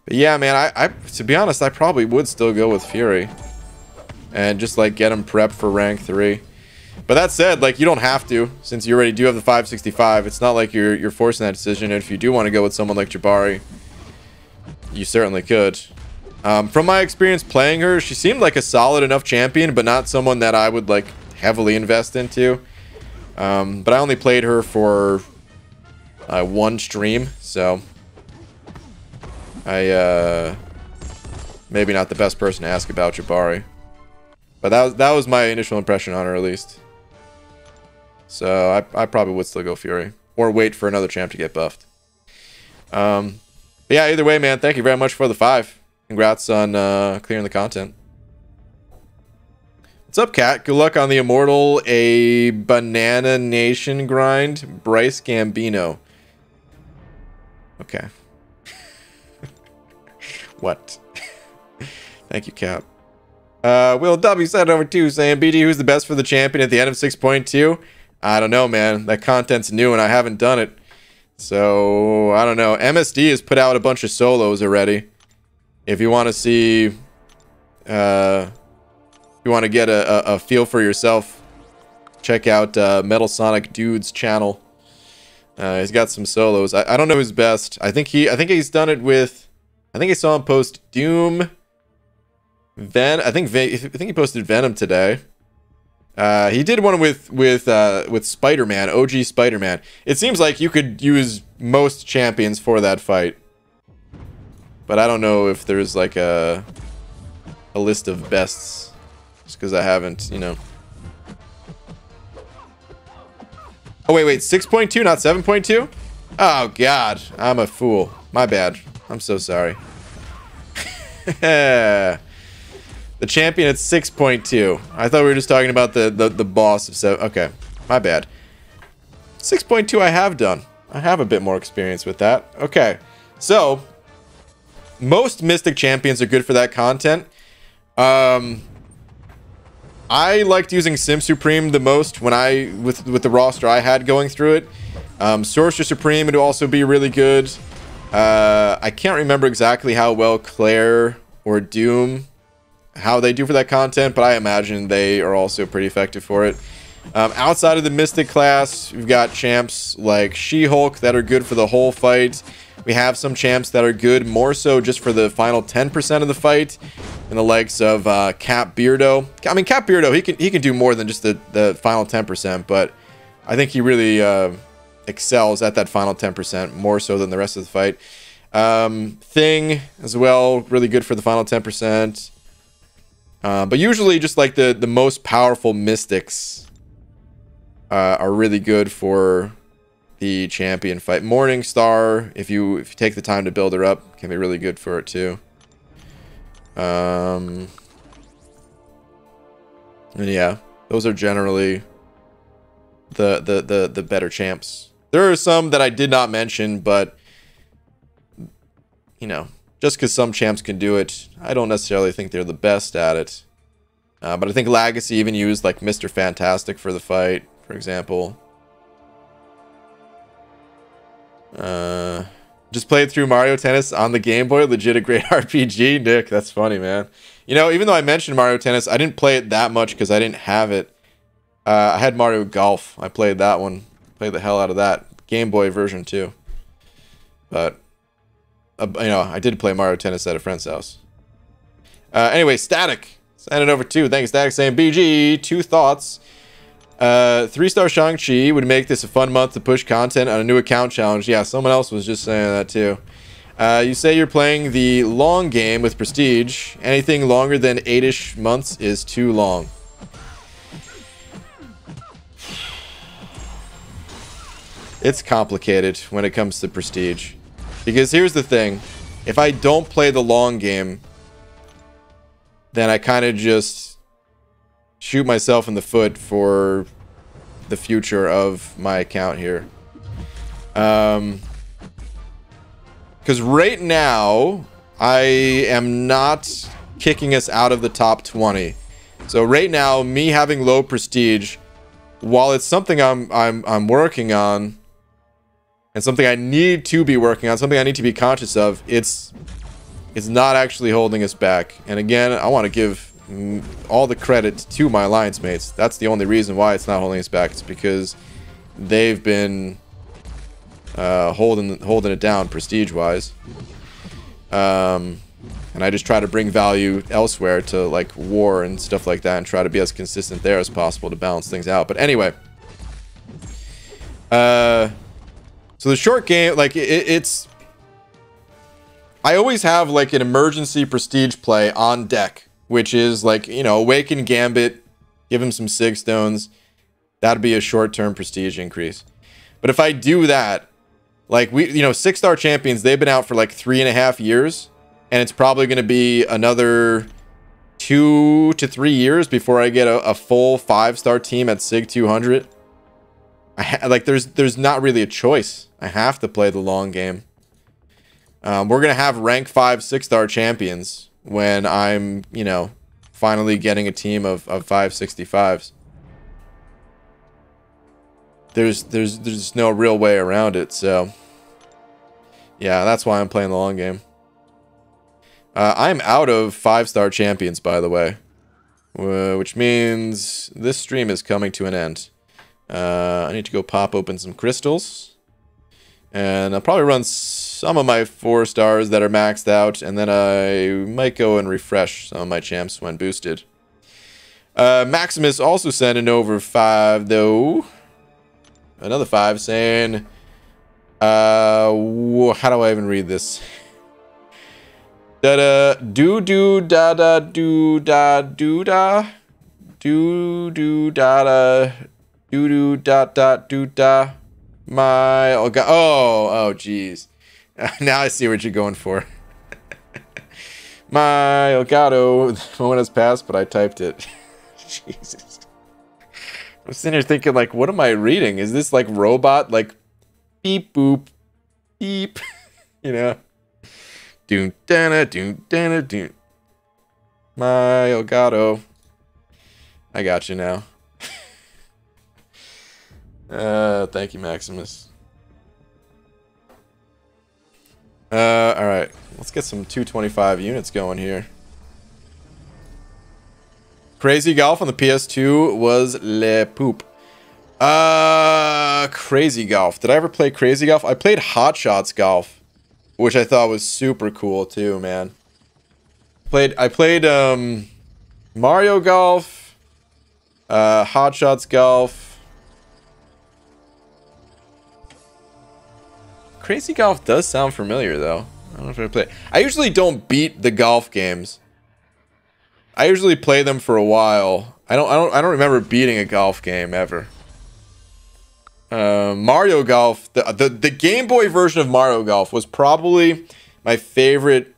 yeah, man, I to be honest, I probably would still go with Fury and just like get him prepped for rank 3. But that said, like, you don't have to, since you already do have the 565. It's not like you're forcing that decision. And if you do want to go with someone like Jabari, you certainly could. From my experience playing her, she seemed like a solid enough champion, but not someone that I would like heavily invest into. But I only played her for 1 stream, so I maybe not the best person to ask about Jabari. But that was my initial impression on her, at least. So I probably would still go Fury. Or wait for another champ to get buffed. But yeah, either way, man, thank you very much for the 5. Congrats on clearing the content. What's up, Cat? Good luck on the Immortal, a Banana Nation grind. Bryce Gambino. Okay. What? Thank you, Cap. Will W said over 2 saying, BD, who's the best for the champion at the end of 6.2? I don't know, man. That content's new and I haven't done it. So, I don't know. MSD has put out a bunch of solos already. If you want to see... if you want to get a feel for yourself, check out Metal Sonic Dude's channel. He's got some solos. I don't know who's best. I think he's done it with... I think I saw him post Doom... I think he posted Venom today. He did one with Spider-Man, OG Spider-Man. It seems like you could use most champions for that fight, but I don't know if there's like a list of bests, just because I haven't, you know. Oh wait, 6.2, not 7.2. Oh God, I'm a fool. My bad. I'm so sorry. The champion at 6.2. I thought we were just talking about the boss of 7. Okay, my bad. 6.2 I have done. I have a bit more experience with that. Okay, so most Mystic champions are good for that content. I liked using Sim Supreme the most when with the roster I had going through it. Sorcerer Supreme would also be really good. I can't remember exactly how well Claire or Doom, how they do for that content, but I imagine they are also pretty effective for it. Outside of the Mystic class, we've got champs like She-Hulk that are good for the whole fight. We have some champs that are good more so just for the final 10% of the fight, and the likes of Cap Beardo. I mean, Cap Beardo, he can do more than just the final 10%, but I think he really excels at that final 10% more so than the rest of the fight. Thing as well, really good for the final 10%. But usually just like the most powerful mystics are really good for the champion fight. Morningstar, if you take the time to build her up, can be really good for it too. And yeah, those are generally the better champs. There are some that I did not mention, but you know, just because some champs can do it, I don't necessarily think they're the best at it. But I think Legacy even used like Mr. Fantastic for the fight, for example. Just played through Mario Tennis on the Game Boy. Legit a great RPG, Nick. That's funny, man. You know, even though I mentioned Mario Tennis, I didn't play it that much because I didn't have it. I had Mario Golf. I played that one. Played the hell out of that. Game Boy version too. But you know, I did play Mario Tennis at a friend's house. Anyway, Static. Send it over to. Thanks, Static, saying, BG, 2 thoughts. 3-star Shang-Chi would make this a fun month to push content on a new account challenge. Yeah, someone else was just saying that too. You say you're playing the long game with Prestige. Anything longer than 8-ish months is too long. It's complicated when it comes to Prestige. Because here's the thing. If I don't play the long game, then I kind of just shoot myself in the foot for the future of my account here. Because right now, I am not kicking us out of the top 20. So right now, me having low prestige, while it's something I'm working on, and something I need to be working on, something I need to be conscious of, it's not actually holding us back. And again, I want to give all the credit to my alliance mates. That's the only reason why it's not holding us back. It's because they've been holding it down prestige-wise. And I just try to bring value elsewhere to like war and stuff like that, and try to be as consistent there as possible to balance things out. But anyway, so the short game, like it's, I always have like an emergency prestige play on deck, which is like, you know, Awaken Gambit, give him some Sig Stones. That'd be a short-term prestige increase. But if I do that, like you know, 6-star champions, they've been out for like 3.5 years, and it's probably going to be another 2 to 3 years before I get a full 5-star team at SIG 200. Like there's not really a choice. I have to play the long game. We're gonna have rank 5 6-star champions when I'm, you know, finally getting a team of 565s. There's no real way around it, so yeah, that's why I'm playing the long game. I'm out of 5-star champions, by the way, which means this stream is coming to an end. I need to go pop open some crystals, and I'll probably run some of my 4 stars that are maxed out, and then I might go and refresh some of my champs when boosted. Maximus also sent an over 5 though. Another 5 saying, how do I even read this? Da da do do da da do da do da do do da da do do da da do da. My oh god, oh jeez. Now I see what you're going for. My Elgato, the moment has passed, but I typed it. Jesus. I'm sitting here thinking, like, what am I reading? Is this like robot, like beep boop, beep, you know? Doon dana doon dana doon. My Elgato. I got you now. Thank you, Maximus. Alright. Let's get some 225 units going here. Crazy Golf on the PS2 was le poop. Crazy Golf. Did I ever play Crazy Golf? I played Hot Shots Golf, which I thought was super cool too, man. I played Mario Golf, Hot Shots Golf. Crazy Golf does sound familiar though. I don't know if I play. I usually don't beat the golf games. I usually play them for a while. I don't remember beating a golf game ever. Mario Golf, the Game Boy version of Mario Golf was probably my favorite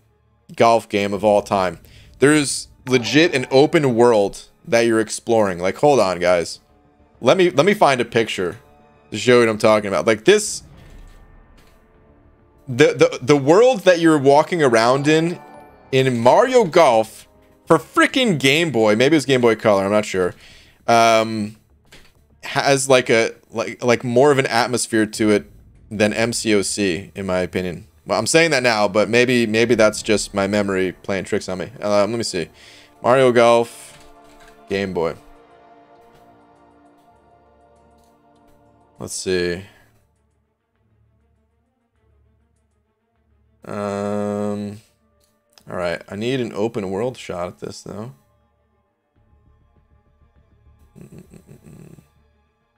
golf game of all time. There's legit an open world that you're exploring. Like, hold on, guys. Let me find a picture to show you what I'm talking about. Like this, the world that you're walking around in Mario Golf for freaking Game Boy, maybe it's Game Boy Color, I'm not sure. Has like more of an atmosphere to it than MCOC, in my opinion. Well, I'm saying that now, but maybe that's just my memory playing tricks on me. Let me see. Mario Golf, Game Boy. Let's see. All right, I need an open world shot at this though.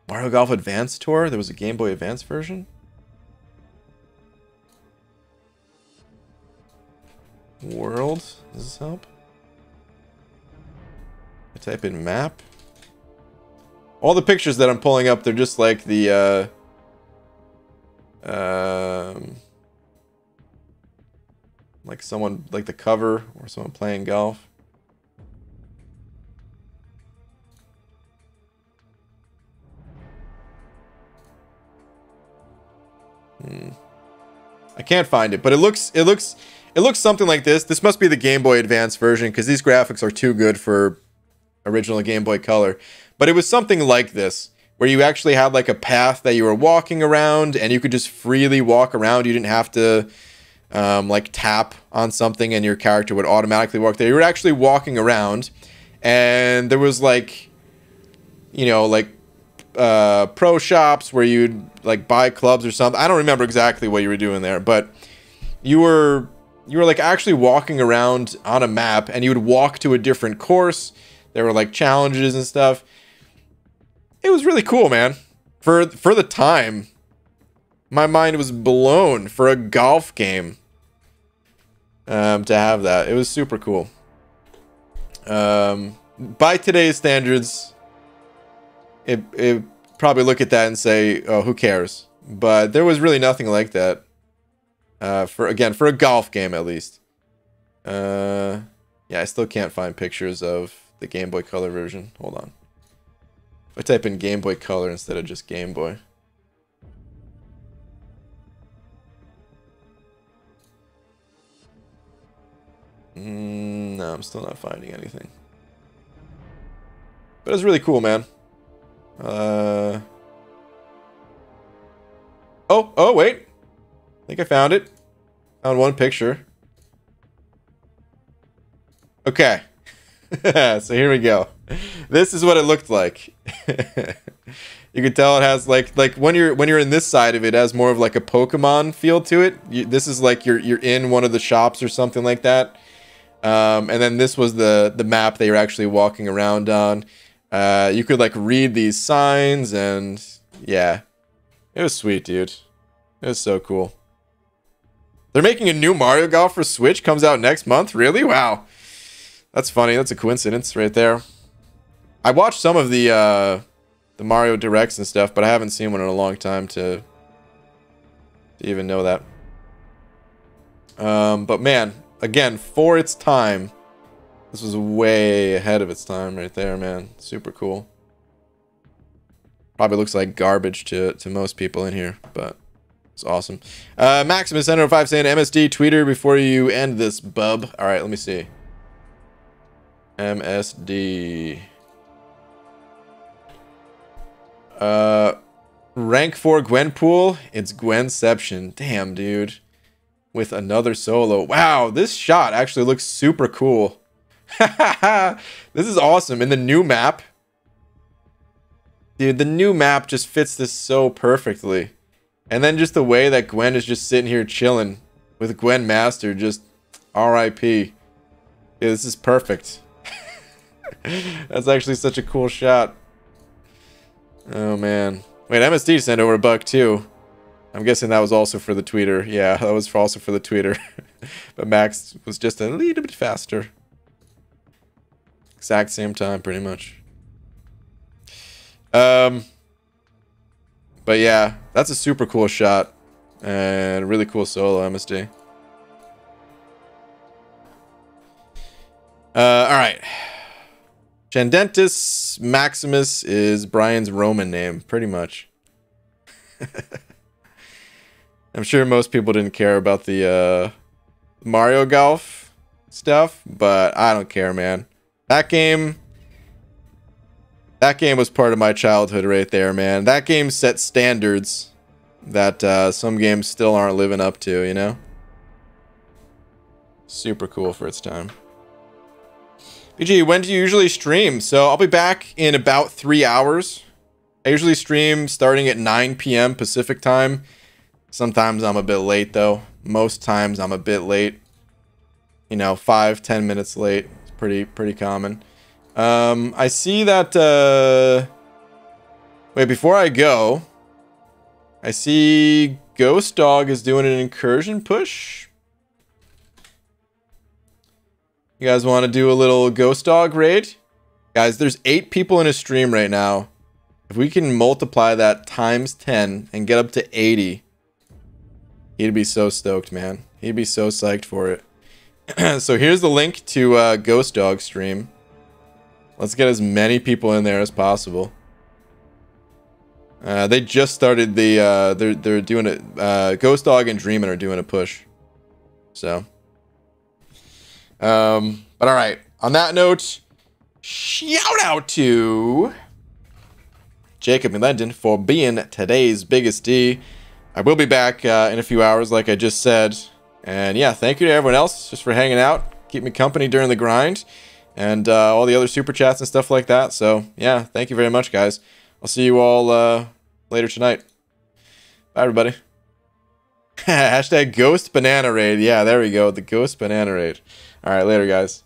Mario Golf Advance Tour? There was a Game Boy Advance version? World? Does this help? I type in map. All the pictures that I'm pulling up, they're just like the like someone, like the cover or someone playing golf. I can't find it, but it looks something like this. This must be the Game Boy Advance version because these graphics are too good for original Game Boy Color. But it was something like this, where you actually had like a path that you were walking around, and you could just freely walk around. You didn't have to like tap on something and your character would automatically walk there. You were actually walking around, and there was like, you know, like pro shops where you'd like buy clubs or something. I don't remember exactly what you were doing there, but you were like actually walking around on a map, and you would walk to a different course. There were like challenges and stuff. It was really cool, man. For the time, my mind was blown for a golf game to have that. It was super cool. By today's standards, it probably look at that and say, oh, who cares? But there was really nothing like that. For a golf game at least. Yeah, I still can't find pictures of the Game Boy Color version. Hold on. If I type in Game Boy Color instead of just Game Boy. No, I'm still not finding anything. But it's really cool, man. Oh, wait. I think I found it. Found one picture. Okay. So here we go. This is what it looked like. You can tell it has like when you're in this side of it, it has more of like a Pokemon feel to it. This is like you're in one of the shops or something like that. And then this was the map that you're actually walking around on. You could like read these signs, and yeah, it was sweet, dude. It was so cool. They're making a new Mario Golf for Switch. Comes out next month. Really? Wow. That's funny. That's a coincidence right there. I watched some of the Mario Directs and stuff, but I haven't seen one in a long time to even know that. But man, again, for its time, this was way ahead of its time right there, man. Super cool. Probably looks like garbage to most people in here, but it's awesome. Maximus N05 saying MSD tweeter before you end this, bub. All right, let me see. MSD. Rank 4 Gwenpool. It's Gwenception. Damn, dude. With another solo. Wow, this shot actually looks super cool. This is awesome. And the new map. Dude, the new map just fits this so perfectly. And then just the way that Gwen is just sitting here chilling with Gwen Master, just R.I.P. Yeah, this is perfect. That's actually such a cool shot. Oh, man. Wait, MSD sent over $1 too. I'm guessing that was also for the tweeter. Yeah, that was also for the tweeter. But Max was just a little bit faster. Exact same time, pretty much. But yeah, that's a super cool shot. And really cool solo, MSD. Alright. Chandentus Maximus is Brian's Roman name, pretty much. I'm sure most people didn't care about the Mario Golf stuff, but I don't care, man. That game was part of my childhood right there, man. That game set standards that some games still aren't living up to, you know? Super cool for its time. BG, when do you usually stream? So I'll be back in about 3 hours. I usually stream starting at 9 p.m. Pacific time. Sometimes I'm a bit late, though. Most times I'm a bit late. You know, 5-10 minutes late. It's pretty common. I see that... Wait, before I go... I see Ghost Dog is doing an incursion push. You guys want to do a little Ghost Dog raid? Guys, there's 8 people in a stream right now. If we can multiply that times 10 and get up to 80, he'd be so stoked, man. He'd be so psyched for it. So here's the link to Ghost Dog stream. Let's get as many people in there as possible. They just started the they're doing it. Ghost Dog and Dreamin' are doing a push. So but all right, on that note, shout out to Jacob and Landon for being today's biggest D. I will be back in a few hours, like I just said. And yeah, thank you to everyone else just for hanging out, keep me company during the grind, and all the other super chats and stuff like that. So yeah, thank you very much, guys. I'll see you all later tonight. Bye, everybody. Hashtag Ghost Banana Raid. Yeah, there we go. The Ghost Banana Raid. All right, later, guys.